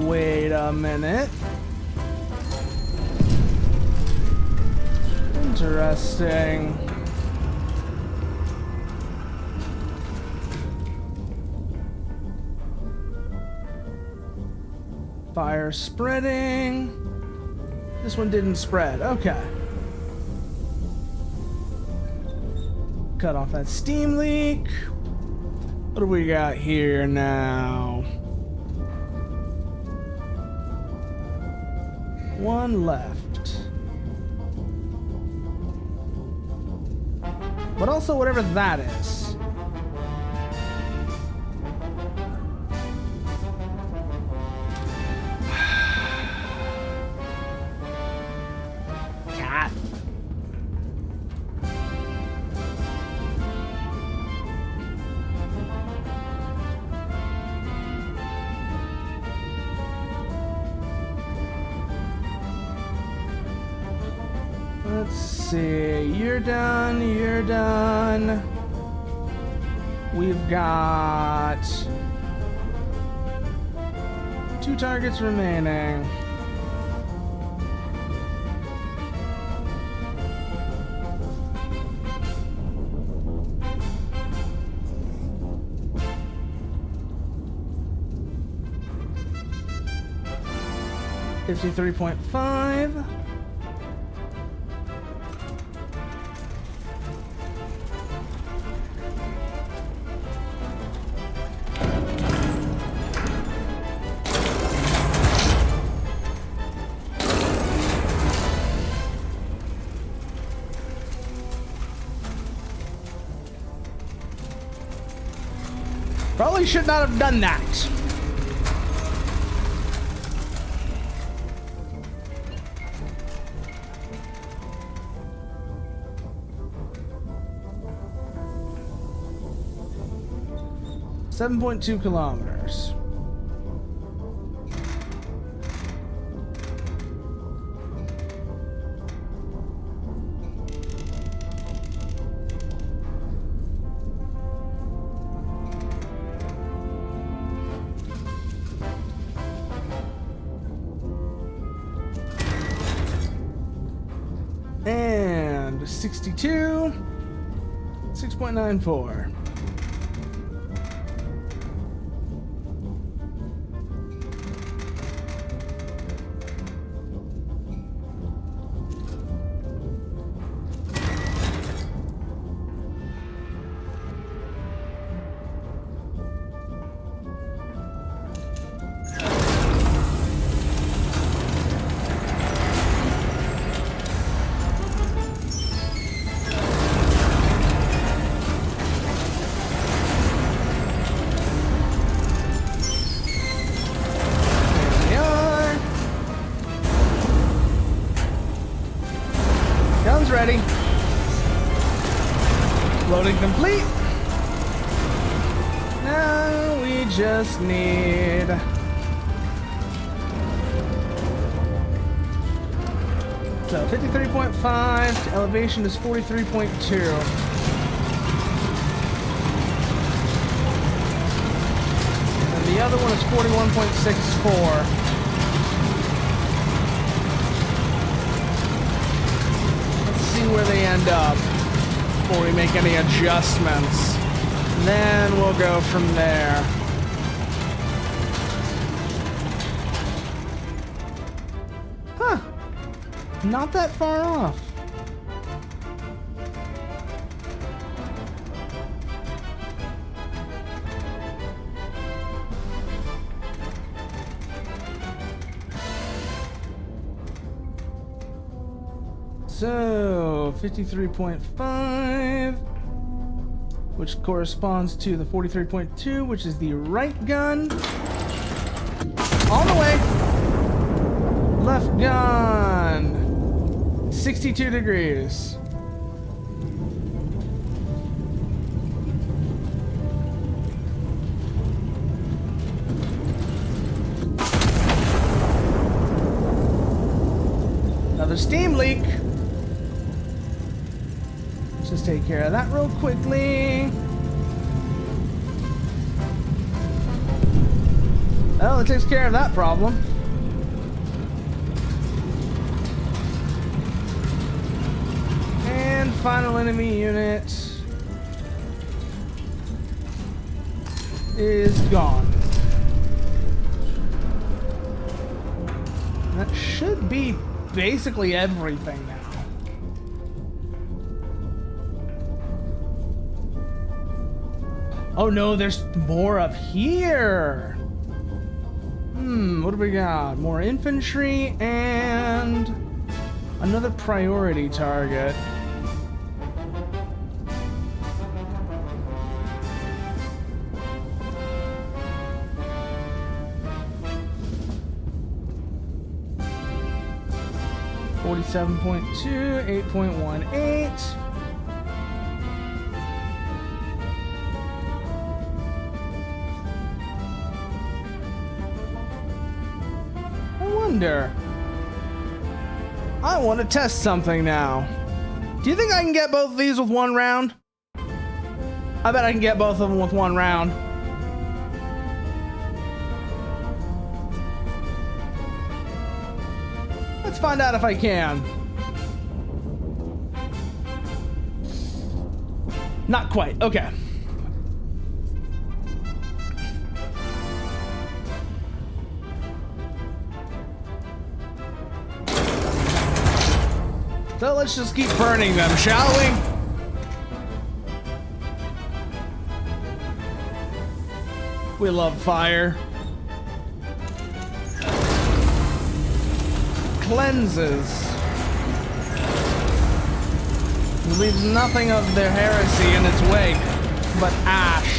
Wait a minute. Interesting. Fire spreading. This one didn't spread. Okay. Cut off that steam leak. What do we got here now? One left. But also whatever that is. Cat. Let's see. You're done. You're done. We've got 2 targets remaining. $53.5. Probably should not have done that. $7.2 kilometers. 62. 6.94. Guns ready. Loading complete. Now we just need so 53.5. Elevation is 43.2. And the other one is 41.64. Where they end up before we make any adjustments. Then we'll go from there. Huh. Not that far off. So 53.5, which corresponds to the 43.2, which is the right gun. All the way. Left gun. 62 degrees. Another steam leak. Just take care of that real quickly. Well, it takes care of that problem. And final enemy unit is gone. That should be basically everything now. Oh no, there's more up here. What do we got? More infantry and another priority target. .2, 8.18. I want to test something now. Do you think I can get both of these with one round? I bet I can get both of them with one round. Let's find out if I can. Not quite. Okay. So let's just keep burning them, shall we? We love fire. Cleanses. Leaves nothing of their heresy in its wake, but ash.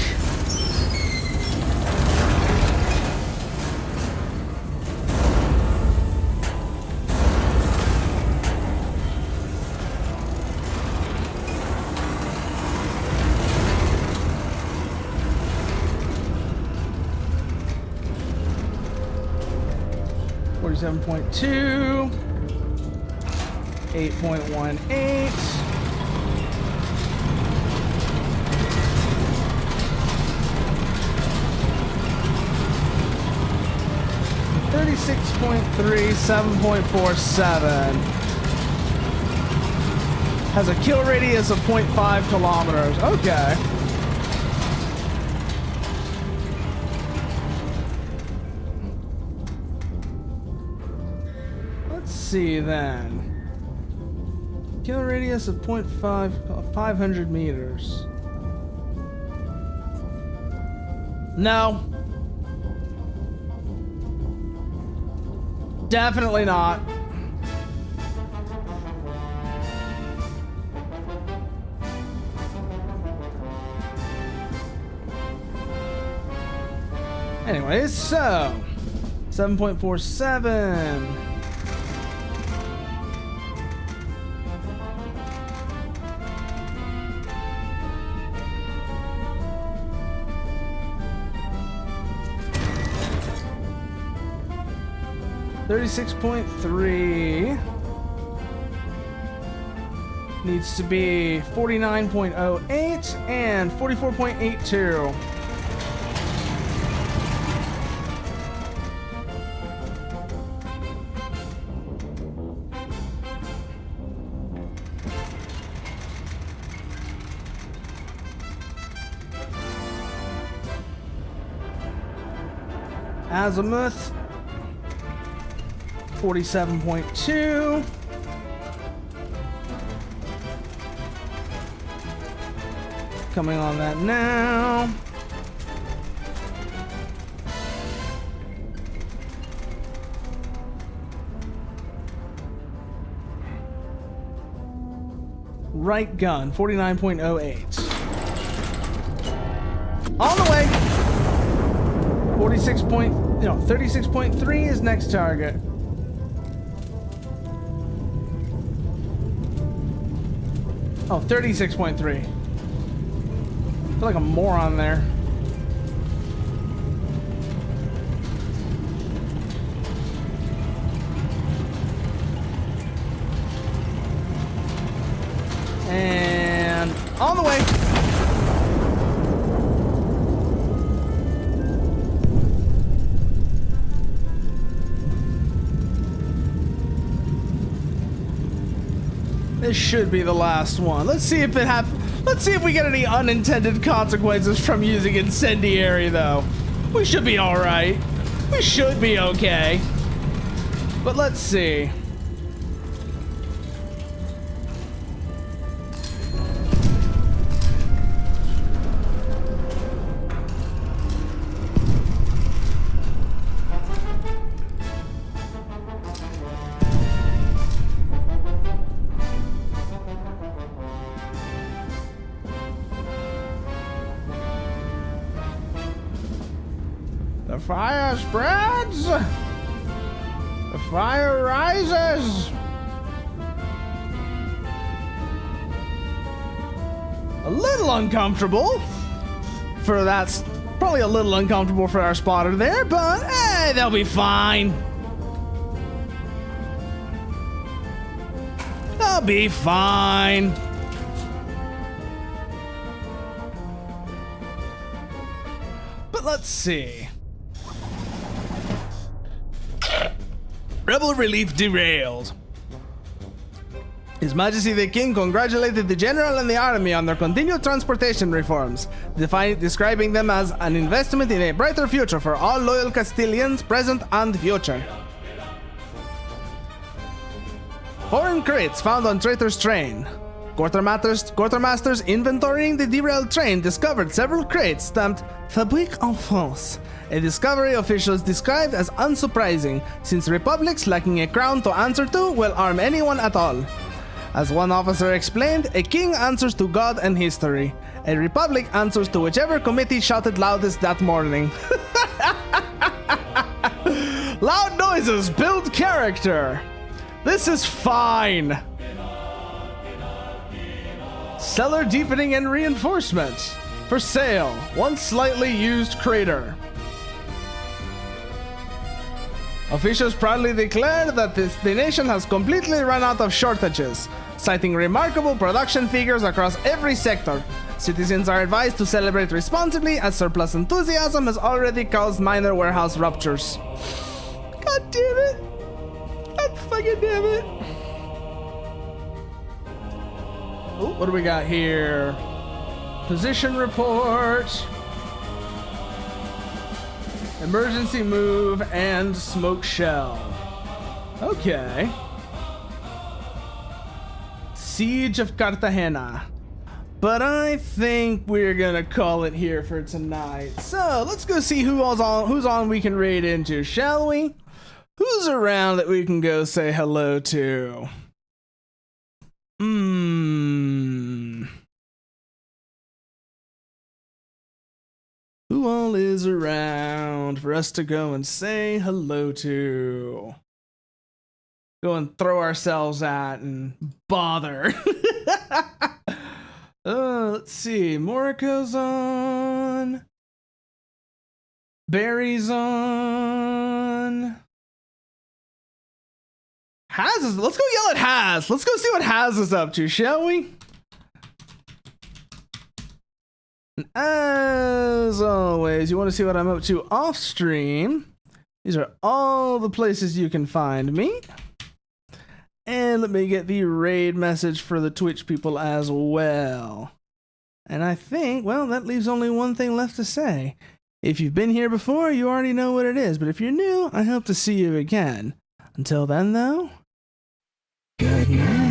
.2, 8.18. 36.3, 7.47. Has a kill radius of 0.5 kilometers. Okay. Let's see then. Kill radius of 500 meters. No. Definitely not. Anyways, so 7.47. $36.3 needs to be 49.08 and 44.82. Azimuth 47.2. Coming on that now. Right gun 49.08. On the way. 36.3 is next target. Oh, 36.3. I feel like a moron there. And on the way. This should be the last one. Let's see if we get any unintended consequences from using incendiary though. We should be all right. We should be okay. But let's see. The fire spreads! The fire rises! A little uncomfortable. That's probably a little uncomfortable for our spotter there, but hey, they'll be fine. They'll be fine. But let's see. Rebel relief derailed. His Majesty the King congratulated the general and the army on their continued transportation reforms, describing them as an investment in a brighter future for all loyal Castilians, present and future. Foreign crates found on traitor's train. Quartermasters inventorying the derailed train discovered several crates stamped Fabrique en France, a discovery officials described as unsurprising, since republics lacking a crown to answer to will arm anyone at all. As one officer explained, a king answers to God and history. A republic answers to whichever committee shouted loudest that morning. Loud noises build character. This is fine. Cellar deepening and reinforcement. For sale, one slightly used crater. Officials proudly declared that the nation has completely run out of shortages, citing remarkable production figures across every sector. Citizens are advised to celebrate responsibly, as surplus enthusiasm has already caused minor warehouse ruptures. God damn it! God fucking damn it! Oh, what do we got here? Position report. Emergency move and smoke shell. Okay. Siege of Cartagena. But I think we're gonna call it here for tonight. So let's go see who's on we can raid into, shall we? Who's around that we can go say hello to? Who all is around for us to go and say hello to? Go and throw ourselves at and bother. Let's see. Moriko's on. Barry's on. Haz is. Let's go yell at Haz. Let's go see what Haz is up to, shall we? And as always, you want to see what I'm up to off stream. These are all the places you can find me. And let me get the raid message for the Twitch people as well. And I think, well, that leaves only one thing left to say. If you've been here before, you already know what it is. But if you're new, I hope to see you again. Until then, though, good night.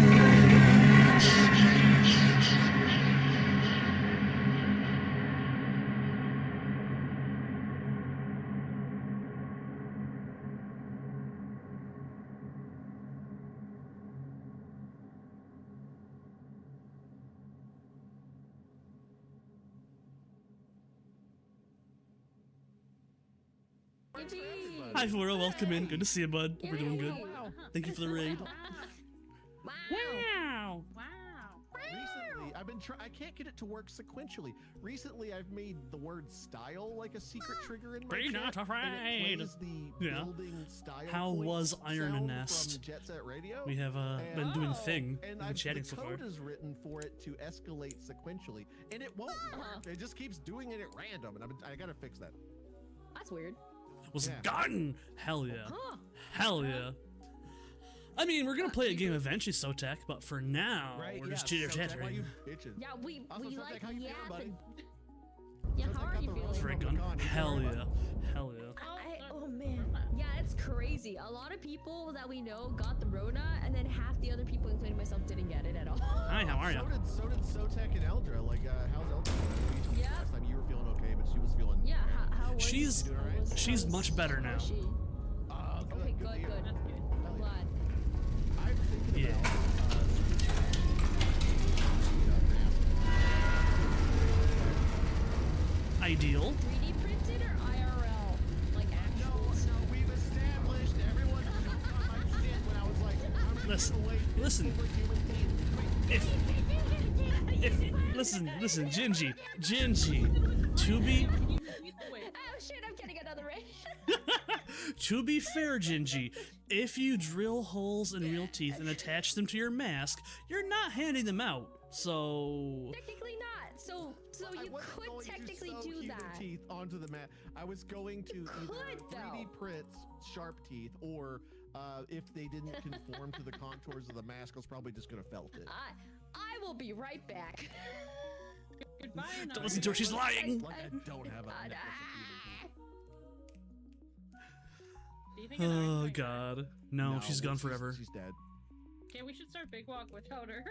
Hi Flora, welcome in. Good to see you, bud. We're doing good. Thank you for the raid. Wow. Recently, I've been I can't get it to work sequentially. Recently, I've made the word style like a secret trigger in my Be chat, not afraid. and it plays the building style How points was Iron sound Nest? from Jet Set Radio. We have been doing a thing. And We've been chatting so the far. code is written for it to escalate sequentially, and it won't work. It just keeps doing it at random, and I gotta fix that. That's weird. Was Yeah. gotten. Hell yeah. Huh. Hell yeah. I mean, we're gonna play a game eventually, Sotek, but for now, we're just chitter-chattering. Yeah, we Also, Sotek, like how you feeling, buddy? yapping. Yeah, how are you feeling? Frick gun. Hell yeah. Hell yeah. Oh man. Yeah, it's crazy. A lot of people that we know got the Rona, and then half the other people, including myself, didn't get it at all. Hi, how are you? So did Sotek and Eldra. Like, how's Eldra doing? You told me Yeah. last time you were feeling okay, but she was feeling. Yeah, how was She's- how was- she's how was- much better how now. was she? Okay, to good. hear. I'm glad. I'm thinking Yeah. about Ideal. 3D printed or IRL? Like actual stuff? we've established everyone's jumped on my shit when I was like, I'm gonna Listen, give away listen. superhuman teeth. Listen, Gingy, to be Oh shit, I'm getting another ring. to be fair, Gingy, if you drill holes in real teeth and attach them to your mask, you're not handing them out. So Technically not. So I you wasn't could going to technically sew do human that. teeth onto the mat. I was going to either could, 3D though. print sharp teeth, or if they didn't conform to the contours of the mask, I was probably just gonna felt it. I will be right back. Goodbye. don't listen to her, she's lying. Like I don't have a necklace Do you think I'm Oh actually- god. of human teeth. No, she's gone forever. She's dead. Okay, we should start Big Walk without her.